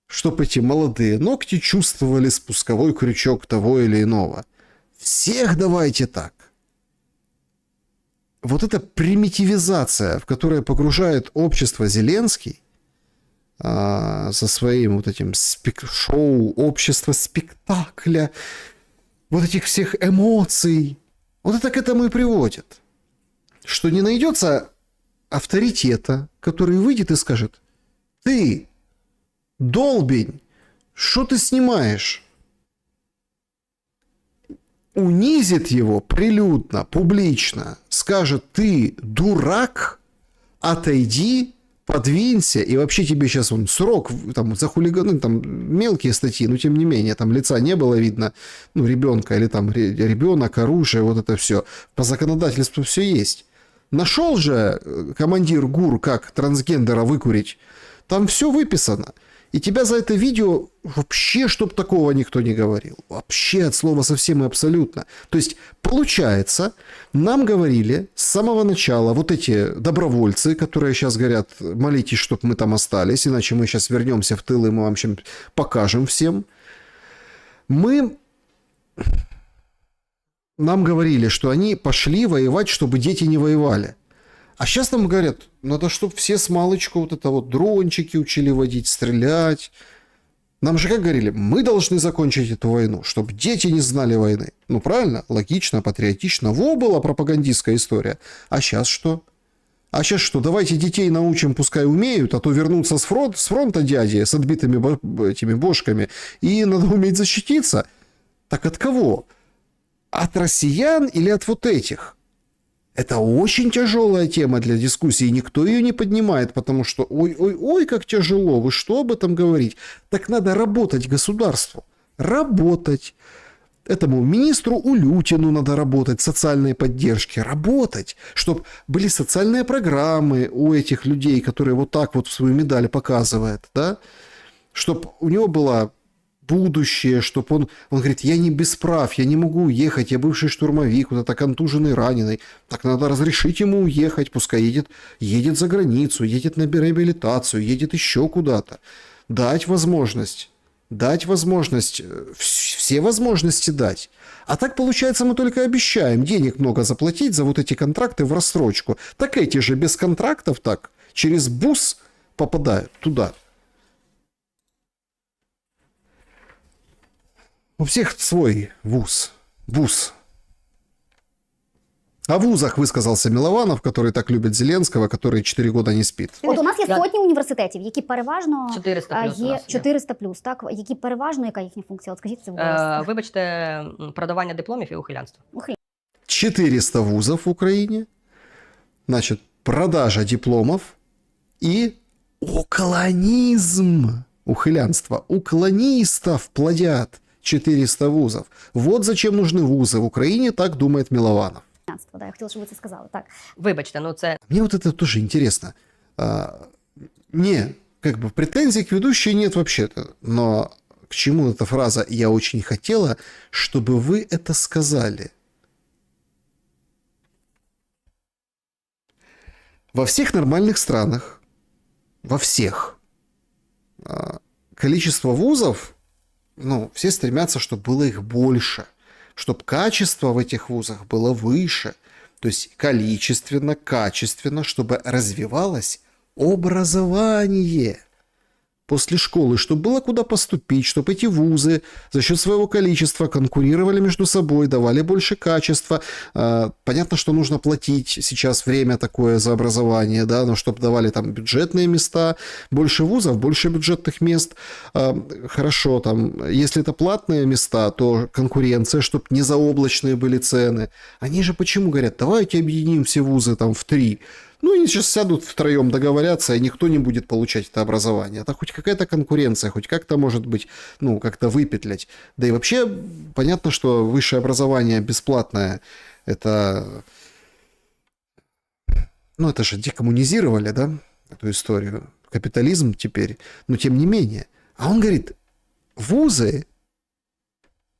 Чтоб эти молодые ногти чувствовали спусковой крючок того или иного. Всех давайте так. Вот эта примитивизация, в которой погружает общество Зеленский, со своим вот этим шоу, общество спектакля, вот этих всех эмоций, вот это к этому и приводит. Что не найдется авторитета, который выйдет и скажет: ты, долбень, что ты снимаешь? Унизит его прилюдно, публично, скажет: ты дурак, отойди, подвинься, и вообще тебе сейчас срок там, за хулиганы, там мелкие статьи, но тем не менее, там лица не было видно, ребенка, или там ребенок, оружие, вот это все. По законодательству все есть. Нашел же командир ГУР, как трансгендера выкурить, там все выписано. И тебя за это видео вообще, чтоб такого никто не говорил. Вообще от слова совсем и абсолютно. То есть, получается, нам говорили с самого начала вот эти добровольцы, которые сейчас говорят: молитесь, чтобы мы там остались, иначе мы сейчас вернемся в тыл, и мы вам чем покажем всем. Нам говорили, что они пошли воевать, чтобы дети не воевали. А сейчас нам говорят: надо, чтобы все с малычку вот это вот дрончики учили водить, стрелять. Нам же как говорили: мы должны закончить эту войну, чтобы дети не знали войны. Ну правильно, логично, патриотично. Во, была пропагандистская история. А сейчас что? А сейчас что? Давайте детей научим, пускай умеют, а то вернутся с фронта дяди с отбитыми этими бошками, и надо уметь защититься. Так от кого? От россиян или от вот этих? Это очень тяжелая тема для дискуссии, никто ее не поднимает, потому что ой-ой-ой, как тяжело, вы что об этом говорите? Так надо работать государству, работать. Этому министру Улютину надо работать, социальной поддержки, работать, чтобы были социальные программы у этих людей, которые вот так вот свою медаль показывают, да? Чтобы у него была будущее, чтобы он говорит: я не без прав, я не могу уехать, я бывший штурмовик, вот это контуженный, раненый. Так надо разрешить ему уехать, пускай едет за границу, едет на реабилитацию, едет еще куда-то. Дать возможность, все возможности дать. А так, получается, мы только обещаем денег много заплатить за вот эти контракты в рассрочку. Так эти же без контрактов так через БУС попадают туда. У всех свой ВУЗ. О вузах высказался Милованов, который так любит Зеленского, который 4 года не спит. От у нас є сотні університетів, які переважно 400+, є 400+, так, які переважно, яка їхня функція? От скажіть це, будь ласка. Вибачте, продавання дипломів і ухилянство. 400 вузов в Украине, значит, продажа дипломов и уклонизм, ухилянство, уклонистов плодят 400 вузов. Вот зачем нужны вузы в Украине, так думает Милованов. Да, я хотіла, щоб ви це сказали. Так. Вибачте, ну це... Мне вот это тоже интересно. Претензий к ведущей нет вообще-то, но к чему эта фраза «я очень хотела, чтобы вы это сказали»? Во всех нормальных странах, во всех, количество вузов, все стремятся, чтобы было их больше, чтобы качество в этих вузах было выше, то есть количественно, качественно, чтобы развивалось образование. после школы, чтобы было куда поступить, чтобы эти вузы за счет своего количества конкурировали между собой, давали больше качества. Понятно, что нужно платить сейчас время такое за образование, да, но чтобы давали там бюджетные места, больше вузов, больше бюджетных мест. Хорошо, там, если это платные места, то конкуренция, чтобы не заоблачные были цены. Они же почему говорят, давайте объединим все вузы там в 3. Ну, они сейчас сядут втроем, договорятся, и никто не будет получать это образование. Это хоть какая-то конкуренция, хоть как-то, может быть, ну, как-то выпетлять. Да и вообще, понятно, что высшее образование бесплатное, это... Ну, это же декоммунизировали, да, эту историю. Капитализм теперь, но тем не менее. А он говорит, вузы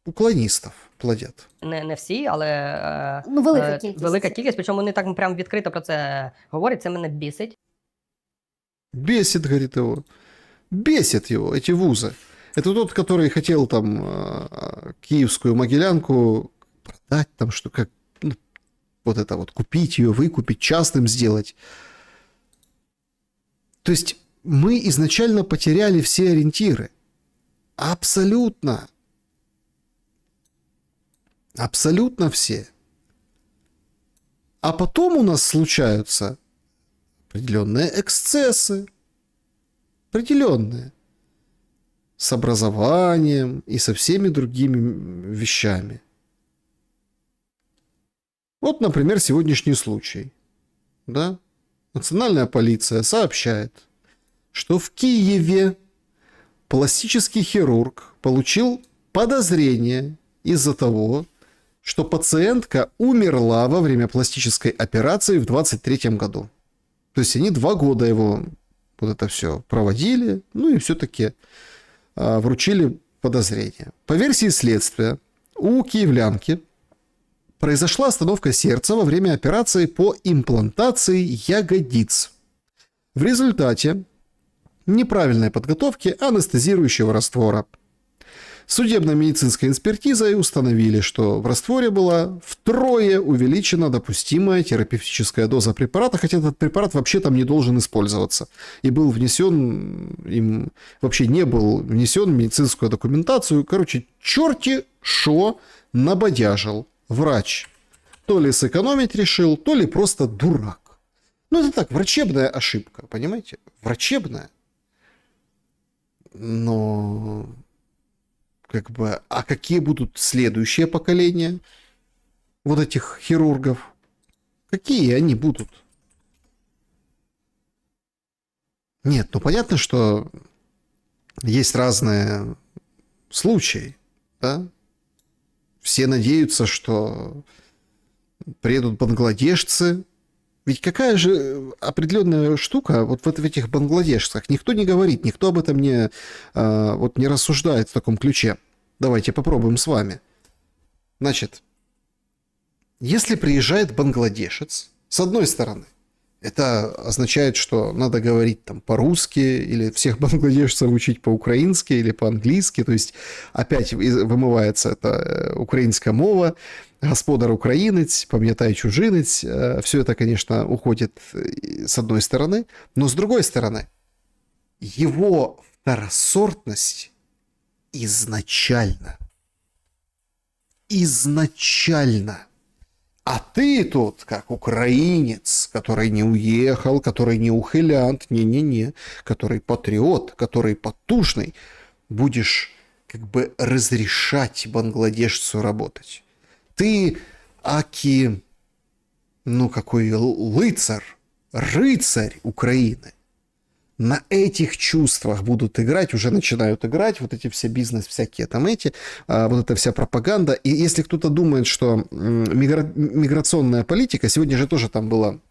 уклонистов плодять. Не всі, але Ну, велика кількість. велика кількість, причому вони так прям відкрито про це говорять, це мене бісить. Бесит, говорит его. Бесит его, эти вузы. Это тот, который хотел там Киевскую Могилянку продать, там что, как, ну, вот это вот, купить ее, выкупить, частным сделать. То есть мы изначально потеряли все ориентиры. Абсолютно. Абсолютно все. А потом у нас случаются определенные эксцессы. Определенные. С образованием и со всеми другими вещами. Вот, например, сегодняшний случай. Да? Национальная полиция сообщает, что в Киеве пластический хирург получил подозрение из-за того, что пациентка умерла во время пластической операции в 23 году. То есть они 2 года его вот это все проводили, ну и все-таки вручили подозрение. По версии следствия, у киевлянки произошла остановка сердца во время операции по имплантации ягодиц. В результате неправильной подготовки анестезирующего раствора. Судебно-медицинской экспертизой установили, что в растворе была втрое увеличена допустимая терапевтическая доза препарата, хотя этот препарат вообще там не должен использоваться. И был внесен, им вообще не был внесен в медицинскую документацию. Короче, черти шо набодяжил врач. То ли сэкономить решил, то ли просто дурак. Ну, это так, врачебная ошибка, понимаете? Врачебная. Но... Как бы, а какие будут следующие поколения вот этих хирургов? Какие они будут? Нет, ну понятно, что есть разные случаи, да? Все надеются, что приедут бангладешцы. Ведь какая же определенная штука вот в этих бангладешцах? Никто не говорит, никто об этом не рассуждает в таком ключе. Давайте попробуем с вами. Значит, если приезжает бангладешец, с одной стороны, это означает, что надо говорить там по-русски, или всех бангладешцев учить по-украински или по-английски, то есть опять вымывается эта украинская мова, господар украинец, пам'ятай чужинец, все это, конечно, уходит с одной стороны, но с другой стороны, его второсортность изначально. А ты тут, как украинец, который не уехал, который не ухилянт, который патриот, который потужный, будешь как бы разрешать бангладешцу работать. Ты, аки, какой рыцарь Украины. На этих чувствах будут играть, уже начинают играть вот эти все бизнес, всякие там вот эта вся пропаганда. И если кто-то думает, что миграционная политика, сегодня же тоже там было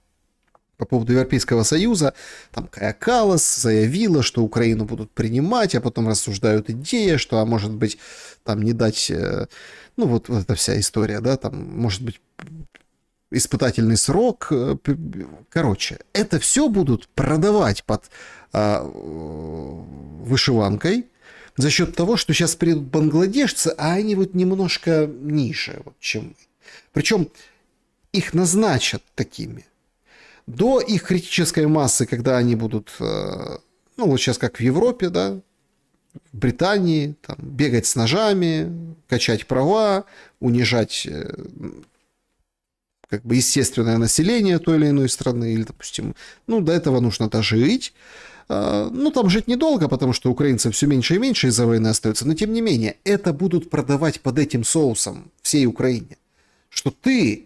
по поводу Европейского Союза, там Кая Каллас заявила, что Украину будут принимать, а потом рассуждают идеи, что, может быть, там не дать, вот эта вся история, да, там, может быть, испытательный срок. Короче, это все будут продавать под вышиванкой за счет того, что сейчас приедут бангладешцы, а они вот немножко ниже, чем мы. Причем их назначат такими. До их критической массы, когда они будут Ну, вот сейчас как в Европе, да, в Британии, там, бегать с ножами, качать права, унижать как бы естественное население той или иной страны, или, допустим, ну, до этого нужно дожить. Ну, там жить недолго, потому что украинцев все меньше и меньше из-за войны остается, но тем не менее, это будут продавать под этим соусом всей Украине, что ты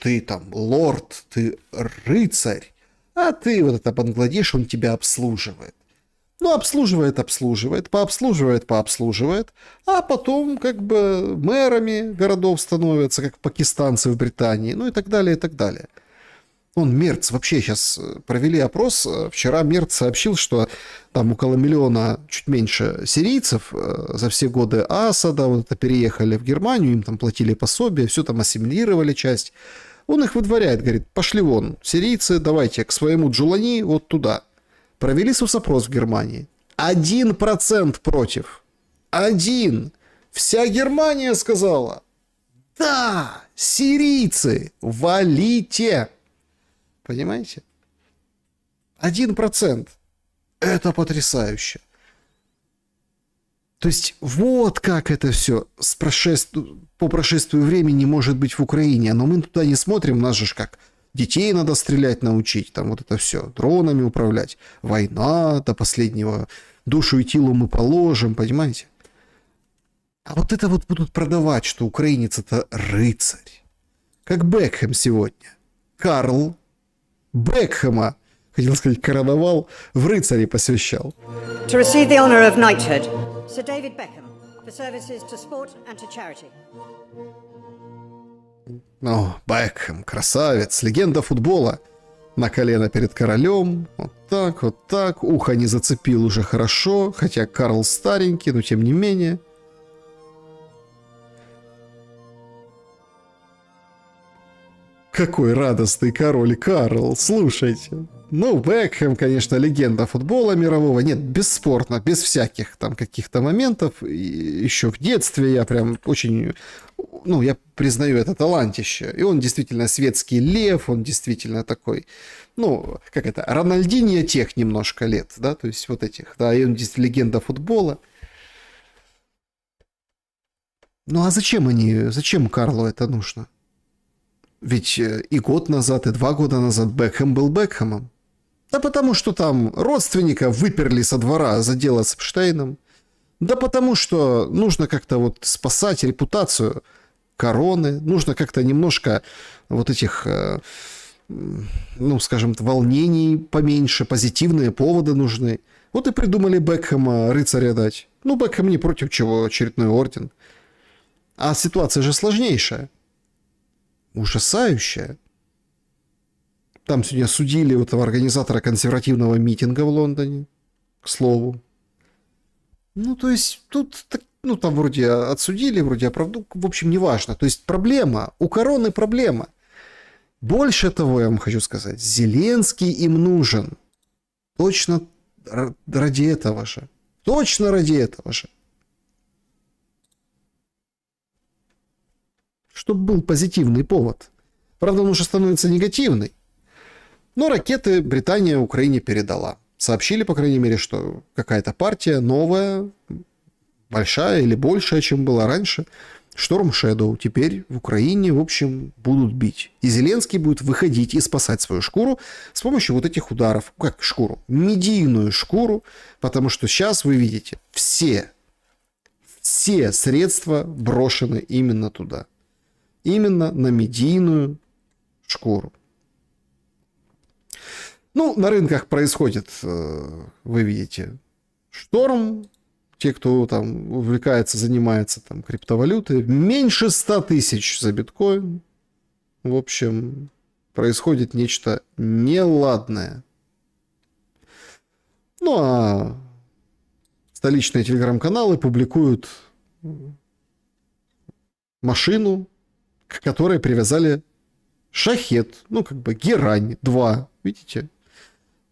ты там лорд, ты рыцарь, а ты вот это Бангладеш, он тебя обслуживает. Ну, обслуживает, пообслуживает, а потом как бы мэрами городов становятся, как пакистанцы в Британии, ну и так далее, и так далее. Мерц вообще сейчас провели опрос. Вчера Мерц сообщил, что там около миллиона, чуть меньше сирийцев за все годы Асада вот это переехали в Германию, им там платили пособие, все там ассимилировали часть. Он их выдворяет, говорит, пошли вон, сирийцы, давайте к своему Джулани вот туда. Провели соцопрос в Германии. 1% против. 1. Вся Германия сказала, да, сирийцы, валите. Понимаете? 1%. Это потрясающе. То есть вот как это все по прошествию времени может быть в Украине. Но мы туда не смотрим, нас же как детей надо стрелять научить, там вот это все, дронами управлять. Война до последнего, душу и телу мы положим, понимаете? А вот это вот будут продавать, что украинец это рыцарь. Как Бекхэм сегодня. Карл Бекхэма, хотел сказать, короновал, в рыцари посвящал. To receive the honor of knighthood, Sir David Beckham, for services to sport and to charity. Ну, Бекхэм, красавец, легенда футбола. На колено перед королем, вот так. Ухо не зацепил уже хорошо, хотя Карл старенький, но тем не менее. Какой радостный король Карл, слушайте. Ну, Бекхэм, конечно, легенда футбола мирового. Нет, бесспорно, без всяких там каких-то моментов. И еще в детстве я прям очень... Ну, я признаю это талантище. И он действительно светский лев, он действительно такой... Ну, как это, Рональдиньо тех немножко лет, да, то есть вот этих. Да, и он действительно легенда футбола. Ну, а зачем Карлу это нужно? Ведь и год назад, и 2 года назад Бекхэм был Бекхэмом. Да потому что там родственника выперли со двора за дело с Эпштейном. Да потому что нужно как-то вот спасать репутацию короны. Нужно как-то немножко вот этих, ну, скажем, волнений поменьше, позитивные поводы нужны. Вот и придумали Бекхэма рыцаря дать. Ну, Бекхэм не против чего, очередной орден. А ситуация же сложнейшая. Ужасающая. Там сегодня судили у этого организатора консервативного митинга в Лондоне, к слову. Ну, то есть, тут, ну, там вроде отсудили, вроде оправдали, в общем, неважно. То есть, проблема, у короны проблема. Больше того, я вам хочу сказать, Зеленский им нужен. Точно ради этого же. Точно ради этого же. Чтобы был позитивный повод. Правда, он уже становится негативный. Но ракеты Британия Украине передала. Сообщили, по крайней мере, что какая-то партия новая, большая или большая, чем была раньше, Storm Shadow, теперь в Украине, в общем, будут бить. И Зеленский будет выходить и спасать свою шкуру с помощью вот этих ударов. Как шкуру? Медийную шкуру, потому что сейчас вы видите, все средства брошены именно туда. Именно на медийную шкуру. Ну, на рынках происходит, вы видите, шторм. Те, кто там увлекается, занимается там криптовалютой, меньше 100 тысяч за биткоин. В общем, происходит нечто неладное. Ну, а столичные телеграм-каналы публикуют машину, к которой привязали шахет, ну, как бы Герань-2, видите?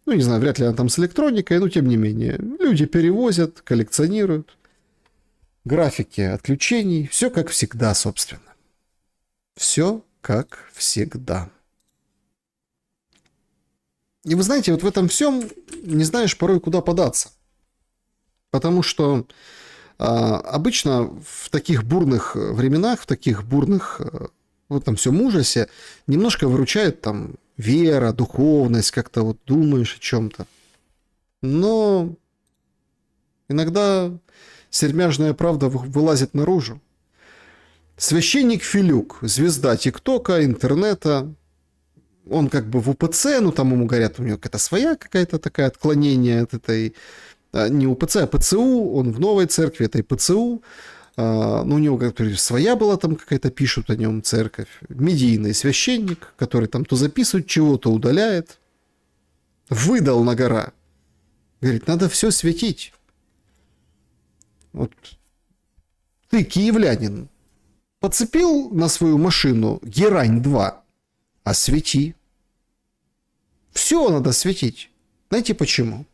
Ну, не знаю, вряд ли она там с электроникой, но тем не менее. Люди перевозят, коллекционируют. Графики отключений. Все как всегда, собственно. Все как всегда. И вы знаете, вот в этом всем не знаешь порой, куда податься. Потому что обычно в таких бурных временах, в таких бурных, в этом всем ужасе, немножко выручает там вера, духовность, как-то вот думаешь о чем-то. Но иногда сермяжная правда вылазит наружу. Священник Филюк, звезда ТикТока, интернета, он как бы в УПЦ, ну там ему говорят, у него какая-то своя какая-то такая отклонение от этой, не УПЦ, а ПЦУ, он в новой церкви, этой ПЦУ, ну у него как-то своя была там какая-то, пишут о нем церковь, медийный священник, который там то записывает чего-то, удаляет, выдал на гора, говорит, надо все светить. Вот ты, киевлянин, подцепил на свою машину Герань-2, освети. Все надо светить. Знаете почему?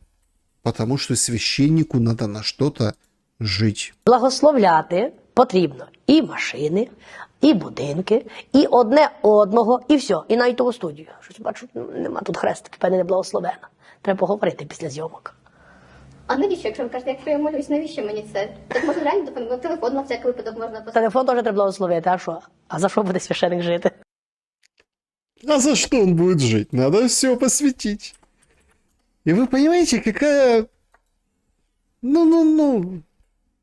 Потому що священнику надо на что-то жить. Благословляти потрібно і машини, і будинки, і одне одного, і все. І навіть того студію. Щось бачу, нема тут хрестики, певне не благословена. Треба поговорити після зйомок. А навіщо, якщо ви кажете, якщо я молюсь, навіщо мені це? Так можна реально телефон на всякий випадок можна поставити. Телефон теж треба благословити, а що? А за що буде священик жити? А за что он будет жить? Надо все посвятить. И вы понимаете, какая...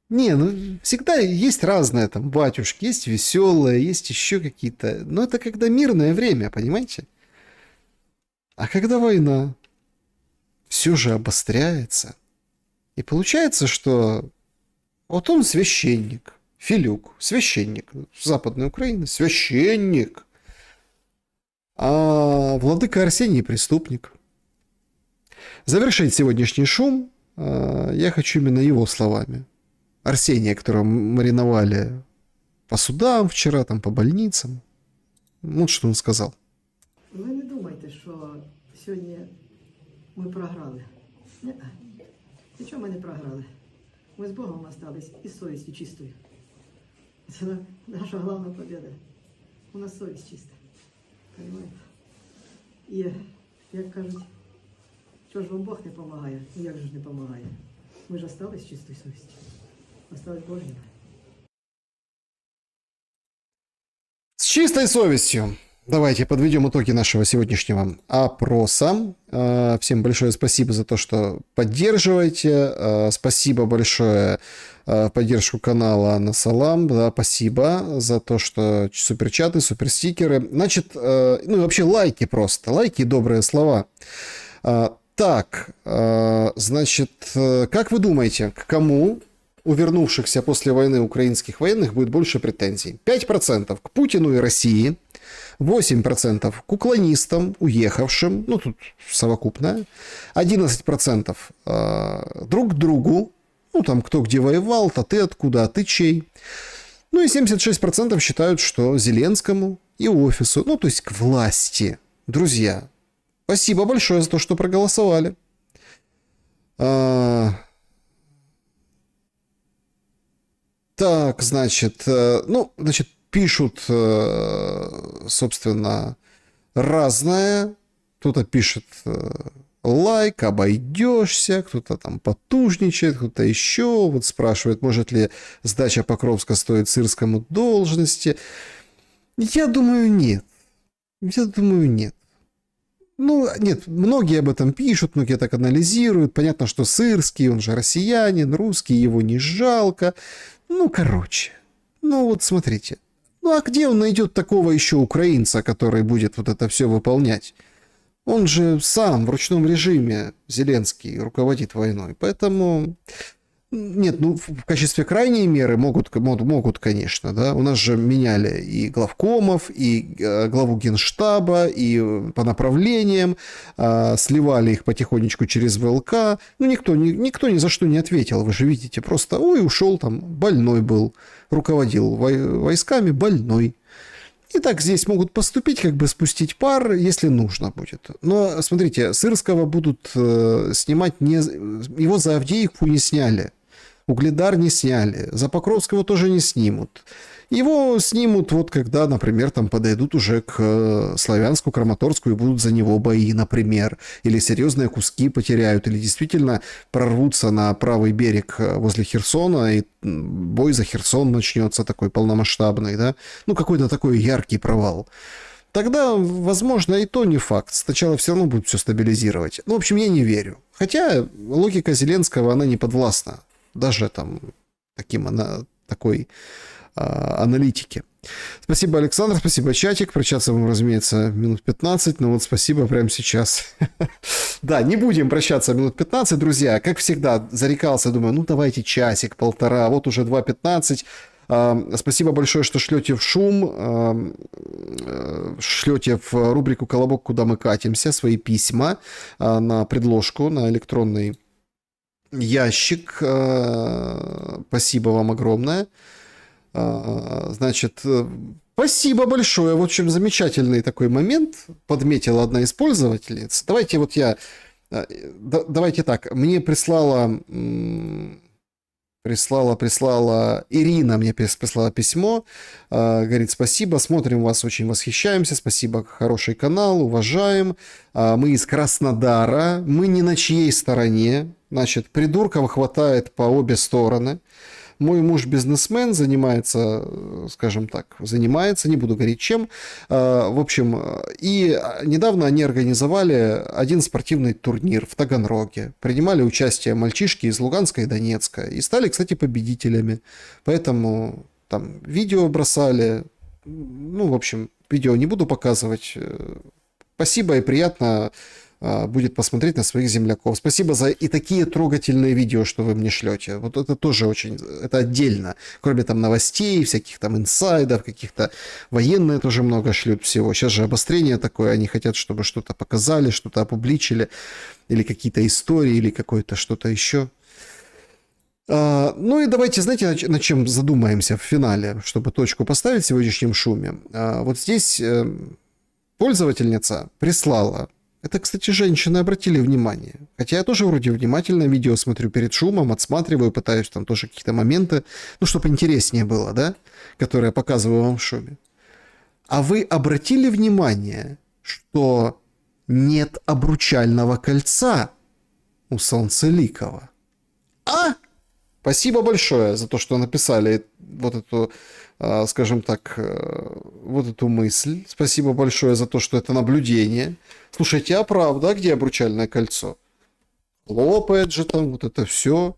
Не, всегда есть разное, там, батюшки, есть веселые, есть еще какие-то... Но это когда мирное время, понимаете? А когда война, все же обостряется. И получается, что вот он священник, Филюк, священник, Западной Украины, священник. А владыка Арсений преступник. Завершить сегодняшний шум я хочу именно его словами. Арсения, которого мариновали по судам вчера, там, по больницам. Вот что он сказал. Ви не думайте, що сьогодні ми програли. Ні. Нічого ми не програли. Ми з Богом остались і з совістю чистою. Це наша головна побіда. У нас совість чиста. Понимаєте? І, як кажуть, чого ж вам Бог не допомагає? Ну як же ж не допомагає? Ми ж остались з чистою совістю. Остались Божніми. С чистой совестью. Давайте подведем итоги нашего сегодняшнего опроса. Всем большое спасибо за то, что поддерживаете. Спасибо большое в поддержку канала Анна Салам. Да, спасибо за то, что суперчаты, суперстикеры. Значит, ну и вообще лайки просто. Лайки и добрые слова. Так, значит, как вы думаете, к кому у вернувшихся после войны украинских военных будет больше претензий? 5% к Путину и России, 8% к уклонистам, уехавшим, ну тут совокупное, 11% друг к другу, ну там кто где воевал, то ты откуда, а ты чей. Ну и 76% считают, что Зеленскому и офису, ну то есть к власти. Друзья, спасибо большое за то, что проголосовали. Так, значит, пишут, собственно, разное. Кто-то пишет лайк, обойдешься, кто-то там потужничает, кто-то еще. Вот спрашивает, может ли сдача Покровска стоить Сырскому должности. Я думаю, нет. Ну, нет, многие об этом пишут, многие так анализируют. Понятно, что Сырский, он же россиянин, русский, его не жалко. Ну, короче. Ну, вот смотрите. Ну, а где он найдет такого еще украинца, который будет вот это все выполнять? Он же сам в ручном режиме, Зеленский, руководит войной. Поэтому... Нет, ну, в качестве крайней меры могут, конечно, да. У нас же меняли и главкомов, и главу Генштаба, и по направлениям, сливали их потихонечку через ВЛК. Ну, никто ни за что не ответил, вы же видите. Просто, ушел там, больной был, руководил войсками, больной. И так здесь могут поступить, как бы спустить пар, если нужно будет. Но, смотрите, Сырского будут снимать не... Его за Авдеевку не сняли. Угледар не сняли, за Покровского тоже не снимут. Его снимут вот когда, например, там подойдут уже к Славянску, Краматорску и будут за него бои, например. Или серьезные куски потеряют, или действительно прорвутся на правый берег возле Херсона, и бой за Херсон начнется такой полномасштабный, да? Ну, какой-то такой яркий провал. Тогда, возможно, и то не факт. Сначала все равно будет все стабилизировать. Ну, в общем, я не верю. Хотя логика Зеленского, она не подвластна. Даже там такой аналитики. Спасибо, Александр, спасибо, чатик. Прощаться вам, разумеется, минут 15, но вот спасибо прямо сейчас. Да, не будем прощаться минут 15, друзья. Как всегда, зарекался, думаю, ну давайте часик, полтора, вот уже 2:15. Спасибо большое, что шлете в шум, шлете в рубрику «Колобок, куда мы катимся» свои письма на предложку, на электронный ящик. Спасибо вам огромное. Значит, спасибо большое. В общем, замечательный такой момент подметила одна из пользовательниц. Давайте так. Мне прислала Ирина, мне прислала письмо. Говорит, спасибо, смотрим вас, очень восхищаемся. Спасибо, хороший канал, уважаем. Мы из Краснодара, мы ни на чьей стороне. Значит, придурков хватает по обе стороны. Мой муж бизнесмен, занимается, не буду говорить чем. В общем, и недавно они организовали один спортивный турнир в Таганроге. Принимали участие мальчишки из Луганска и Донецка. И стали, кстати, победителями. Поэтому там видео бросали. Ну, в общем, видео не буду показывать. Спасибо и приятно будет посмотреть на своих земляков. Спасибо за и такие трогательные видео, что вы мне шлете. Вот это тоже очень, это отдельно. Кроме там новостей, всяких там инсайдов, каких-то военные тоже много шлют всего. Сейчас же обострение такое, они хотят, чтобы что-то показали, что-то опубличили, или какие-то истории, или какое-то что-то еще. Ну и давайте, знаете, над чем задумаемся в финале, чтобы точку поставить в сегодняшнем шуме. Вот здесь пользовательница прислала. Это, кстати, женщины обратили внимание. Хотя я тоже вроде внимательно видео смотрю перед шумом, отсматриваю, пытаюсь там тоже какие-то моменты, ну, чтобы интереснее было, да, которые я показываю вам в шуме. А вы обратили внимание, что нет обручального кольца у Солнцеликова? Спасибо большое за то, что написали вот эту, скажем так, вот эту мысль. Спасибо большое за то, что это наблюдение. Слушайте, а правда, где обручальное кольцо? Хлопает же там вот это все.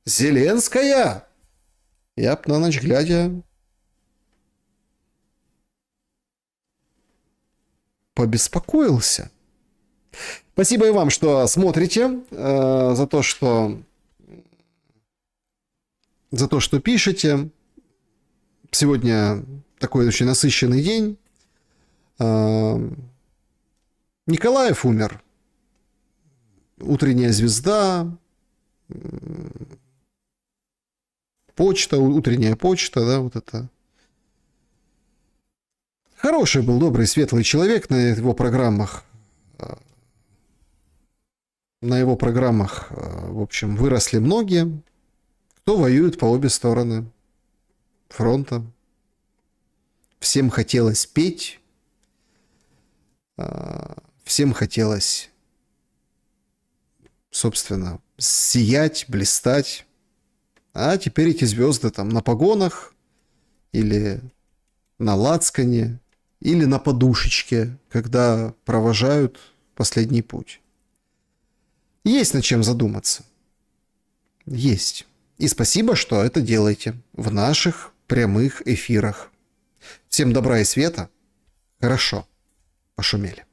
Зеленская! Я б на ночь глядя побеспокоился. Спасибо и вам, что смотрите, за то, что пишете. Сегодня такой очень насыщенный день. Николаев умер. Утренняя звезда. Почта, утренняя почта, да, вот это. Хороший был, добрый, светлый человек на его программах. На его программах, в общем, выросли многие, кто воюет по обе стороны фронта. Всем хотелось петь, всем хотелось, собственно, сиять, блистать. А теперь эти звезды там на погонах или на лацкане, или на подушечке, когда провожают последний путь. Есть над чем задуматься. Есть. И спасибо, что это делаете в наших прямых эфирах. Всем добра и света. Хорошо. Пошумели.